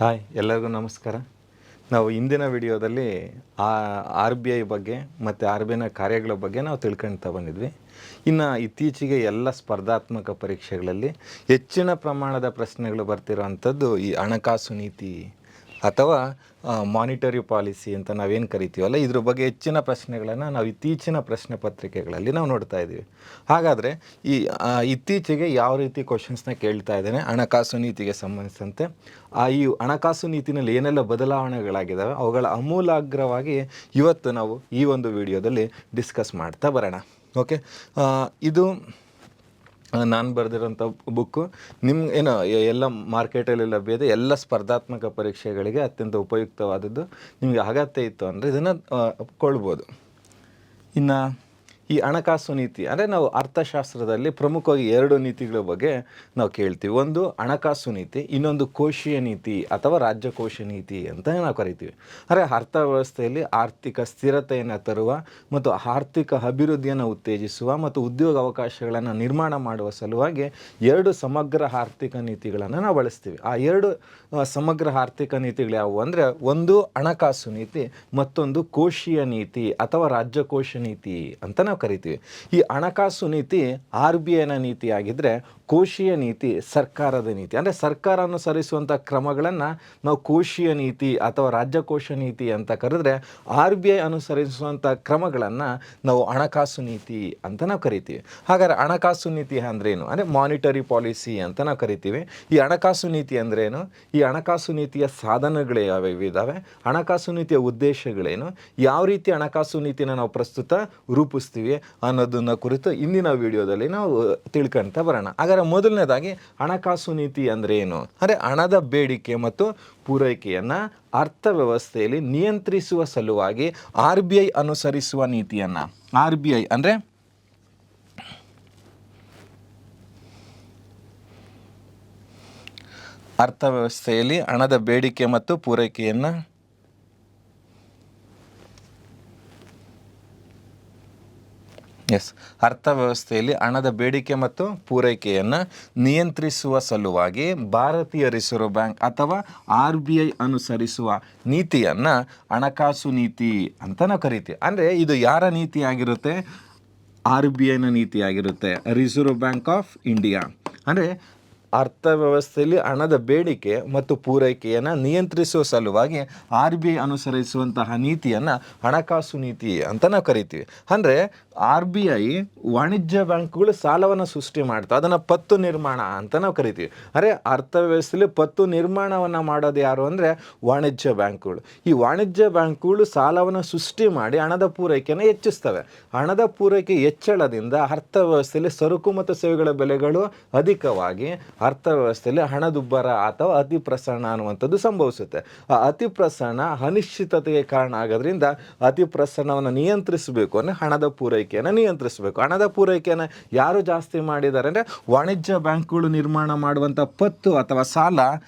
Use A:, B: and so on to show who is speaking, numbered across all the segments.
A: Hi, ಎಲ್ಲರಿಗೂ ನಮಸ್ಕಾರ. ನಾವು ಇಂದಿನ ವಿಡಿಯೋದಲ್ಲಿ ಆರ್ ಬಿ ಐ ಬಗ್ಗೆ ಮತ್ತು ಆರ್ ಬಿ ಐನ ಕಾರ್ಯಗಳ ಬಗ್ಗೆ ನಾವು ತಿಳ್ಕೊಳ್ತಾ ಬಂದಿದ್ವಿ. ಇನ್ನು ಇತ್ತೀಚೆಗೆ ಎಲ್ಲ ಸ್ಪರ್ಧಾತ್ಮಕ ಪರೀಕ್ಷೆಗಳಲ್ಲಿ ಹೆಚ್ಚಿನ ಪ್ರಮಾಣದ ಪ್ರಶ್ನೆಗಳು ಬರ್ತಿರೋವಂಥದ್ದು ಈ ಹಣಕಾಸು ನೀತಿ ಅಥವಾ ಮಾನಿಟರಿ ಪಾಲಿಸಿ ಅಂತ ನಾವೇನು ಕರಿತೀವಲ್ಲ, ಇದ್ರ ಬಗ್ಗೆ ಹೆಚ್ಚಿನ ಪ್ರಶ್ನೆಗಳನ್ನು ನಾವು ಇತ್ತೀಚಿನ ಪ್ರಶ್ನೆ ಪತ್ರಿಕೆಗಳಲ್ಲಿ ನಾವು ನೋಡ್ತಾ ಇದ್ದೀವಿ. ಹಾಗಾದರೆ ಇತ್ತೀಚೆಗೆ ಯಾವ ರೀತಿ ಕ್ವಶನ್ಸ್ನ ಕೇಳ್ತಾ ಇದ್ದೇನೆ ಹಣಕಾಸು ನೀತಿಗೆ ಸಂಬಂಧಿಸಿದಂತೆ, ಈ ಹಣಕಾಸು ನೀತಿನಲ್ಲಿ ಏನೆಲ್ಲ ಬದಲಾವಣೆಗಳಾಗಿದ್ದಾವೆ ಅವುಗಳ ಅಮೂಲಾಗ್ರವಾಗಿ ಇವತ್ತು ನಾವು ಈ ಒಂದು ವಿಡಿಯೋದಲ್ಲಿ ಡಿಸ್ಕಸ್ ಮಾಡ್ತಾ ಬರೋಣ. ಓಕೆ, ಇದು ನಾನು ಬರೆದಿರೋಂಥ ಬುಕ್ಕು ಎಲ್ಲ ಮಾರ್ಕೆಟಲ್ಲಿ ಲಭ್ಯ ಇದೆ. ಎಲ್ಲ ಸ್ಪರ್ಧಾತ್ಮಕ ಪರೀಕ್ಷೆಗಳಿಗೆ ಅತ್ಯಂತ ಉಪಯುಕ್ತವಾದದ್ದು. ನಿಮಗೆ ಅಗತ್ಯ ಇತ್ತು ಅಂದರೆ ಇದನ್ನು ಕೊಳ್ಳಬೋದು. ಇನ್ನು ಈ ಹಣಕಾಸು ನೀತಿ ಅಂದರೆ ನಾವು ಅರ್ಥಶಾಸ್ತ್ರದಲ್ಲಿ ಪ್ರಮುಖವಾಗಿ ಎರಡು ನೀತಿಗಳ ಬಗ್ಗೆ ನಾವು ಕೇಳ್ತೀವಿ. ಒಂದು ಹಣಕಾಸು ನೀತಿ, ಇನ್ನೊಂದು ಕೋಶೀಯ ನೀತಿ ಅಥವಾ ರಾಜ್ಯಕೋಶ ನೀತಿ ಅಂತ ನಾವು ಕರಿತೀವಿ. ಅಂದರೆ ಅರ್ಥವ್ಯವಸ್ಥೆಯಲ್ಲಿ ಆರ್ಥಿಕ ಸ್ಥಿರತೆಯನ್ನು ತರುವ ಮತ್ತು ಆರ್ಥಿಕ ಅಭಿವೃದ್ಧಿಯನ್ನು ಉತ್ತೇಜಿಸುವ ಮತ್ತು ಉದ್ಯೋಗ ಅವಕಾಶಗಳನ್ನು ನಿರ್ಮಾಣ ಮಾಡುವ ಸಲುವಾಗಿ ಎರಡು ಸಮಗ್ರ ಆರ್ಥಿಕ ನೀತಿಗಳನ್ನು ನಾವು ಬಳಸ್ತೀವಿ. ಆ ಎರಡು ಸಮಗ್ರ ಆರ್ಥಿಕ ನೀತಿಗಳು ಯಾವುವು ಅಂದರೆ, ಒಂದು ಹಣಕಾಸು ನೀತಿ, ಮತ್ತೊಂದು ಕೋಶೀಯ ನೀತಿ ಅಥವಾ ರಾಜ್ಯಕೋಶ ನೀತಿ ಅಂತ ನಾವು ಕರಿತೀವಿ. ಈ ಹಣಕಾಸು ನೀತಿ ಆರ್ ಬಿ ಐನ ನೀತಿ ಆಗಿದ್ದರೆ, ಕೋಶೀಯ ನೀತಿ ಸರ್ಕಾರದ ನೀತಿ. ಅಂದರೆ ಸರ್ಕಾರ ಅನುಸರಿಸುವಂಥ ಕ್ರಮಗಳನ್ನು ನಾವು ಕೋಶೀಯ ನೀತಿ ಅಥವಾ ರಾಜ್ಯಕೋಶ ನೀತಿ ಅಂತ ಕರೆದ್ರೆ, ಆರ್ ಬಿ ಐ ಅನುಸರಿಸುವಂಥ ಕ್ರಮಗಳನ್ನು ನಾವು ಹಣಕಾಸು ನೀತಿ ಅಂತ ನಾವು ಕರಿತೀವಿ. ಹಾಗಾದರೆ ಹಣಕಾಸು ನೀತಿ ಅಂದ್ರೇನು ಅಂದರೆ ಮಾನಿಟರಿ ಪಾಲಿಸಿ ಅಂತ ನಾವು ಕರಿತೀವಿ. ಈ ಹಣಕಾಸು ನೀತಿ ಅಂದ್ರೇನು, ಈ ಹಣಕಾಸು ನೀತಿಯ ಸಾಧನಗಳು ಯಾವ್ಯಾವ ಇದ್ದಾವೆ, ಹಣಕಾಸು ನೀತಿಯ ಉದ್ದೇಶಗಳೇನು, ಯಾವ ರೀತಿ ಹಣಕಾಸು ನೀತಿನ ನಾವು ಪ್ರಸ್ತುತ ರೂಪಿಸ್ತೀವಿ ಅನ್ನೋದನ್ನ ಕುರಿತು ಇಂದಿನ ವಿಡಿಯೋದಲ್ಲಿ ನಾವು ತಿಳ್ಕೊಂತ ಬರೋಣ. ಹಾಗಾದರೆ ಮೊದಲನೇದಾಗಿ ಹಣಕಾಸು ನೀತಿ ಅಂದರೆ ಏನು ಅಂದರೆ, ಹಣದ ಬೇಡಿಕೆ ಮತ್ತು ಪೂರೈಕೆಯನ್ನು ಅರ್ಥವ್ಯವಸ್ಥೆಯಲ್ಲಿ ನಿಯಂತ್ರಿಸುವ ಸಲುವಾಗಿ ಆರ್ ಬಿ ಐ ಅನುಸರಿಸುವ ನೀತಿಯನ್ನು, ಆರ್ ಬಿ ಐ ಅಂದರೆ ಅರ್ಥವ್ಯವಸ್ಥೆಯಲ್ಲಿ ಹಣದ ಬೇಡಿಕೆ ಮತ್ತು ಪೂರೈಕೆಯನ್ನು ಅರ್ಥವ್ಯವಸ್ಥೆಯಲ್ಲಿ ಹಣದ ಬೇಡಿಕೆ ಮತ್ತು ಪೂರೈಕೆಯನ್ನು ನಿಯಂತ್ರಿಸುವ ಸಲುವಾಗಿ ಭಾರತೀಯ ರಿಸರ್ವ್ ಬ್ಯಾಂಕ್ ಅಥವಾ ಆರ್ ಬಿ ಐ ಅನುಸರಿಸುವ ನೀತಿಯನ್ನು ಹಣಕಾಸು ನೀತಿ ಅಂತ ನಾವು ಕರಿತೀವಿ. ಅಂದರೆ ಇದು ಯಾರ ನೀತಿ ಆಗಿರುತ್ತೆ? ಆರ್ ಬಿ ಐನ ನೀತಿ ಆಗಿರುತ್ತೆ, ರಿಸರ್ವ್ ಬ್ಯಾಂಕ್ ಆಫ್ ಇಂಡಿಯಾ. ಅಂದರೆ ಅರ್ಥವ್ಯವಸ್ಥೆಯಲ್ಲಿ ಹಣದ ಬೇಡಿಕೆ ಮತ್ತು ಪೂರೈಕೆಯನ್ನು ನಿಯಂತ್ರಿಸುವ ಸಲುವಾಗಿ ಆರ್ ಬಿ ಐ ಅನುಸರಿಸುವಂತಹ ನೀತಿಯನ್ನು ಹಣಕಾಸು ನೀತಿ ಅಂತ ನಾವು ಕರಿತೀವಿ. ಅಂದರೆ ಆರ್ ಬಿ ಐ ವಾಣಿಜ್ಯ ಬ್ಯಾಂಕ್ಗಳು ಸಾಲವನ್ನು ಸೃಷ್ಟಿ ಮಾಡ್ತಾ ಅದನ್ನು ಪತ್ತು ನಿರ್ಮಾಣ ಅಂತ ನಾವು ಕರಿತೀವಿ. ಅಂದರೆ ಅರ್ಥವ್ಯವಸ್ಥೆಯಲ್ಲಿ ಪತ್ತು ನಿರ್ಮಾಣವನ್ನು ಮಾಡೋದು ಯಾರು ಅಂದರೆ ವಾಣಿಜ್ಯ ಬ್ಯಾಂಕ್ಗಳು. ಈ ವಾಣಿಜ್ಯ ಬ್ಯಾಂಕ್ಗಳು ಸಾಲವನ್ನು ಸೃಷ್ಟಿ ಮಾಡಿ ಹಣದ ಪೂರೈಕೆಯನ್ನು ಹೆಚ್ಚಿಸ್ತವೆ. ಹಣದ ಪೂರೈಕೆ ಹೆಚ್ಚಳದಿಂದ ಅರ್ಥವ್ಯವಸ್ಥೆಯಲ್ಲಿ ಸರಕು ಮತ್ತು ಸೇವೆಗಳ ಬೆಲೆಗಳು ಅಧಿಕವಾಗಿ ಅರ್ಥವ್ಯವಸ್ಥೆಯಲ್ಲಿ ಹಣದುಬ್ಬರ ಅಥವಾ ಅತಿ ಪ್ರಸರಣ ಅನ್ನುವಂಥದ್ದು ಸಂಭವಿಸುತ್ತೆ. ಆ ಅತಿ ಪ್ರಸರಣ ಅನಿಶ್ಚಿತತೆಗೆ ಕಾರಣ ಆಗೋದ್ರಿಂದ ಅತಿ ಪ್ರಸರಣವನ್ನು ನಿಯಂತ್ರಿಸಬೇಕು ಅಂದರೆ ಹಣದ ಪೂರೈಕೆಯನ್ನು ನಿಯಂತ್ರಿಸಬೇಕು. ಹಣದ ಪೂರೈಕೆಯನ್ನು ಯಾರು ಜಾಸ್ತಿ ಮಾಡಿದ್ದಾರೆ ಅಂದರೆ, ವಾಣಿಜ್ಯ ಬ್ಯಾಂಕ್ಗಳು ನಿರ್ಮಾಣ ಮಾಡುವಂಥ ಪತ್ತು ಅಥವಾ ಸಾಲ,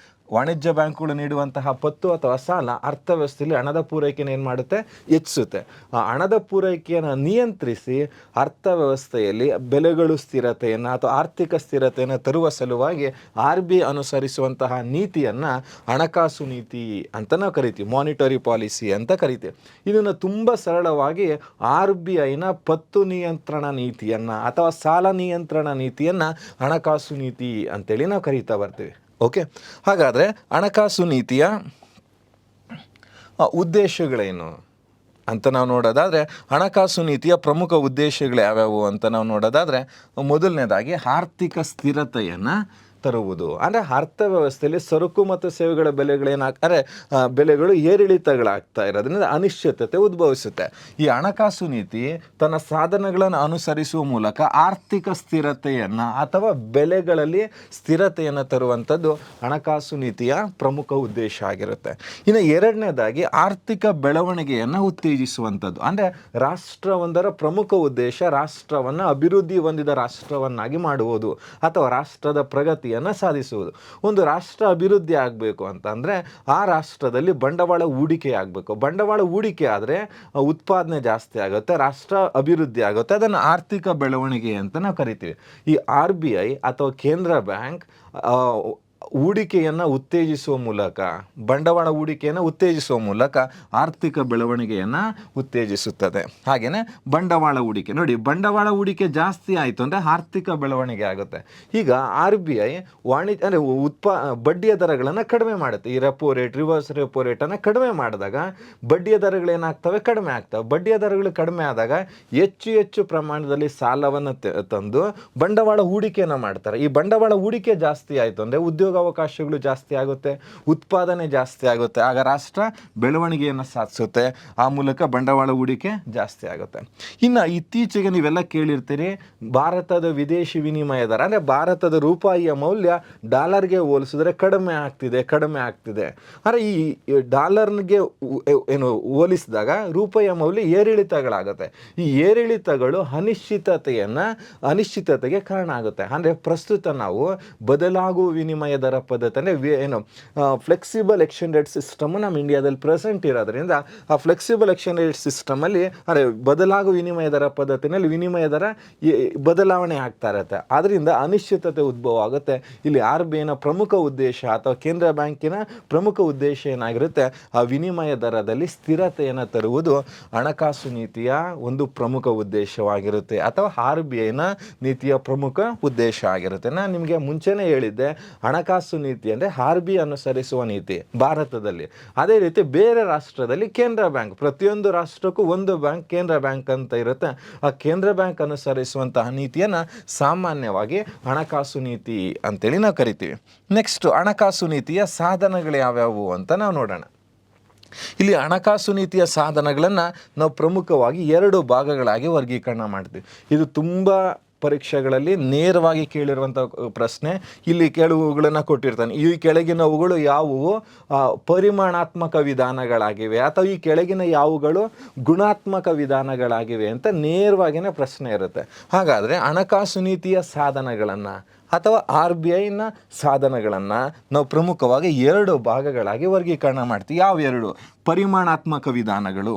A: ವಾಣಿಜ್ಯ ಬ್ಯಾಂಕ್ಗಳು ನೀಡುವಂತಹ ಪತ್ತು ಅಥವಾ ಸಾಲ ಅರ್ಥವ್ಯವಸ್ಥೆಯಲ್ಲಿ ಹಣದ ಪೂರೈಕೆಯನ್ನು ಏನು ಮಾಡುತ್ತೆ? ಹೆಚ್ಚಿಸುತ್ತೆ. ಆ ಹಣದ ಪೂರೈಕೆಯನ್ನು ನಿಯಂತ್ರಿಸಿ ಅರ್ಥವ್ಯವಸ್ಥೆಯಲ್ಲಿ ಬೆಲೆಗಳು ಸ್ಥಿರತೆಯನ್ನು ಅಥವಾ ಆರ್ಥಿಕ ಸ್ಥಿರತೆಯನ್ನು ತರುವ ಸಲುವಾಗಿ ಆರ್ ಬಿ ಐ ಅನುಸರಿಸುವಂತಹ ನೀತಿಯನ್ನು ಹಣಕಾಸು ನೀತಿ ಅಂತ ನಾವು ಕರಿತೀವಿ, ಮಾನಿಟರಿ ಪಾಲಿಸಿ ಅಂತ ಕರಿತೀವಿ. ಇದನ್ನು ತುಂಬ ಸರಳವಾಗಿ ಆರ್ ಬಿ ಐನ ಪತ್ತು ನಿಯಂತ್ರಣ ನೀತಿಯನ್ನು ಅಥವಾ ಸಾಲ ನಿಯಂತ್ರಣ ನೀತಿಯನ್ನು ಹಣಕಾಸು ನೀತಿ ಅಂತೇಳಿ ನಾವು ಕರೀತಾ ಬರ್ತೀವಿ. ಓಕೆ, ಹಾಗಾದರೆ ಹಣಕಾಸು ನೀತಿಯ ಉದ್ದೇಶಗಳೇನು ಅಂತ ನಾವು ನೋಡೋದಾದರೆ, ಹಣಕಾಸು ನೀತಿಯ ಪ್ರಮುಖ ಉದ್ದೇಶಗಳು ಯಾವ್ಯಾವು ಅಂತ ನಾವು ನೋಡೋದಾದರೆ, ಮೊದಲನೇದಾಗಿ ಆರ್ಥಿಕ ಸ್ಥಿರತೆಯನ್ನು ತರುವುದು. ಅಂದರೆ ಅರ್ಥವ್ಯವಸ್ಥೆಯಲ್ಲಿ ಸರಕು ಮತ್ತು ಸೇವೆಗಳ ಬೆಲೆಗಳು ಏರಿಳಿತಗಳಾಗ್ತಾ ಇರೋದ್ರಿಂದ ಅನಿಶ್ಚಿತತೆ ಉದ್ಭವಿಸುತ್ತೆ. ಈ ಹಣಕಾಸು ನೀತಿ ತನ್ನ ಸಾಧನಗಳನ್ನು ಅನುಸರಿಸುವ ಮೂಲಕ ಆರ್ಥಿಕ ಸ್ಥಿರತೆಯನ್ನು ಅಥವಾ ಬೆಲೆಗಳಲ್ಲಿ ಸ್ಥಿರತೆಯನ್ನು ತರುವಂಥದ್ದು ಹಣಕಾಸು ನೀತಿಯ ಪ್ರಮುಖ ಉದ್ದೇಶ ಆಗಿರುತ್ತೆ. ಇನ್ನು ಎರಡನೇದಾಗಿ ಆರ್ಥಿಕ ಬೆಳವಣಿಗೆಯನ್ನು ಉತ್ತೇಜಿಸುವಂಥದ್ದು. ಅಂದರೆ ರಾಷ್ಟ್ರವೊಂದರ ಪ್ರಮುಖ ಉದ್ದೇಶ ರಾಷ್ಟ್ರವನ್ನು ಅಭಿವೃದ್ಧಿ ಹೊಂದಿದ ರಾಷ್ಟ್ರವನ್ನಾಗಿ ಮಾಡುವುದು ಅಥವಾ ರಾಷ್ಟ್ರದ ಪ್ರಗತಿಯನ್ನು ಸಾಧಿಸುವುದು. ಒಂದು ರಾಷ್ಟ್ರ ಅಭಿವೃದ್ಧಿ ಆಗಬೇಕು ಅಂತಂದರೆ ಆ ರಾಷ್ಟ್ರದಲ್ಲಿ ಬಂಡವಾಳ ಹೂಡಿಕೆ ಆಗಬೇಕು. ಬಂಡವಾಳ ಹೂಡಿಕೆ ಆದರೆ ಉತ್ಪಾದನೆ ಜಾಸ್ತಿ ಆಗುತ್ತೆ, ರಾಷ್ಟ್ರ ಅಭಿವೃದ್ಧಿ ಆಗುತ್ತೆ. ಅದನ್ನು ಆರ್ಥಿಕ ಬೆಳವಣಿಗೆ ಅಂತ ನಾವು ಕರಿತೀವಿ. ಈ ಆರ್ ಬಿ ಐ ಅಥವಾ ಕೇಂದ್ರ ಬ್ಯಾಂಕ್ ಹೂಡಿಕೆಯನ್ನು ಉತ್ತೇಜಿಸುವ ಮೂಲಕ, ಬಂಡವಾಳ ಹೂಡಿಕೆಯನ್ನು ಉತ್ತೇಜಿಸುವ ಮೂಲಕ ಆರ್ಥಿಕ ಬೆಳವಣಿಗೆಯನ್ನು ಉತ್ತೇಜಿಸುತ್ತದೆ. ಹಾಗೆಯೇ ಬಂಡವಾಳ ಹೂಡಿಕೆ ನೋಡಿ, ಬಂಡವಾಳ ಹೂಡಿಕೆ ಜಾಸ್ತಿ ಆಯಿತು ಅಂದರೆ ಆರ್ಥಿಕ ಬೆಳವಣಿಗೆ ಆಗುತ್ತೆ. ಈಗ RBI ವಾಣಿಜ್ಯ ಅಂದರೆ ಬಡ್ಡಿಯ ದರಗಳನ್ನು ಕಡಿಮೆ ಮಾಡುತ್ತೆ. ಈ ರೆಪೋ ರೇಟ್, ರಿವರ್ಸ್ ರೆಪೋ ರೇಟನ್ನು ಕಡಿಮೆ ಮಾಡಿದಾಗ ಬಡ್ಡಿಯ ದರಗಳೇನಾಗ್ತವೆ, ಕಡಿಮೆ ಆಗ್ತವೆ. ಬಡ್ಡಿಯ ದರಗಳು ಕಡಿಮೆ ಆದಾಗ ಹೆಚ್ಚು ಪ್ರಮಾಣದಲ್ಲಿ ಸಾಲವನ್ನು ತಂದು ಬಂಡವಾಳ ಹೂಡಿಕೆಯನ್ನು ಮಾಡ್ತಾರೆ. ಈ ಬಂಡವಾಳ ಹೂಡಿಕೆ ಜಾಸ್ತಿ ಆಯಿತು ಅಂದರೆ ಉದ್ಯೋಗಾವಕಾಶಗಳು ಜಾಸ್ತಿ ಆಗುತ್ತೆ, ಉತ್ಪಾದನೆ ಜಾಸ್ತಿ ಆಗುತ್ತೆ, ಆಗ ರಾಷ್ಟ್ರ ಬೆಳವಣಿಗೆಯನ್ನು ಸಾಧಿಸುತ್ತೆ. ಆ ಮೂಲಕ ಬಂಡವಾಳ ಹೂಡಿಕೆ ಜಾಸ್ತಿ ಆಗುತ್ತೆ. ಇನ್ನು ಇತ್ತೀಚೆಗೆ ನೀವೆಲ್ಲ ಕೇಳಿರ್ತೀರಿ, ಭಾರತದ ವಿದೇಶಿ ವಿನಿಮಯ ದರ ಅಂದರೆ ಭಾರತದ ರೂಪಾಯಿಯ ಮೌಲ್ಯ ಡಾಲರ್ಗೆ ಹೋಲಿಸಿದ್ರೆ ಕಡಿಮೆ ಆಗ್ತಿದೆ. ಅಂದರೆ ಈ ಡಾಲರ್ಗೆ ಹೋಲಿಸಿದಾಗ ರೂಪಾಯಿಯ ಮೌಲ್ಯ ಏರಿಳಿತಗಳಾಗುತ್ತೆ. ಈ ಏರಿಳಿತಗಳು ಅನಿಶ್ಚಿತತೆಗೆ ಕಾರಣ ಆಗುತ್ತೆ. ಅಂದರೆ ಪ್ರಸ್ತುತ ನಾವು ಬದಲಾಗುವ ವಿನಿಮಯ ದರ ಪದ್ಧತಿ ಅಂದರೆ ಫ್ಲೆಕ್ಸಿಬಲ್ ಎಕ್ಸ್ಚೇಂಜ್ ರೇಟ್ ಸಿಸ್ಟಮ್ ನಮ್ಮ ಇಂಡಿಯಾದಲ್ಲಿ ಪ್ರೆಸೆಂಟ್ ಇರೋದ್ರಿಂದ ಆ ಫ್ಲೆಕ್ಸಿಬಲ್ ಎಕ್ಸ್ಚೇಂಜ್ ರೇಟ್ ಸಿಸ್ಟಮಲ್ಲಿ ಅಂದರೆ ಬದಲಾಗುವ ವಿನಿಮಯ ದರ ಪದ್ಧತಿನಲ್ಲಿ ವಿನಿಮಯ ದರ ಬದಲಾವಣೆ ಆಗ್ತಾ ಇರುತ್ತೆ. ಆದ್ದರಿಂದ ಅನಿಶ್ಚಿತತೆ ಉದ್ಭವ ಆಗುತ್ತೆ. ಇಲ್ಲಿ RBIನ ಪ್ರಮುಖ ಉದ್ದೇಶ ಅಥವಾ ಕೇಂದ್ರ ಬ್ಯಾಂಕಿನ ಪ್ರಮುಖ ಉದ್ದೇಶ ಏನಾಗಿರುತ್ತೆ, ಆ ವಿನಿಮಯ ದರದಲ್ಲಿ ಸ್ಥಿರತೆಯನ್ನು ತರುವುದು ಹಣಕಾಸು ನೀತಿಯ ಒಂದು ಪ್ರಮುಖ ಉದ್ದೇಶವಾಗಿರುತ್ತೆ ಅಥವಾ RBIನ ನೀತಿಯ ಪ್ರಮುಖ ಉದ್ದೇಶ ಆಗಿರುತ್ತೆ. ನಾನು ನಿಮಗೆ ಮುಂಚೆನೇ ಹೇಳಿದ್ದೆ, ಹಣಕಾಸು ನೀತಿ ಅಂದರೆ RBI ಅನುಸರಿಸುವ ನೀತಿ ಭಾರತದಲ್ಲಿ. ಅದೇ ರೀತಿ ಬೇರೆ ರಾಷ್ಟ್ರದಲ್ಲಿ ಕೇಂದ್ರ ಬ್ಯಾಂಕ್, ಪ್ರತಿಯೊಂದು ರಾಷ್ಟ್ರಕ್ಕೂ ಒಂದು ಬ್ಯಾಂಕ್ ಕೇಂದ್ರ ಬ್ಯಾಂಕ್ ಅಂತ ಇರುತ್ತೆ. ಆ ಕೇಂದ್ರ ಬ್ಯಾಂಕ್ ಅನುಸರಿಸುವಂತಹ ನೀತಿಯನ್ನು ಸಾಮಾನ್ಯವಾಗಿ ಹಣಕಾಸು ನೀತಿ ಅಂತೇಳಿ ನಾವು ಕರಿತೀವಿ. ನೆಕ್ಸ್ಟ್, ಹಣಕಾಸು ನೀತಿಯ ಸಾಧನಗಳು ಯಾವ್ಯಾವು ಅಂತ ನಾವು ನೋಡೋಣ. ಇಲ್ಲಿ ಹಣಕಾಸು ನೀತಿಯ ಸಾಧನಗಳನ್ನು ನಾವು ಪ್ರಮುಖವಾಗಿ 2 ಭಾಗಗಳಾಗಿ ವರ್ಗೀಕರಣ ಮಾಡ್ತೀವಿ. ಇದು ತುಂಬ ಪರೀಕ್ಷೆಗಳಲ್ಲಿ ನೇರವಾಗಿ ಕೇಳಿರುವಂಥ ಪ್ರಶ್ನೆ. ಇಲ್ಲಿ ಕೆಲವುಗಳನ್ನು ಕೊಟ್ಟಿರ್ತಾನೆ, ಈ ಕೆಳಗಿನವುಗಳು ಯಾವುವು ಪರಿಮಾಣಾತ್ಮಕ ವಿಧಾನಗಳಾಗಿವೆ ಅಥವಾ ಈ ಕೆಳಗಿನ ಯಾವುಗಳು ಗುಣಾತ್ಮಕ ವಿಧಾನಗಳಾಗಿವೆ ಅಂತ ನೇರವಾಗಿಯೇ ಪ್ರಶ್ನೆ ಇರುತ್ತೆ. ಹಾಗಾದರೆ ಹಣಕಾಸು ನೀತಿಯ ಸಾಧನಗಳನ್ನು ಅಥವಾ RBIನ ಸಾಧನಗಳನ್ನು ನಾವು ಪ್ರಮುಖವಾಗಿ 2 ಭಾಗಗಳಾಗಿ ವರ್ಗೀಕರಣ ಮಾಡ್ತೀವಿ. ಯಾವ 2? ಪರಿಮಾಣಾತ್ಮಕ ವಿಧಾನಗಳು.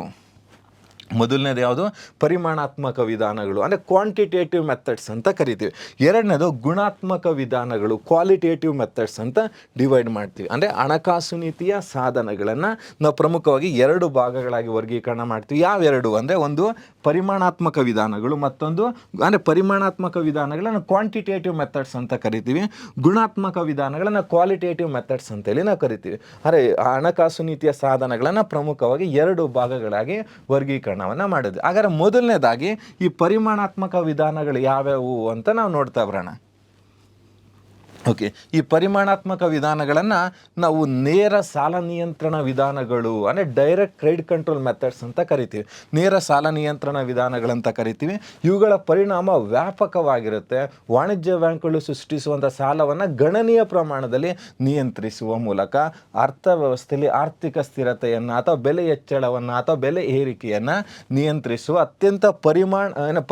A: ಮೊದಲನೇದು ಯಾವುದು? ಪರಿಮಾಣಾತ್ಮಕ ವಿಧಾನಗಳು ಅಂದರೆ ಕ್ವಾಂಟಿಟೇಟಿವ್ ಮೆಥಡ್ಸ್ ಅಂತ ಕರಿತೀವಿ. ಎರಡನೇದು ಗುಣಾತ್ಮಕ ವಿಧಾನಗಳು, ಕ್ವಾಲಿಟೇಟಿವ್ ಮೆಥಡ್ಸ್ ಅಂತ ಡಿವೈಡ್ ಮಾಡ್ತೀವಿ. ಅಂದರೆ ಹಣಕಾಸು ನೀತಿಯ ಸಾಧನಗಳನ್ನು ನಾವು ಪ್ರಮುಖವಾಗಿ 2 ಭಾಗಗಳಾಗಿ ವರ್ಗೀಕರಣ ಮಾಡ್ತೀವಿ. ಯಾವೆರಡು ಅಂದರೆ ಒಂದು ಪರಿಮಾಣಾತ್ಮಕ ವಿಧಾನಗಳು, ಮತ್ತೊಂದು ಅಂದರೆ ಪರಿಮಾಣಾತ್ಮಕ ವಿಧಾನಗಳನ್ನು ಕ್ವಾಂಟಿಟೇಟಿವ್ ಮೆಥಡ್ಸ್ ಅಂತ ಕರಿತೀವಿ, ಗುಣಾತ್ಮಕ ವಿಧಾನಗಳನ್ನು ಕ್ವಾಲಿಟೇಟಿವ್ ಮೆಥಡ್ಸ್ ಅಂತೇಳಿ ನಾವು ಕರಿತೀವಿ. ಅಂದರೆ ಹಣಕಾಸು ನೀತಿಯ ಸಾಧನಗಳನ್ನು ಪ್ರಮುಖವಾಗಿ 2 ಭಾಗಗಳಾಗಿ ವರ್ಗೀಕರಣ ಮಾಡಿದ್ವಿ. ಹಾಗಾದ್ರೆ ಮೊದಲನೇದಾಗಿ ಈ ಪರಿಮಾಣಾತ್ಮಕ ವಿಧಾನಗಳು ಯಾವ್ಯಾವು ಅಂತ ನಾವು ನೋಡ್ತಾ ಬರೋಣ. ಓಕೆ, ಈ ಪರಿಮಾಣಾತ್ಮಕ ವಿಧಾನಗಳನ್ನು ನಾವು ನೇರ ಸಾಲ ನಿಯಂತ್ರಣ ವಿಧಾನಗಳು ಅಂದರೆ ಡೈರೆಕ್ಟ್ ಕ್ರೆಡಿಟ್ ಕಂಟ್ರೋಲ್ ಮೆಥಡ್ಸ್ ಅಂತ ಕರಿತೀವಿ. ನೇರ ಸಾಲ ನಿಯಂತ್ರಣ ವಿಧಾನಗಳಂತ ಕರಿತೀವಿ. ಇವುಗಳ ಪರಿಣಾಮ ವ್ಯಾಪಕವಾಗಿರುತ್ತೆ. ವಾಣಿಜ್ಯ ಬ್ಯಾಂಕ್ಗಳು ಸೃಷ್ಟಿಸುವಂಥ ಸಾಲವನ್ನು ಗಣನೀಯ ಪ್ರಮಾಣದಲ್ಲಿ ನಿಯಂತ್ರಿಸುವ ಮೂಲಕ ಅರ್ಥವ್ಯವಸ್ಥೆಯಲ್ಲಿ ಆರ್ಥಿಕ ಸ್ಥಿರತೆಯನ್ನು ಅಥವಾ ಬೆಲೆ ಹೆಚ್ಚಳವನ್ನು ಅಥವಾ ಬೆಲೆ ಏರಿಕೆಯನ್ನು ನಿಯಂತ್ರಿಸುವ ಅತ್ಯಂತ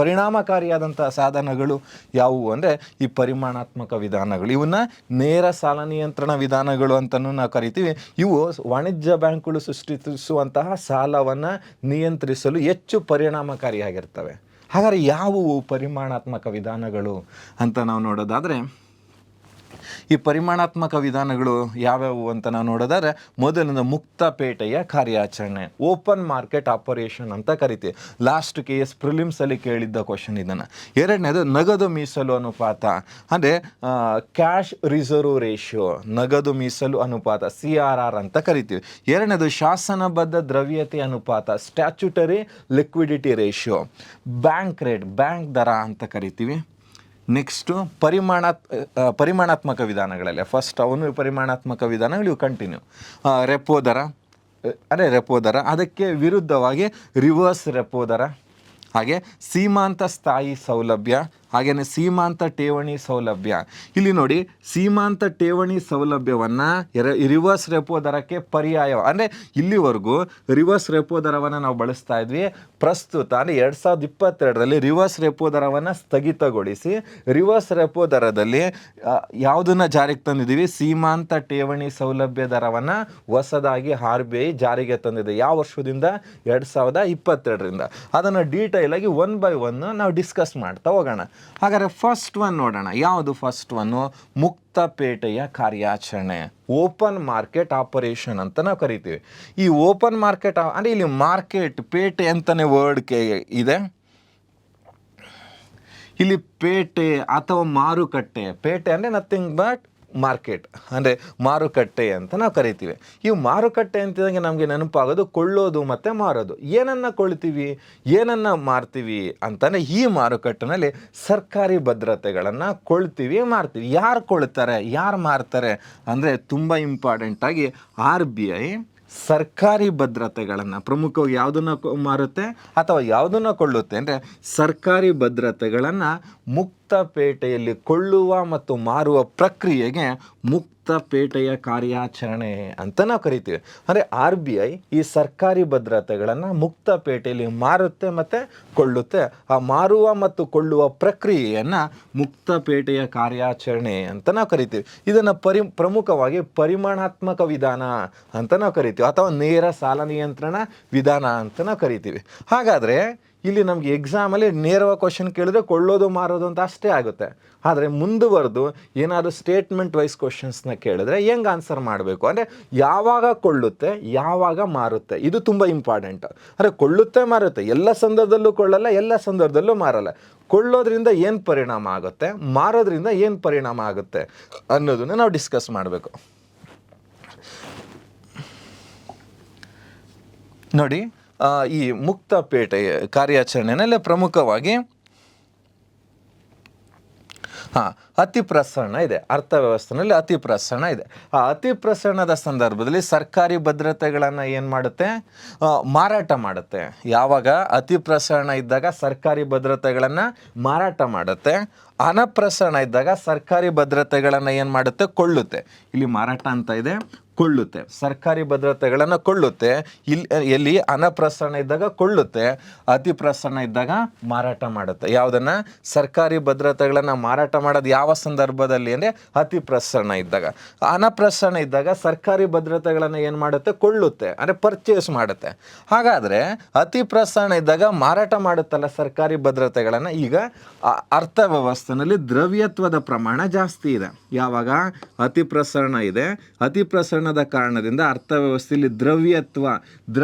A: ಪರಿಣಾಮಕಾರಿಯಾದಂಥ ಸಾಧನಗಳು ಯಾವುವು ಅಂದರೆ ಈ ಪರಿಮಾಣಾತ್ಮಕ ವಿಧಾನಗಳು. ಇವನ್ನ ನೇರ ಸಾಲ ನಿಯಂತ್ರಣ ವಿಧಾನಗಳು ಅಂತಲೂ ನಾವು ಕರಿತೀವಿ. ಇವು ವಾಣಿಜ್ಯ ಬ್ಯಾಂಕ್ಗಳು ಸೃಷ್ಟಿಸುವಂತಹ ಸಾಲವನ್ನು ನಿಯಂತ್ರಿಸಲು ಹೆಚ್ಚು ಪರಿಣಾಮಕಾರಿಯಾಗಿರ್ತವೆ. ಹಾಗಾದರೆ ಯಾವುವು ಪರಿಮಾಣಾತ್ಮಕ ವಿಧಾನಗಳು ಅಂತ ನಾವು ನೋಡೋದಾದರೆ, ಈ ಪರಿಮಾಣಾತ್ಮಕ ವಿಧಾನಗಳು ಯಾವ್ಯಾವು ಅಂತ ನಾವು ನೋಡೋದಾದ್ರೆ, ಮೊದಲನೇದು ಮುಕ್ತಪೇಟೆಯ ಕಾರ್ಯಾಚರಣೆ, ಓಪನ್ ಮಾರ್ಕೆಟ್ ಆಪರೇಷನ್ ಅಂತ ಕರಿತೀವಿ. ಲಾಸ್ಟ್ KS ಪ್ರಿಲಿಮ್ಸಲ್ಲಿ ಕೇಳಿದ್ದ ಕ್ವಶನ್ ಇದನ್ನು. ಎರಡನೇದು ನಗದು ಮೀಸಲು ಅನುಪಾತ ಅಂದರೆ ಕ್ಯಾಶ್ ರಿಸರ್ವ್ ರೇಷಿಯೋ, ನಗದು ಮೀಸಲು ಅನುಪಾತ CRR ಅಂತ ಕರಿತೀವಿ. ಎರಡನೇದು ಶಾಸನಬದ್ಧ ದ್ರವ್ಯತೆ ಅನುಪಾತ, statutory liquidity ratio. Bank rate, bank ದರ ಅಂತ ಕರಿತೀವಿ. ನೆಕ್ಸ್ಟು ಪರಿಮಾಣಾತ್ಮಕ ವಿಧಾನಗಳಲ್ಲಿ ಫಸ್ಟ್ ಅವನು ಪರಿಮಾಣಾತ್ಮಕ ವಿಧಾನಗಳು ಇವು ಕಂಟಿನ್ಯೂ. ರೆಪೋ ದರ ಅಂದರೆ ರೆಪೋ ದರ, ಅದಕ್ಕೆ ವಿರುದ್ಧವಾಗಿ ರಿವರ್ಸ್ ರೆಪೋ ದರ, ಹಾಗೆ ಸೀಮಾಂತ ಸ್ಥಾಯಿ ಸೌಲಭ್ಯ, ಹಾಗೆಯೇ ಸೀಮಾಂತ ಠೇವಣಿ ಸೌಲಭ್ಯ. ಇಲ್ಲಿ ನೋಡಿ, ಸೀಮಾಂತ ಠೇವಣಿ ಸೌಲಭ್ಯವನ್ನು ರಿವರ್ಸ್ ರೆಪೋ ದರಕ್ಕೆ ಪರ್ಯಾಯ ಅಂದರೆ ಇಲ್ಲಿವರೆಗೂ ರಿವರ್ಸ್ ರೆಪೋ ದರವನ್ನು ನಾವು ಬಳಸ್ತಾ ಇದ್ವಿ. ಪ್ರಸ್ತುತ ಅಂದರೆ 2022ರಲ್ಲಿ ರಿವರ್ಸ್ ರೆಪೋ ದರವನ್ನು ಸ್ಥಗಿತಗೊಳಿಸಿ ರಿವರ್ಸ್ ರೆಪೋ ದರದಲ್ಲಿ ಯಾವುದನ್ನು ಜಾರಿಗೆ ತಂದಿದ್ದೀವಿ? ಸೀಮಾಂತ ಠೇವಣಿ ಸೌಲಭ್ಯ ದರವನ್ನು ಹೊಸದಾಗಿ RBI ಜಾರಿಗೆ ತಂದಿದೆ. ಯಾವ ವರ್ಷದಿಂದ? 2022ರಿಂದ. ಅದನ್ನು ಡೀಟೈಲಾಗಿ 1 by 1 ನಾವು ಡಿಸ್ಕಸ್ ಮಾಡ್ತಾ ಹೋಗೋಣ. ಹಾಗಾದರೆ ಫಸ್ಟ್ ಒನ್ ನೋಡೋಣ. ಯಾವುದು ಫಸ್ಟ್ ಒನ್ನು? ಮುಕ್ತ ಪೇಟೆಯ ಕಾರ್ಯಾಚರಣೆ, ಓಪನ್ ಮಾರ್ಕೆಟ್ ಆಪರೇಷನ್ ಅಂತ ನಾವು ಕರಿತೀವಿ. ಈ ಓಪನ್ ಮಾರ್ಕೆಟ್ ಅಂದರೆ ಇಲ್ಲಿ ಮಾರ್ಕೆಟ್, ಪೇಟೆ ಅಂತಲೇ ವರ್ಡ್ ಇದೆ. ಇಲ್ಲಿ ಪೇಟೆ ಅಥವಾ ಮಾರುಕಟ್ಟೆ, ಪೇಟೆ ಅಂದರೆ ನಥಿಂಗ್ ಬಟ್ ಮಾರ್ಕೆಟ್, ಅಂದರೆ ಮಾರುಕಟ್ಟೆ ಅಂತ ನಾವು ಕರಿತೀವಿ. ಈ ಮಾರುಕಟ್ಟೆ ಅಂತಿದಂಗೆ ನಮಗೆ ನೆನಪಾಗೋದು ಕೊಳ್ಳೋದು ಮತ್ತು ಮಾರೋದು. ಏನನ್ನು ಕೊಳ್ತೀವಿ, ಏನನ್ನು ಮಾರ್ತೀವಿ ಅಂತಂದರೆ ಈ ಮಾರುಕಟ್ಟೆನಲ್ಲಿ ಸರ್ಕಾರಿ ಭದ್ರತೆಗಳನ್ನು ಕೊಳ್ತೀವಿ, ಮಾರ್ತೀವಿ. ಯಾರು ಕೊಳ್ತಾರೆ, ಯಾರು ಮಾರ್ತಾರೆ ಅಂದರೆ ತುಂಬ ಇಂಪಾರ್ಟೆಂಟಾಗಿ RBI ಸರ್ಕಾರಿ ಭದ್ರತೆಗಳನ್ನು, ಪ್ರಮುಖವಾಗಿ ಯಾವುದನ್ನು ಮಾರುತ್ತೆ ಅಥವಾ ಯಾವುದನ್ನು ಕೊಳ್ಳುತ್ತೆ ಅಂದರೆ ಸರ್ಕಾರಿ ಭದ್ರತೆಗಳನ್ನು ಮುಕ್ತ ಪೇಟೆಯಲ್ಲಿ ಕೊಳ್ಳುವ ಮತ್ತು ಮಾರುವ ಪ್ರಕ್ರಿಯೆಗೆ ಮುಕ್ತ ಪೇಟೆಯ ಕಾರ್ಯಾಚರಣೆ ಅಂತ ನಾವು ಕರಿತೀವಿ. ಅಂದರೆ RBI ಈ ಸರ್ಕಾರಿ ಭದ್ರತೆಗಳನ್ನು ಮುಕ್ತ ಪೇಟೆಯಲ್ಲಿ ಮಾರುತ್ತೆ ಮತ್ತು ಕೊಳ್ಳುತ್ತೆ. ಆ ಮಾರುವ ಮತ್ತು ಕೊಳ್ಳುವ ಪ್ರಕ್ರಿಯೆಯನ್ನು ಮುಕ್ತ ಪೇಟೆಯ ಕಾರ್ಯಾಚರಣೆ ಅಂತ ನಾವು ಕರಿತೀವಿ. ಇದನ್ನು ಪ್ರಮುಖವಾಗಿ ಪರಿಮಾಣಾತ್ಮಕ ವಿಧಾನ ಅಂತ ನಾವು ಕರಿತೀವಿ, ಅಥವಾ ನೇರ ಸಾಲ ನಿಯಂತ್ರಣ ವಿಧಾನ ಅಂತ ನಾವು ಕರಿತೀವಿ. ಹಾಗಾದರೆ ಇಲ್ಲಿ ನಮಗೆ ಎಕ್ಸಾಮಲ್ಲಿ ನೇರವಾಗಿ ಕ್ವಶನ್ ಕೇಳಿದ್ರೆ ಕೊಳ್ಳೋದು ಮಾರೋದು ಅಂತ ಅಷ್ಟೇ ಆಗುತ್ತೆ. ಆದರೆ ಮುಂದುವರೆದು ಏನಾದರೂ ಸ್ಟೇಟ್ಮೆಂಟ್ ವೈಸ್ ಕ್ವಶನ್ಸ್ನ ಕೇಳಿದ್ರೆ ಹೆಂಗೆ ಆನ್ಸರ್ ಮಾಡಬೇಕು, ಅಂದರೆ ಯಾವಾಗ ಕೊಳ್ಳುತ್ತೆ, ಯಾವಾಗ ಮಾರುತ್ತೆ, ಇದು ತುಂಬ ಇಂಪಾರ್ಟೆಂಟ್. ಅಂದರೆ ಕೊಳ್ಳುತ್ತೆ ಮಾರುತ್ತೆ, ಎಲ್ಲ ಸಂದರ್ಭದಲ್ಲೂ ಕೊಳ್ಳಲ್ಲ, ಎಲ್ಲ ಸಂದರ್ಭದಲ್ಲೂ ಮಾರಲ್ಲ. ಕೊಳ್ಳೋದ್ರಿಂದ ಏನು ಪರಿಣಾಮ ಆಗುತ್ತೆ, ಮಾರೋದ್ರಿಂದ ಏನು ಪರಿಣಾಮ ಆಗುತ್ತೆ ಅನ್ನೋದನ್ನು ನಾವು ಡಿಸ್ಕಸ್ ಮಾಡಬೇಕು. ನೋಡಿ, ಈ ಮುಕ್ತ ಪೇಟೆ ಕಾರ್ಯಾಚರಣೆಯಲ್ಲಿ ಪ್ರಮುಖವಾಗಿ ಅತಿ ಪ್ರಸರಣ ಇದೆ. ಅರ್ಥವ್ಯವಸ್ಥೆಯಲ್ಲಿ ಅತಿ ಪ್ರಸರಣ ಇದೆ. ಆ ಅತಿ ಪ್ರಸರಣದ ಸಂದರ್ಭದಲ್ಲಿ ಸರ್ಕಾರಿ ಭದ್ರತೆಗಳನ್ನು ಏನು ಮಾಡುತ್ತೆ, ಮಾರಾಟ ಮಾಡುತ್ತೆ. ಯಾವಾಗ ಅತಿ ಪ್ರಸರಣ ಇದ್ದಾಗ ಸರ್ಕಾರಿ ಭದ್ರತೆಗಳನ್ನು ಮಾರಾಟ ಮಾಡುತ್ತೆ. ಅನಪ್ರಸರಣ ಇದ್ದಾಗ ಸರ್ಕಾರಿ ಭದ್ರತೆಗಳನ್ನು ಏನು ಮಾಡುತ್ತೆ, ಕೊಳ್ಳುತ್ತೆ. ಇಲ್ಲಿ ಮಾರಾಟ ಅಂತ ಇದೆ, ಕೊಳ್ಳುತ್ತೆ. ಸರ್ಕಾರಿ ಭದ್ರತೆಗಳನ್ನು ಕೊಳ್ಳುತ್ತೆ. ಎಲ್ಲಿ ಅನಪ್ರಸರಣ ಇದ್ದಾಗ ಕೊಳ್ಳುತ್ತೆ, ಅತಿ ಪ್ರಸರಣ ಇದ್ದಾಗ ಮಾರಾಟ ಮಾಡುತ್ತೆ. ಯಾವುದನ್ನು? ಸರ್ಕಾರಿ ಭದ್ರತೆಗಳನ್ನು ಮಾರಾಟ ಮಾಡೋದು ಯಾವ ಸಂದರ್ಭದಲ್ಲಿ ಅಂದರೆ ಅತಿ ಪ್ರಸರಣ ಇದ್ದಾಗ. ಅನಪ್ರಸರಣ ಇದ್ದಾಗ ಸರ್ಕಾರಿ ಭದ್ರತೆಗಳನ್ನು ಏನು ಮಾಡುತ್ತೆ, ಕೊಳ್ಳುತ್ತೆ, ಅಂದರೆ ಪರ್ಚೇಸ್ ಮಾಡುತ್ತೆ. ಹಾಗಾದರೆ ಅತಿ ಪ್ರಸರಣ ಇದ್ದಾಗ ಮಾರಾಟ ಮಾಡುತ್ತಲ್ಲ ಸರ್ಕಾರಿ ಭದ್ರತೆಗಳನ್ನು. ಈಗ ಅರ್ಥವ್ಯವಸ್ಥೆಯಲ್ಲಿ ದ್ರವ್ಯತ್ವದ ಪ್ರಮಾಣ ಜಾಸ್ತಿ ಇದೆ. ಯಾವಾಗ ಅತಿ ಪ್ರಸರಣ ಇದೆ, ಅತಿ ಪ್ರಸರಣದ ಕಾರಣದಿಂದ ಅರ್ಥವ್ಯವಸ್ಥೆಯಲ್ಲಿ ದ್ರವ್ಯತ್ವ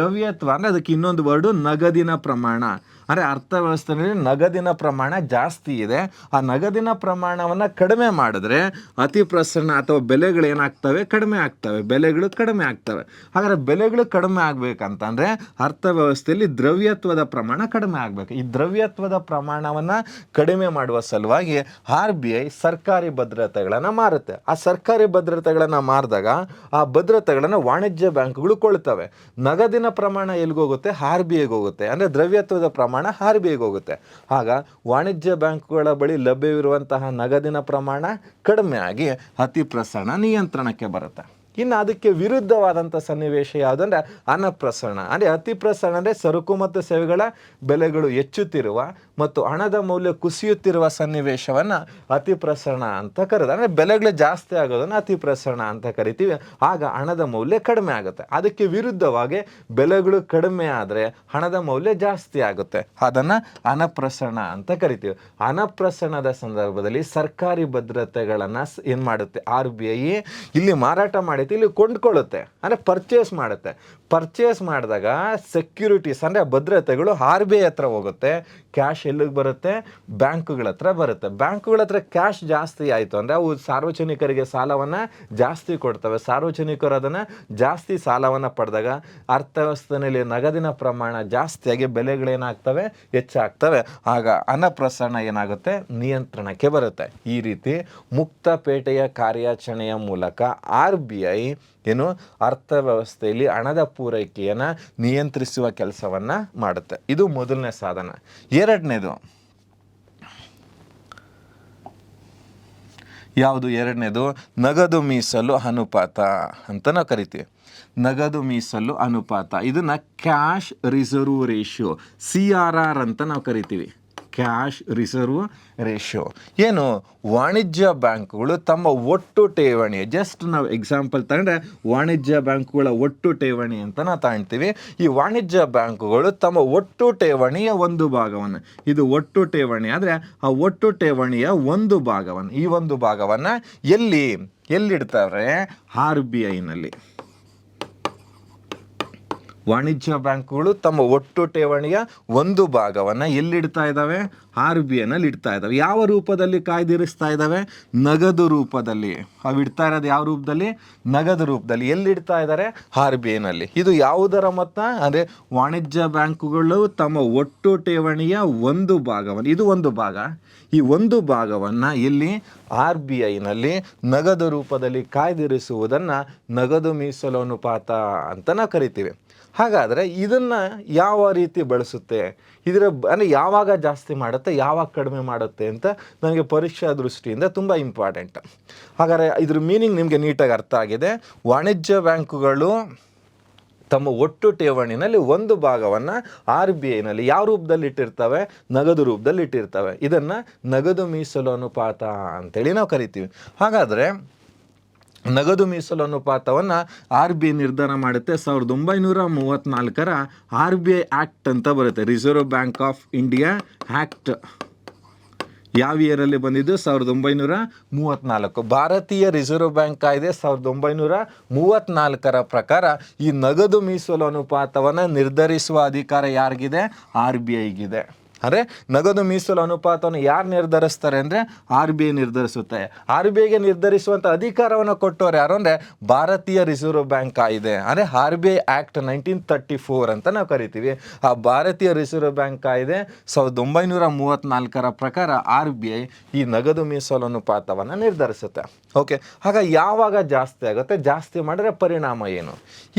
A: ಅಂದರೆ ಅದಕ್ಕೆ ಇನ್ನೊಂದು ವರ್ಡು ನಗದಿನ ಪ್ರಮಾಣ. ಅಂದರೆ ಅರ್ಥವ್ಯವಸ್ಥೆಯಲ್ಲಿ ನಗದಿನ ಪ್ರಮಾಣ ಜಾಸ್ತಿ ಇದೆ. ಆ ನಗದಿನ ಪ್ರಮಾಣವನ್ನು ಕಡಿಮೆ ಮಾಡಿದ್ರೆ ಅತಿ ಪ್ರಸರಣ ಅಥವಾ ಬೆಲೆಗಳು ಏನಾಗ್ತವೆ, ಕಡಿಮೆ ಆಗ್ತವೆ, ಬೆಲೆಗಳು ಕಡಿಮೆ ಆಗ್ತವೆ. ಹಾಗಾದರೆ ಬೆಲೆಗಳು ಕಡಿಮೆ ಆಗಬೇಕಂತಂದರೆ ಅರ್ಥವ್ಯವಸ್ಥೆಯಲ್ಲಿ ದ್ರವ್ಯತ್ವದ ಪ್ರಮಾಣ ಕಡಿಮೆ ಆಗಬೇಕು. ಈ ದ್ರವ್ಯತ್ವದ ಪ್ರಮಾಣವನ್ನು ಕಡಿಮೆ ಮಾಡುವ ಸಲುವಾಗಿ RBI ಸರ್ಕಾರಿ ಭದ್ರತೆಗಳನ್ನು ಮಾರುತ್ತೆ. ಆ ಸರ್ಕಾರಿ ಭದ್ರತೆಗಳನ್ನು ಮಾರಿದಾಗ ಆ ಭದ್ರತೆಗಳನ್ನು ವಾಣಿಜ್ಯ ಬ್ಯಾಂಕ್ಗಳು ಕೊಳ್ಳುತ್ತವೆ. ನಗದಿನ ಪ್ರಮಾಣ ಎಲ್ಲಿಗೋಗುತ್ತೆ, RBIಗೆ ಹೋಗುತ್ತೆ. ಅಂದರೆ ದ್ರವ್ಯತ್ವದ ಪ್ರಮಾಣ RBIಗೆ ಹೋಗುತ್ತೆ. ಆಗ ವಾಣಿಜ್ಯ ಬ್ಯಾಂಕುಗಳ ಬಳಿ ಲಭ್ಯವಿರುವಂತಹ ನಗದಿನ ಪ್ರಮಾಣ ಕಡಿಮೆ ಆಗಿ ಅತಿ ಪ್ರಸರಣ ನಿಯಂತ್ರಣಕ್ಕೆ ಬರುತ್ತೆ. ಇನ್ನು ಅದಕ್ಕೆ ವಿರುದ್ಧವಾದಂಥ ಸನ್ನಿವೇಶ ಯಾವುದಂದರೆ ಅನಪ್ರಸರಣ. ಅಂದರೆ ಅತಿ ಪ್ರಸರಣ ಅಂದರೆ ಸರಕು ಮತ್ತು ಸೇವೆಗಳ ಬೆಲೆಗಳು ಹೆಚ್ಚುತ್ತಿರುವ ಮತ್ತು ಹಣದ ಮೌಲ್ಯ ಕುಸಿಯುತ್ತಿರುವ ಸನ್ನಿವೇಶವನ್ನು ಅತಿ ಪ್ರಸರಣ ಅಂತ ಕರೆದು, ಅಂದರೆ ಬೆಲೆಗಳು ಜಾಸ್ತಿ ಆಗೋದನ್ನು ಅತಿ ಪ್ರಸರಣ ಅಂತ ಕರಿತೀವಿ. ಆಗ ಹಣದ ಮೌಲ್ಯ ಕಡಿಮೆ ಆಗುತ್ತೆ. ಅದಕ್ಕೆ ವಿರುದ್ಧವಾಗಿ ಬೆಲೆಗಳು ಕಡಿಮೆ ಆದರೆ ಹಣದ ಮೌಲ್ಯ ಜಾಸ್ತಿ ಆಗುತ್ತೆ. ಅದನ್ನು ಅನಪ್ರಸರಣ ಅಂತ ಕರಿತೀವಿ. ಅನಪ್ರಸರಣದ ಸಂದರ್ಭದಲ್ಲಿ ಸರ್ಕಾರಿ ಭದ್ರತೆಗಳನ್ನು ಏನು ಮಾಡುತ್ತೆ, RBI ಇಲ್ಲಿ ಮಾರಾಟ ಮಾಡಿ ಇಲ್ಲಿ ಕೊಂಡ್ಕೊಳ್ಳುತ್ತೆ, ಅಂದರೆ ಪರ್ಚೇಸ್ ಮಾಡುತ್ತೆ. ಪರ್ಚೇಸ್ ಮಾಡಿದಾಗ ಸೆಕ್ಯೂರಿಟೀಸ್ ಅಂದರೆ ಭದ್ರತೆಗಳು RBI ಹತ್ರ ಹೋಗುತ್ತೆ. ಕ್ಯಾಶ್ ಎಲ್ಲಿಗೆ ಬರುತ್ತೆ, ಬ್ಯಾಂಕುಗಳ ಹತ್ರ ಬರುತ್ತೆ. ಬ್ಯಾಂಕುಗಳ ಹತ್ರ ಕ್ಯಾಶ್ ಜಾಸ್ತಿ ಆಯಿತು ಅಂದರೆ ಅವು ಸಾರ್ವಜನಿಕರಿಗೆ ಸಾಲವನ್ನು ಜಾಸ್ತಿ ಕೊಡ್ತವೆ. ಸಾರ್ವಜನಿಕರು ಅದನ್ನು ಜಾಸ್ತಿ ಸಾಲವನ್ನು ಪಡೆದಾಗ ಅರ್ಥವ್ಯವಸ್ಥೆಯಲ್ಲಿ ನಗದಿನ ಪ್ರಮಾಣ ಜಾಸ್ತಿಯಾಗಿ ಬೆಲೆಗಳೇನಾಗ್ತವೆ, ಹೆಚ್ಚಾಗ್ತವೆ. ಆಗ ಅನಪ್ರಸರಣ ಏನಾಗುತ್ತೆ, ನಿಯಂತ್ರಣಕ್ಕೆ ಬರುತ್ತೆ. ಈ ರೀತಿ ಮುಕ್ತ ಪೇಟೆಯ ಕಾರ್ಯಾಚರಣೆಯ ಮೂಲಕ RBI ಏನು ಅರ್ಥವ್ಯವಸ್ಥೆಯಲ್ಲಿ ಹಣದ ಪೂರೈಕೆಯನ್ನು ನಿಯಂತ್ರಿಸುವ ಕೆಲಸವನ್ನು ಮಾಡುತ್ತೆ. ಇದು ಮೊದಲನೇ ಸಾಧನ. ಎರಡನೇದು ಯಾವುದು? ಎರಡನೇದು ನಗದು ಮೀಸಲು ಅನುಪಾತ ಅಂತ ನಾವು ಕರಿತೀವಿ. ನಗದು ಮೀಸಲು ಅನುಪಾತ ಇದನ್ನು ಕ್ಯಾಶ್ ರಿಸರ್ವ್ ರೇಷಿಯೋ CRR ಅಂತ ನಾವು ಕರಿತೀವಿ. Cash reserve ratio. ಏನು ವಾಣಿಜ್ಯ ಬ್ಯಾಂಕುಗಳು ತಮ್ಮ ಒಟ್ಟು ಠೇವಣಿ, ಜಸ್ಟ್ ನಾವು ಎಕ್ಸಾಂಪಲ್ ತಗೊಂಡ್ರೆ ವಾಣಿಜ್ಯ ಬ್ಯಾಂಕುಗಳ ಒಟ್ಟು ಠೇವಣಿ ಅಂತ ನಾವು ತಗೊಳ್ತೀವಿ. ಈ ವಾಣಿಜ್ಯ ಬ್ಯಾಂಕುಗಳು ತಮ್ಮ ಒಟ್ಟು ಠೇವಣಿಯ ಒಂದು ಭಾಗವನ್ನು, ಇದು ಒಟ್ಟು ಠೇವಣಿ ಆದರೆ ಆ ಒಟ್ಟು ಠೇವಣಿಯ ಒಂದು ಭಾಗವನ್ನು, ಈ ಒಂದು ಭಾಗವನ್ನು ಎಲ್ಲಿಡ್ತಾರೆ? RBIನಲ್ಲಿ. ವಾಣಿಜ್ಯ ಬ್ಯಾಂಕುಗಳು ತಮ್ಮ ಒಟ್ಟು ಠೇವಣಿಯ ಒಂದು ಭಾಗವನ್ನು ಎಲ್ಲಿಡ್ತಾ ಇದ್ದಾವೆ? RBIನಲ್ಲಿ ಇಡ್ತಾ ಇದ್ದಾವೆ. ಯಾವ ರೂಪದಲ್ಲಿ ಕಾಯ್ದಿರಿಸ್ತಾ ಇದ್ದಾವೆ? ನಗದು ರೂಪದಲ್ಲಿ. ಅವು ಇಡ್ತಾ ಇರೋದು ಯಾವ ರೂಪದಲ್ಲಿ? ನಗದು ರೂಪದಲ್ಲಿ. ಎಲ್ಲಿಡ್ತಾ ಇದ್ದಾರೆ? RBIನಲ್ಲಿ. ಇದು ಯಾವುದರ ಮೊತ್ತ ಅಂದರೆ ವಾಣಿಜ್ಯ ಬ್ಯಾಂಕುಗಳು ತಮ್ಮ ಒಟ್ಟು ಠೇವಣಿಯ ಒಂದು ಭಾಗವನ್ನು, ಇದು ಒಂದು ಭಾಗ, ಈ ಒಂದು ಭಾಗವನ್ನು ಇಲ್ಲಿ RBIನಲ್ಲಿ ನಗದು ರೂಪದಲ್ಲಿ ಕಾಯ್ದಿರಿಸುವುದನ್ನು ನಗದು ಮೀಸಲು ಅನುಪಾತ ಅಂತ ನಾವು ಕರಿತೀವಿ. ಹಾಗಾದರೆ ಇದನ್ನು ಯಾವ ರೀತಿ ಬಳಸುತ್ತೆ, ಇದರ ಅಂದರೆ ಯಾವಾಗ ಜಾಸ್ತಿ ಮಾಡುತ್ತೆ, ಯಾವಾಗ ಕಡಿಮೆ ಮಾಡುತ್ತೆ ಅಂತ ನನಗೆ ಪರೀಕ್ಷಾ ದೃಷ್ಟಿಯಿಂದ ತುಂಬ ಇಂಪಾರ್ಟೆಂಟ್. ಹಾಗಾದರೆ ಇದ್ರ ಮೀನಿಂಗ್ ನಿಮಗೆ ನೀಟಾಗಿ ಅರ್ಥ ಆಗಿದೆ. ವಾಣಿಜ್ಯ ಬ್ಯಾಂಕುಗಳು ತಮ್ಮ ಒಟ್ಟು ಠೇವಣಿನಲ್ಲಿ ಒಂದು ಭಾಗವನ್ನು RBIನಲ್ಲಿ ಯಾವ ರೂಪದಲ್ಲಿ ಇಟ್ಟಿರ್ತವೆ? ನಗದು ರೂಪದಲ್ಲಿ ಇಟ್ಟಿರ್ತವೆ. ಇದನ್ನು ನಗದು ಮೀಸಲು ಅನುಪಾತ ಅಂತೇಳಿ ನಾವು ಕರಿತೀವಿ. ಹಾಗಾದರೆ ನಗದು ಮೀಸಲು ಅನುಪಾತವನ್ನು RBI ನಿರ್ಧಾರ ಮಾಡುತ್ತೆ. 1934ರ RBI ಆ್ಯಕ್ಟ್ ಅಂತ ಬರುತ್ತೆ, reserve bank of India act. ಯಾವ ಇಯರಲ್ಲಿ ಬಂದಿದ್ದು? 1934. ಭಾರತೀಯ ರಿಸರ್ವ್ ಬ್ಯಾಂಕ್ ಕಾಯ್ದೆ 1934ರ ಪ್ರಕಾರ ಈ ನಗದು ಮೀಸಲು ಅನುಪಾತವನ್ನು ನಿರ್ಧರಿಸುವ ಅಧಿಕಾರ ಯಾರಿಗಿದೆ? RBIಗಿದೆ. ಅಂದರೆ ನಗದು ಮೀಸಲು ಅನುಪಾತವನ್ನು ಯಾರು ನಿರ್ಧರಿಸ್ತಾರೆ ಅಂದರೆ RBI ನಿರ್ಧರಿಸುತ್ತೆ. RBIಗೆ ನಿರ್ಧರಿಸುವಂಥ ಅಧಿಕಾರವನ್ನು ಕೊಟ್ಟವ್ರು ಯಾರು ಅಂದರೆ ಭಾರತೀಯ ರಿಸರ್ವ್ ಬ್ಯಾಂಕ್ ಕಾಯ್ದೆ, ಅಂದರೆ RBI ಆ್ಯಕ್ಟ್ 1934 ಅಂತ ನಾವು ಕರಿತೀವಿ. ಆ ಭಾರತೀಯ ರಿಸರ್ವ್ ಬ್ಯಾಂಕ್ ಕಾಯ್ದೆ 1934ರ ಪ್ರಕಾರ RBI ಈ ನಗದು ಮೀಸಲು ಅನುಪಾತವನ್ನು ನಿರ್ಧರಿಸುತ್ತೆ. ಓಕೆ, ಹಾಗ ಯಾವಾಗ ಜಾಸ್ತಿ ಆಗುತ್ತೆ? ಜಾಸ್ತಿ ಮಾಡಿದ್ರೆ ಪರಿಣಾಮ ಏನು?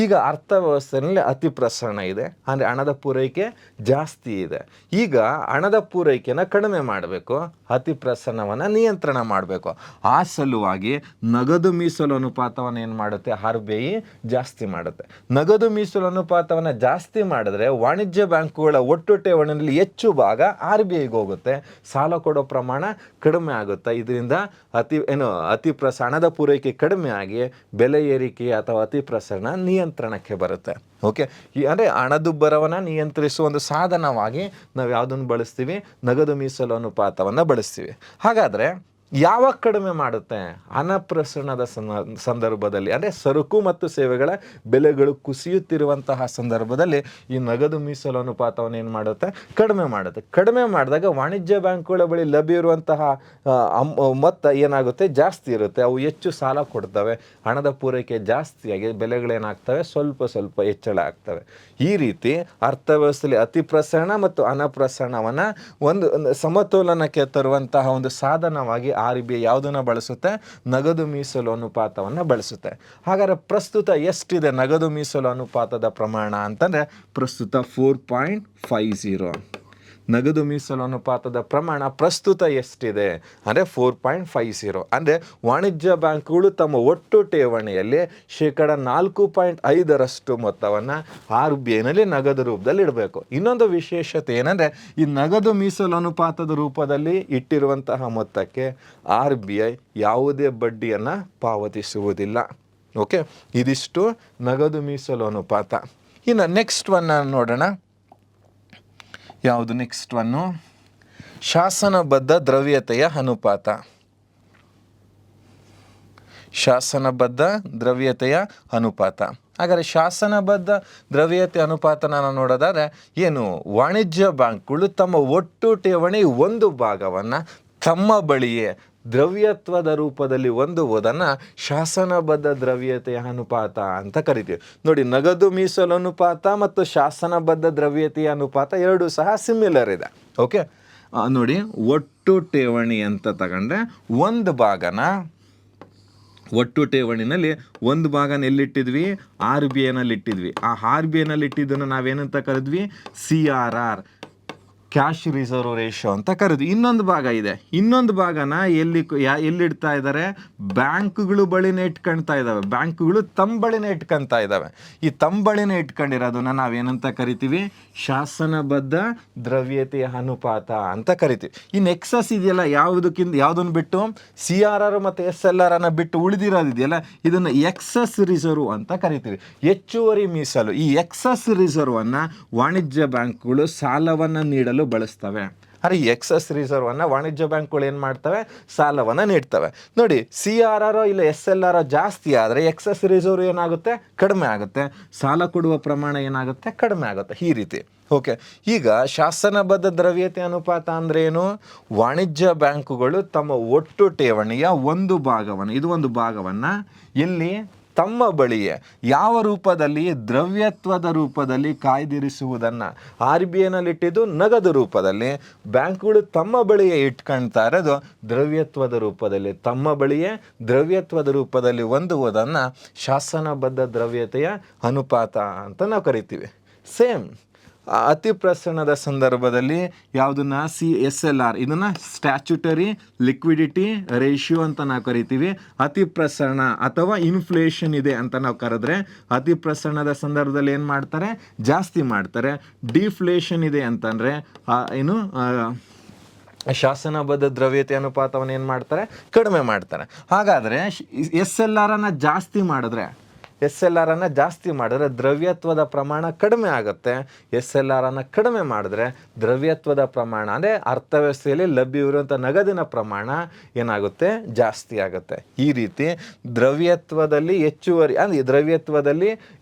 A: ಈಗ ಅರ್ಥವ್ಯವಸ್ಥೆಯಲ್ಲಿ ಅತಿ ಪ್ರಸರಣ ಇದೆ, ಅಂದರೆ ಹಣದ ಪೂರೈಕೆ ಜಾಸ್ತಿ ಇದೆ. ಈಗ ಹಣದ ಪೂರೈಕೆನ ಕಡಿಮೆ ಮಾಡಬೇಕು, ಅತಿ ಪ್ರಸರಣವನ್ನು ನಿಯಂತ್ರಣ ಮಾಡಬೇಕು. ಆ ಸಲುವಾಗಿ ನಗದು ಮೀಸಲು ಅನುಪಾತವನ್ನು ಏನು ಮಾಡುತ್ತೆ? RBI ಜಾಸ್ತಿ ಮಾಡುತ್ತೆ. ನಗದು ಮೀಸಲು ಅನುಪಾತವನ್ನು ಜಾಸ್ತಿ ಮಾಡಿದ್ರೆ ವಾಣಿಜ್ಯ ಬ್ಯಾಂಕುಗಳ ಒಟ್ಟು ಠೇವಣಿಯಲ್ಲಿ ಹೆಚ್ಚು ಭಾಗ RBIಗೆ ಹೋಗುತ್ತೆ, ಸಾಲ ಕೊಡೋ ಪ್ರಮಾಣ ಕಡಿಮೆ ಆಗುತ್ತೆ. ಇದರಿಂದ ಅತಿ ಹಣದ ಪೂರೈಕೆ ಕಡಿಮೆ ಆಗಿ ಬೆಲೆ ಏರಿಕೆ ಅಥವಾ ಅತಿ ಪ್ರಸರಣ ನಿಯಂತ್ರಣಕ್ಕೆ ಬರುತ್ತೆ. ಓಕೆ, ಅಂದರೆ ಹಣದುಬ್ಬರವನ್ನು ನಿಯಂತ್ರಿಸುವ ಒಂದು ಸಾಧನವಾಗಿ ನಾವು ಯಾವುದನ್ನು ಬಳಸ್ತೀವಿ? ನಗದು ಮೀಸಲು ಅನುಪಾತವನ್ನು ಬಳಸ್ತೀವಿ. ಹಾಗಾದರೆ ಯಾವಾಗ ಕಡಿಮೆ ಮಾಡುತ್ತೆ? ಹಣಪ್ರಸರಣದ ಸಂದರ್ಭದಲ್ಲಿ, ಅಂದರೆ ಸರಕು ಮತ್ತು ಸೇವೆಗಳ ಬೆಲೆಗಳು ಕುಸಿಯುತ್ತಿರುವಂತಹ ಸಂದರ್ಭದಲ್ಲಿ ಈ ನಗದು ಮೀಸಲು ಅನುಪಾತವನ್ನು ಏನು ಮಾಡುತ್ತೆ? ಕಡಿಮೆ ಮಾಡುತ್ತೆ. ಕಡಿಮೆ ಮಾಡಿದಾಗ ವಾಣಿಜ್ಯ ಬ್ಯಾಂಕುಗಳ ಬಳಿ ಲಭ್ಯ ಇರುವಂತಹ ಮೊತ್ತ ಏನಾಗುತ್ತೆ? ಜಾಸ್ತಿ ಇರುತ್ತೆ. ಅವು ಹೆಚ್ಚು ಸಾಲ ಕೊಡ್ತವೆ, ಹಣದ ಪೂರೈಕೆ ಜಾಸ್ತಿಯಾಗಿ ಬೆಲೆಗಳೇನಾಗ್ತವೆ? ಸ್ವಲ್ಪ ಹೆಚ್ಚಳ ಆಗ್ತವೆ. ಈ ರೀತಿ ಅರ್ಥವ್ಯವಸ್ಥೆಯಲ್ಲಿ ಅತಿ ಪ್ರಸರಣ ಮತ್ತು ಹಣಪ್ರಸರಣವನ್ನು ಒಂದು ಸಮತೋಲನಕ್ಕೆ ತರುವಂತಹ ಒಂದು ಸಾಧನವಾಗಿ RBI ಯಾವುದನ್ನು ಬಳಸುತ್ತೆ? ನಗದು ಮೀಸಲು ಅನುಪಾತವನ್ನು ಬಳಸುತ್ತೆ. ಹಾಗಾದರೆ ಪ್ರಸ್ತುತ ಎಷ್ಟಿದೆ ನಗದು ಮೀಸಲು ಅನುಪಾತದ ಪ್ರಮಾಣ ಅಂತಂದರೆ ಪ್ರಸ್ತುತ 4.50. ನಗದು ಮೀಸಲು ಅನುಪಾತದ ಪ್ರಮಾಣ ಪ್ರಸ್ತುತ ಎಷ್ಟಿದೆ ಅಂದರೆ 4.50. ಅಂದರೆ ವಾಣಿಜ್ಯ ಬ್ಯಾಂಕುಗಳು ತಮ್ಮ ಒಟ್ಟು ಠೇವಣಿಯಲ್ಲಿ 4.5% ಮೊತ್ತವನ್ನು RBIನಲ್ಲಿ ನಗದು ರೂಪದಲ್ಲಿ ಇಡಬೇಕು. ಇನ್ನೊಂದು ವಿಶೇಷತೆ ಏನಂದರೆ ಈ ನಗದು ಮೀಸಲು ಅನುಪಾತದ ರೂಪದಲ್ಲಿ ಇಟ್ಟಿರುವಂತಹ ಮೊತ್ತಕ್ಕೆ RBI ಯಾವುದೇ ಬಡ್ಡಿಯನ್ನು ಪಾವತಿಸುವುದಿಲ್ಲ. ಓಕೆ, ಇದಿಷ್ಟು ನಗದು ಮೀಸಲು ಅನುಪಾತ. ಇನ್ನು ನೆಕ್ಸ್ಟ್ ಒನ್ ನೋಡೋಣ. ಯಾವುದು ನೆಕ್ಸ್ಟ್ ಒನ್ನು? ಶಾಸನಬದ್ಧ ದ್ರವ್ಯತೆಯ ಅನುಪಾತ. ಶಾಸನಬದ್ಧ ದ್ರವ್ಯತೆಯ ಅನುಪಾತ. ಹಾಗಾದರೆ ಶಾಸನಬದ್ಧ ದ್ರವ್ಯತೆ ಅನುಪಾತನ ನಾವು ನೋಡೋದಾದರೆ ಏನು? ವಾಣಿಜ್ಯ ಬ್ಯಾಂಕ್ಗಳು ತಮ್ಮ ಒಟ್ಟು ಠೇವಣಿ ಒಂದು ಭಾಗವನ್ನು ತಮ್ಮ ಬಳಿಯೇ ದ್ರವ್ಯತ್ವದ ರೂಪದಲ್ಲಿ ಹೊಂದುವುದನ್ನು ಶಾಸನಬದ್ಧ ದ್ರವ್ಯತೆಯ ಅನುಪಾತ ಅಂತ ಕರಿತೀವಿ. ನೋಡಿ, ನಗದು ಮೀಸಲು ಅನುಪಾತ ಮತ್ತು ಶಾಸನಬದ್ಧ ದ್ರವ್ಯತೆಯ ಅನುಪಾತ ಎರಡೂ ಸಹ ಸಿಮಿಲರ್ ಇದೆ. ಓಕೆ, ನೋಡಿ, ಒಟ್ಟು ಠೇವಣಿ ಅಂತ ತಗೊಂಡ್ರೆ ಒಂದು ಭಾಗನ, ಒಟ್ಟು ಠೇವಣಿನಲ್ಲಿ ಒಂದು ಭಾಗನ ಎಲ್ಲಿಟ್ಟಿದ್ವಿ? RBIನಲ್ಲಿ ಇಟ್ಟಿದ್ವಿ. ಆ RBIನಲ್ಲಿ ಇಟ್ಟಿದ್ದನ್ನು ನಾವೇನಂತ ಕರೆದ್ವಿ? CRR, ಕ್ಯಾಶ್ ರಿಸರ್ವ್ ರೇಷಿಯೋ ಅಂತ ಕರೀತೀವಿ. ಇನ್ನೊಂದು ಭಾಗ ಇದೆ, ಇನ್ನೊಂದು ಭಾಗನ ಎಲ್ಲಿಡ್ತಾ ಇದ್ದಾರೆ, ಬ್ಯಾಂಕ್ಗಳು ಬಳಿನೇ ಇಟ್ಕೊಳ್ತಾ ಇದ್ದಾವೆ, ಬ್ಯಾಂಕ್ಗಳು ತಮ್ಮ ಬಳಿನೇ ಇಟ್ಕೊಳ್ತಾ ಇದ್ದಾವೆ. ಈ ತಮ್ಮ ಬಳಿನೇ ಇಟ್ಕೊಂಡಿರೋದನ್ನ ನಾವೇನಂತ ಕರಿತೀವಿ, ಶಾಸನಬದ್ಧ ದ್ರವ್ಯತೆಯ ಅನುಪಾತ ಅಂತ ಕರಿತೀವಿ. ಇನ್ನು ಎಕ್ಸಸ್ ಇದೆಯಲ್ಲ, ಯಾವುದನ್ನು ಬಿಟ್ಟು CRR ಮತ್ತು SLR ಅನ್ನ ಬಿಟ್ಟು ಉಳಿದಿರೋದಿದೆಯಲ್ಲ, ಇದನ್ನು ಎಕ್ಸಸ್ ರಿಸರ್ವ್ ಅಂತ ಕರಿತೀವಿ, ಹೆಚ್ಚುವರಿ ಮೀಸಲು. ಈ ಎಕ್ಸಸ್ ರಿಸರ್ವ್ ಅನ್ನ ವಾಣಿಜ್ಯ ಬ್ಯಾಂಕ್ಗಳು ಸಾಲವನ್ನು ನೀಡಲು ಬಳಸ್ತವೆ. ಆದರೆ ಈ ಎಕ್ಸಸ್ ರಿಸರ್ವ್ ಅನ್ನ ವಾಣಿಜ್ಯ ಬ್ಯಾಂಕ್ಗಳು ಏನು ಮಾಡ್ತವೆ, ಸಾಲವನ್ನು ನೀಡ್ತವೆ. ನೋಡಿ, CRR ಇಲ್ಲ SLR ಜಾಸ್ತಿ ಆದರೆ ಎಕ್ಸಸ್ ರಿಸರ್ವ್ ಏನಾಗುತ್ತೆ, ಕಡಿಮೆ ಆಗುತ್ತೆ, ಸಾಲ ಕೊಡುವ ಪ್ರಮಾಣ ಏನಾಗುತ್ತೆ, ಕಡಿಮೆ ಆಗುತ್ತೆ. ಈ ರೀತಿ. ಓಕೆ, ಈಗ ಶಾಸನಬದ್ಧ ದ್ರವ್ಯತೆ ಅನುಪಾತ ಅಂದ್ರೆ ಏನು, ವಾಣಿಜ್ಯ ಬ್ಯಾಂಕುಗಳು ತಮ್ಮ ಒಟ್ಟು ಠೇವಣಿಯ ಒಂದು ಭಾಗವನ್ನು ಎಲ್ಲಿ, ತಮ್ಮ ಬಳಿಯೇ ಯಾವ ರೂಪದಲ್ಲಿ, ದ್ರವ್ಯತ್ವದ ರೂಪದಲ್ಲಿ ಕಾಯ್ದಿರಿಸುವುದನ್ನು RBIನಲ್ಲಿಟ್ಟಿದ್ದು ನಗದು ರೂಪದಲ್ಲಿ, ಬ್ಯಾಂಕ್ಗಳು ತಮ್ಮ ಬಳಿಯೇ ಇಟ್ಕೊಳ್ತಾ ಇರೋದು ದ್ರವ್ಯತ್ವದ ರೂಪದಲ್ಲಿ, ತಮ್ಮ ಬಳಿಯೇ ದ್ರವ್ಯತ್ವದ ರೂಪದಲ್ಲಿ ಹೊಂದುವುದನ್ನು ಶಾಸನಬದ್ಧ ದ್ರವ್ಯತೆಯ ಅನುಪಾತ ಅಂತ ನಾವು ಕರಿತೀವಿ. ಸೇಮ್ ಅತಿ ಪ್ರಸರಣದ ಸಂದರ್ಭದಲ್ಲಿ ಯಾವುದನ್ನ SLR, ಇದನ್ನು ಸ್ಟ್ಯಾಚ್ಯುಟರಿ ಲಿಕ್ವಿಡಿಟಿ ರೇಷಿಯೋ ಅಂತ ನಾವು ಕರಿತೀವಿ. ಅತಿ ಪ್ರಸರಣ ಅಥವಾ ಇನ್ಫ್ಲೇಷನ್ ಇದೆ ಅಂತ ನಾವು ಕರೆದ್ರೆ, ಅತಿ ಪ್ರಸರಣದ ಸಂದರ್ಭದಲ್ಲಿ ಏನು ಮಾಡ್ತಾರೆ, ಜಾಸ್ತಿ ಮಾಡ್ತಾರೆ. ಡಿಫ್ಲೇಷನ್ ಇದೆ ಅಂತಂದರೆ ಏನು, ಶಾಸನಬದ್ಧ ದ್ರವ್ಯತೆ ಅನುಪಾತವನ್ನು ಏನು ಮಾಡ್ತಾರೆ, ಕಡಿಮೆ ಮಾಡ್ತಾರೆ. ಹಾಗಾದರೆ SLR ಅನ್ನು ಜಾಸ್ತಿ ಮಾಡಿದ್ರೆ ದ್ರವ್ಯತ್ವದ ಪ್ರಮಾಣ ಕಡಿಮೆ ಆಗುತ್ತೆ. SLR ಅನ್ನು ಕಡಿಮೆ ಮಾಡಿದ್ರೆ ದ್ರವ್ಯತ್ವದ ಪ್ರಮಾಣ ಅಂದರೆ ಅರ್ಥವ್ಯವಸ್ಥೆಯಲ್ಲಿ ಲಭ್ಯವಿರುವಂಥ ನಗದಿನ ಪ್ರಮಾಣ ಏನಾಗುತ್ತೆ, ಜಾಸ್ತಿ ಆಗುತ್ತೆ. ಈ ರೀತಿ ದ್ರವ್ಯತ್ವದಲ್ಲಿ ಹೆಚ್ಚುವರಿ ಅಂದರೆ ದ್ರವ್ಯತ್ವದಲ್ಲಿ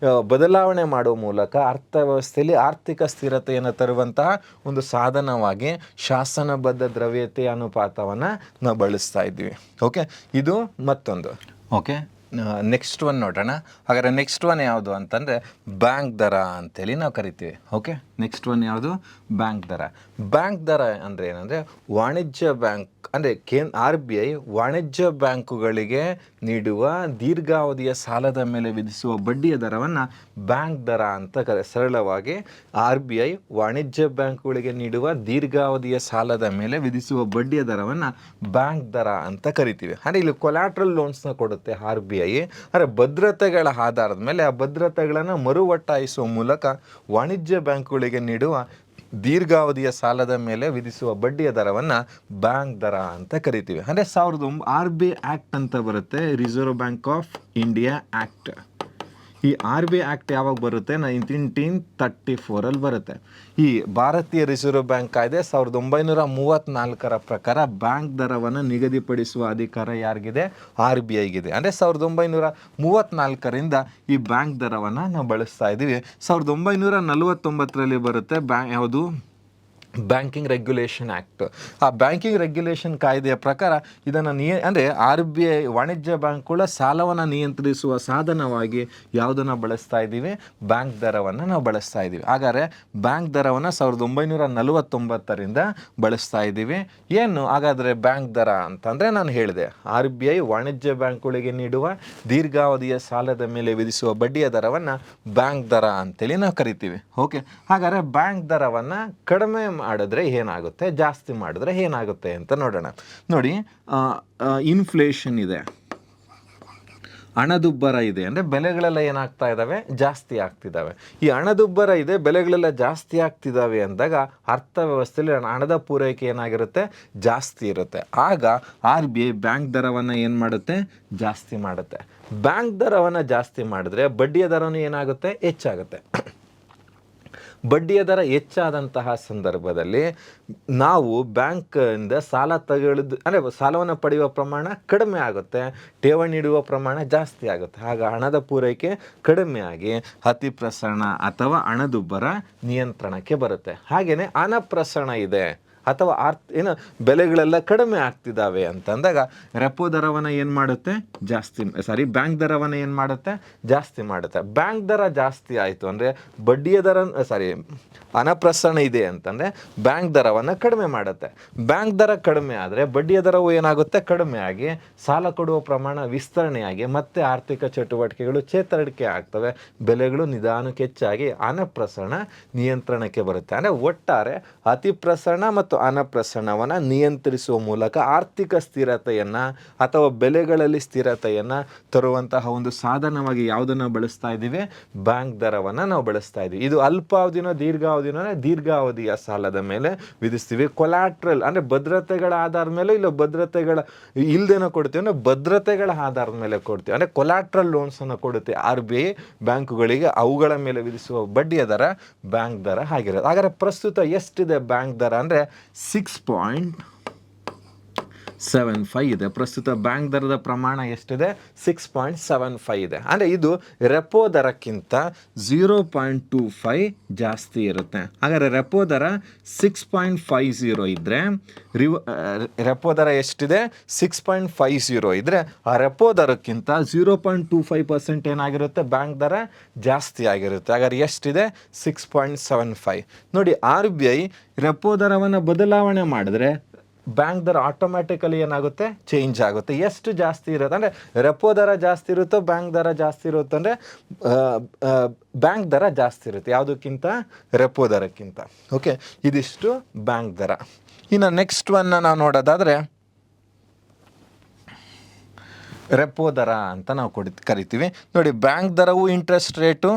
A: ಬದಲಾವಣೆ ಮಾಡುವ ಮೂಲಕ ಅರ್ಥವ್ಯವಸ್ಥೆಯಲ್ಲಿ ಆರ್ಥಿಕ ಸ್ಥಿರತೆಯನ್ನು ತರುವಂತಹ ಒಂದು ಸಾಧನವಾಗಿ ಶಾಸನಬದ್ಧ ದ್ರವ್ಯತೆ ಅನುಪಾತವನ್ನು ನಾವು ಬಳಸ್ತಾ ಇದ್ದೀವಿ. ಓಕೆ, ಇದು ಮತ್ತೊಂದು. ಓಕೆ, ನೆಕ್ಸ್ಟ್ ಒನ್ ನೋಡೋಣ. ಹಾಗಾದರೆ ನೆಕ್ಸ್ಟ್ ಒನ್ ಯಾವುದು ಅಂತಂದರೆ ಬ್ಯಾಂಕ್ ದರ ಅಂತೇಳಿ ನಾವು ಕರಿತೀವಿ. ಓಕೆ, ನೆಕ್ಸ್ಟ್ ಒನ್ ಯಾವುದು, ಬ್ಯಾಂಕ್ ದರ. ಬ್ಯಾಂಕ್ ದರ ಅಂದರೆ ಏನಂದರೆ, ವಾಣಿಜ್ಯ ಬ್ಯಾಂಕ್ ಅಂದರೆ RBI ವಾಣಿಜ್ಯ ಬ್ಯಾಂಕುಗಳಿಗೆ ನೀಡುವ ದೀರ್ಘಾವಧಿಯ ಸಾಲದ ಮೇಲೆ ವಿಧಿಸುವ ಬಡ್ಡಿಯ ದರವನ್ನು ಬ್ಯಾಂಕ್ ದರ ಅಂತ ಸರಳವಾಗಿ RBI ವಾಣಿಜ್ಯ ಬ್ಯಾಂಕುಗಳಿಗೆ ನೀಡುವ ದೀರ್ಘಾವಧಿಯ ಸಾಲದ ಮೇಲೆ ವಿಧಿಸುವ ಬಡ್ಡಿಯ ದರವನ್ನು ಬ್ಯಾಂಕ್ ದರ ಅಂತ ಕರಿತೀವಿ. ಅಂದರೆ ಇಲ್ಲಿ ಕೊಲ್ಯಾಟ್ರಲ್ ಲೋನ್ಸ್ನ ಕೊಡುತ್ತೆ RBI. ಅಂದರೆ ಭದ್ರತೆಗಳ ಆಧಾರದ ಮೇಲೆ ಆ ಭದ್ರತೆಗಳನ್ನು ಮರುವಟ್ಟಾಯಿಸುವ ಮೂಲಕ ವಾಣಿಜ್ಯ ಬ್ಯಾಂಕುಗಳಿಗೆ ನೀಡುವ ದೀರ್ಘಾವಧಿಯ ಸಾಲದ ಮೇಲೆ ವಿಧಿಸುವ ಬಡ್ಡಿಯ ದರವನ್ನು ಬ್ಯಾಂಕ್ ದರ ಅಂತ ಕರಿತೀವಿ. ಅಂದರೆ RBI ಆ್ಯಕ್ಟ್ ಅಂತ ಬರುತ್ತೆ, reserve bank of India act. ಈ RBI ಆ್ಯಕ್ಟ್ ಯಾವಾಗ ಬರುತ್ತೆ, 1934 ಬರುತ್ತೆ. ಈ ಭಾರತೀಯ ರಿಸರ್ವ್ ಬ್ಯಾಂಕ್ ಕಾಯ್ದೆ 1934 ಪ್ರಕಾರ ಬ್ಯಾಂಕ್ ದರವನ್ನು ನಿಗದಿಪಡಿಸುವ ಅಧಿಕಾರ ಯಾರಿಗಿದೆ, RBIಗಿದೆ. ಅಂದರೆ 1934 ಈ ಬ್ಯಾಂಕ್ ದರವನ್ನು ನಾವು ಬಳಸ್ತಾ ಇದ್ದೀವಿ. 1949 ಬರುತ್ತೆ ಯಾವುದು, ಬ್ಯಾಂಕಿಂಗ್ ರೆಗ್ಯುಲೇಷನ್ ಆ್ಯಕ್ಟ್. ಆ ಬ್ಯಾಂಕಿಂಗ್ ರೆಗ್ಯುಲೇಷನ್ ಕಾಯ್ದೆಯ ಪ್ರಕಾರ ಇದನ್ನು ಅಂದರೆ RBI ವಾಣಿಜ್ಯ ಬ್ಯಾಂಕ್ಗಳ ಸಾಲವನ್ನು ನಿಯಂತ್ರಿಸುವ ಸಾಧನವಾಗಿ ಯಾವುದನ್ನು ಬಳಸ್ತಾ ಇದ್ದೀವಿ, ಬ್ಯಾಂಕ್ ದರವನ್ನು ನಾವು ಬಳಸ್ತಾ ಇದ್ದೀವಿ. ಹಾಗಾದರೆ ಬ್ಯಾಂಕ್ ದರವನ್ನು 1949 ಬಳಸ್ತಾ ಇದ್ದೀವಿ. ಏನು ಹಾಗಾದರೆ ಬ್ಯಾಂಕ್ ದರ ಅಂತಂದರೆ, ನಾನು ಹೇಳಿದೆ RBI ವಾಣಿಜ್ಯ ಬ್ಯಾಂಕ್ಗಳಿಗೆ ನೀಡುವ ದೀರ್ಘಾವಧಿಯ ಸಾಲದ ಮೇಲೆ ವಿಧಿಸುವ ಬಡ್ಡಿಯ ದರವನ್ನು ಬ್ಯಾಂಕ್ ದರ ಅಂತೇಳಿ ನಾವು ಕರಿತೀವಿ. ಓಕೆ, ಹಾಗಾದರೆ ಬ್ಯಾಂಕ್ ದರವನ್ನು ಕಡಿಮೆ ಮಾಡಿದ್ರೆ ಏನಾಗುತ್ತೆ, ಜಾಸ್ತಿ ಮಾಡಿದ್ರೆ ಏನಾಗುತ್ತೆ ಅಂತ ನೋಡೋಣ. ನೋಡಿ, ಇನ್ಫ್ಲೇಷನ್ ಇದೆ, ಹಣದುಬ್ಬರ ಇದೆ, ಅಂದರೆ ಬೆಲೆಗಳೆಲ್ಲ ಏನಾಗ್ತಾ ಇದ್ದಾವೆ, ಜಾಸ್ತಿ ಆಗ್ತಿದ್ದಾವೆ. ಈ ಹಣದುಬ್ಬರ ಇದೆ, ಬೆಲೆಗಳೆಲ್ಲ ಜಾಸ್ತಿ ಆಗ್ತಿದ್ದಾವೆ ಅಂದಾಗ ಅರ್ಥವ್ಯವಸ್ಥೆಯಲ್ಲಿ ಹಣದ ಪೂರೈಕೆ ಏನಾಗಿರುತ್ತೆ, ಜಾಸ್ತಿ ಇರುತ್ತೆ. ಆಗ RBI ಬ್ಯಾಂಕ್ ದರವನ್ನು ಏನು ಮಾಡುತ್ತೆ, ಜಾಸ್ತಿ ಮಾಡುತ್ತೆ. ಬ್ಯಾಂಕ್ ದರವನ್ನು ಜಾಸ್ತಿ ಮಾಡಿದ್ರೆ ಬಡ್ಡಿಯ ದರನೂ ಏನಾಗುತ್ತೆ, ಹೆಚ್ಚಾಗುತ್ತೆ. ಬಡ್ಡಿಯ ದರ ಹೆಚ್ಚಾದಂತಹ ಸಂದರ್ಭದಲ್ಲಿ ನಾವು ಬ್ಯಾಂಕಿಂದ ಸಾಲ ತೆಗೆದು ಅಂದರೆ ಸಾಲವನ್ನು ಪಡೆಯುವ ಪ್ರಮಾಣ ಕಡಿಮೆ ಆಗುತ್ತೆ, ಠೇವಣಿ ನೀಡುವ ಪ್ರಮಾಣ ಜಾಸ್ತಿ ಆಗುತ್ತೆ. ಆಗ ಹಣದ ಪೂರೈಕೆ ಕಡಿಮೆಯಾಗಿ ಅತಿ ಪ್ರಸರಣ ಅಥವಾ ಹಣದುಬ್ಬರ ನಿಯಂತ್ರಣಕ್ಕೆ ಬರುತ್ತೆ. ಹಾಗೆಯೇ ಅನಪ್ರಸರಣ ಇದೆ, ಅಥವಾ ಬೆಲೆಗಳೆಲ್ಲ ಕಡಿಮೆ ಆಗ್ತಿದ್ದಾವೆ ಅಂತಂದಾಗ ರೆಪೋ ದರವನ್ನು ಏನು ಮಾಡುತ್ತೆ, ಬ್ಯಾಂಕ್ ದರವನ್ನು ಏನು ಮಾಡುತ್ತೆ, ಜಾಸ್ತಿ ಮಾಡುತ್ತೆ. ಬ್ಯಾಂಕ್ ದರ ಜಾಸ್ತಿ ಆಯಿತು ಅಂದರೆ ಬಡ್ಡಿಯ ದರ ಹಣಪ್ರಸರಣ ಇದೆ ಅಂತಂದರೆ ಬ್ಯಾಂಕ್ ದರವನ್ನು ಕಡಿಮೆ ಮಾಡುತ್ತೆ. ಬ್ಯಾಂಕ್ ದರ ಕಡಿಮೆ ಆದರೆ ಬಡ್ಡಿಯ ದರವು ಏನಾಗುತ್ತೆ, ಕಡಿಮೆ ಆಗಿ ಸಾಲ ಕೊಡುವ ಪ್ರಮಾಣ ವಿಸ್ತರಣೆಯಾಗಿ ಮತ್ತೆ ಆರ್ಥಿಕ ಚಟುವಟಿಕೆಗಳು ಚೇತರಿಕೆ ಆಗ್ತವೆ, ಬೆಲೆಗಳು ನಿಧಾನಕ್ಕೆ ಹೆಚ್ಚಾಗಿ ಹಣಪ್ರಸರಣ ನಿಯಂತ್ರಣಕ್ಕೆ ಬರುತ್ತೆ. ಅಂದರೆ ಒಟ್ಟಾರೆ ಅತಿ ಪ್ರಸರಣ ಮತ್ತು ಹಣಪ್ರಸರಣವನ್ನು ನಿಯಂತ್ರಿಸುವ ಮೂಲಕ ಆರ್ಥಿಕ ಸ್ಥಿರತೆಯನ್ನು ಅಥವಾ ಬೆಲೆಗಳಲ್ಲಿ ಸ್ಥಿರತೆಯನ್ನು ತರುವಂತಹ ಒಂದು ಸಾಧನವಾಗಿ ಯಾವುದನ್ನು ಬಳಸ್ತಾ ಇದ್ದೀವಿ, ಬ್ಯಾಂಕ್ ದರವನ್ನು ನಾವು ಬಳಸ್ತಾ ಇದ್ದೀವಿ. ಇದು ಅಲ್ಪಾವಧಿನೋ ದೀರ್ಘಾವಧಿಯ ಸಾಲದ ಮೇಲೆ ವಿಧಿಸ್ತೀವಿ. ಕೊಲಾಟ್ರಲ್ ಅಂದರೆ ಭದ್ರತೆಗಳ ಆಧಾರದ ಮೇಲೆ, ಇಲ್ಲ ಭದ್ರತೆಗಳ ಇಲ್ದೇನೋ ಕೊಡ್ತೀವಿ ಅಂದರೆ ಭದ್ರತೆಗಳ ಆಧಾರದ ಮೇಲೆ ಕೊಡ್ತೀವಿ. ಅಂದರೆ ಕೊಲಾಟ್ರಲ್ ಲೋನ್ಸನ್ನು ಕೊಡುತ್ತೆ RBI ಬ್ಯಾಂಕುಗಳಿಗೆ, ಅವುಗಳ ಮೇಲೆ ವಿಧಿಸುವ ಬಡ್ಡಿಯ ದರ ಬ್ಯಾಂಕ್ ದರ ಆಗಿರೋದು. ಹಾಗಾದರೆ ಪ್ರಸ್ತುತ ಎಷ್ಟಿದೆ ಬ್ಯಾಂಕ್ ದರ ಅಂದರೆ 6.75 ಇದೆ. ಪ್ರಸ್ತುತ ಬ್ಯಾಂಕ್ ದರದ ಪ್ರಮಾಣ ಎಷ್ಟಿದೆ, 6.75 ಇದೆ. ಅಂದರೆ ಇದು ರೆಪೋ ದರಕ್ಕಿಂತ 0.25 ಜಾಸ್ತಿ ಇರುತ್ತೆ. ಹಾಗಾದರೆ ರೆಪೋ ದರ 6.50 ಇದ್ದರೆ ರೆಪೋ ದರ ಎಷ್ಟಿದೆ, 6.50 ಇದ್ದರೆ ಆ ರೆಪೋ ದರಕ್ಕಿಂತ 0.25% ಏನಾಗಿರುತ್ತೆ, ಬ್ಯಾಂಕ್ ದರ ಜಾಸ್ತಿ ಆಗಿರುತ್ತೆ. ಹಾಗಾದ್ರೆ ಎಷ್ಟಿದೆ, 6.75. ನೋಡಿ, RBI ರೆಪೋ ದರವನ್ನು ಬದಲಾವಣೆ ಮಾಡಿದ್ರೆ ಬ್ಯಾಂಕ್ ದರ ಆಟೋಮ್ಯಾಟಿಕಲಿ ಏನಾಗುತ್ತೆ, ಚೇಂಜ್ ಆಗುತ್ತೆ. ಎಷ್ಟು ಜಾಸ್ತಿ ಇರುತ್ತೆ ಅಂದರೆ ರೆಪೋ ದರ ಜಾಸ್ತಿ ಇರುತ್ತೋ ಬ್ಯಾಂಕ್ ದರ ಜಾಸ್ತಿ ಇರುತ್ತೆ ಅಂದರೆ ಬ್ಯಾಂಕ್ ದರ ಜಾಸ್ತಿ ಇರುತ್ತೆ ಯಾವುದಕ್ಕಿಂತ, ರೆಪೋ ದರಕ್ಕಿಂತ. ಓಕೆ, ಇದಿಷ್ಟು ಬ್ಯಾಂಕ್ ದರ. ಇನ್ನು ನೆಕ್ಸ್ಟ್ ಒನ್ನ ನಾವು ನೋಡೋದಾದರೆ ರೆಪೋ ದರ ಅಂತ ನಾವು ಕರಿತೀವಿ. ನೋಡಿ, ಬ್ಯಾಂಕ್ ದರವು ಇಂಟ್ರೆಸ್ಟ್ ರೇಟು,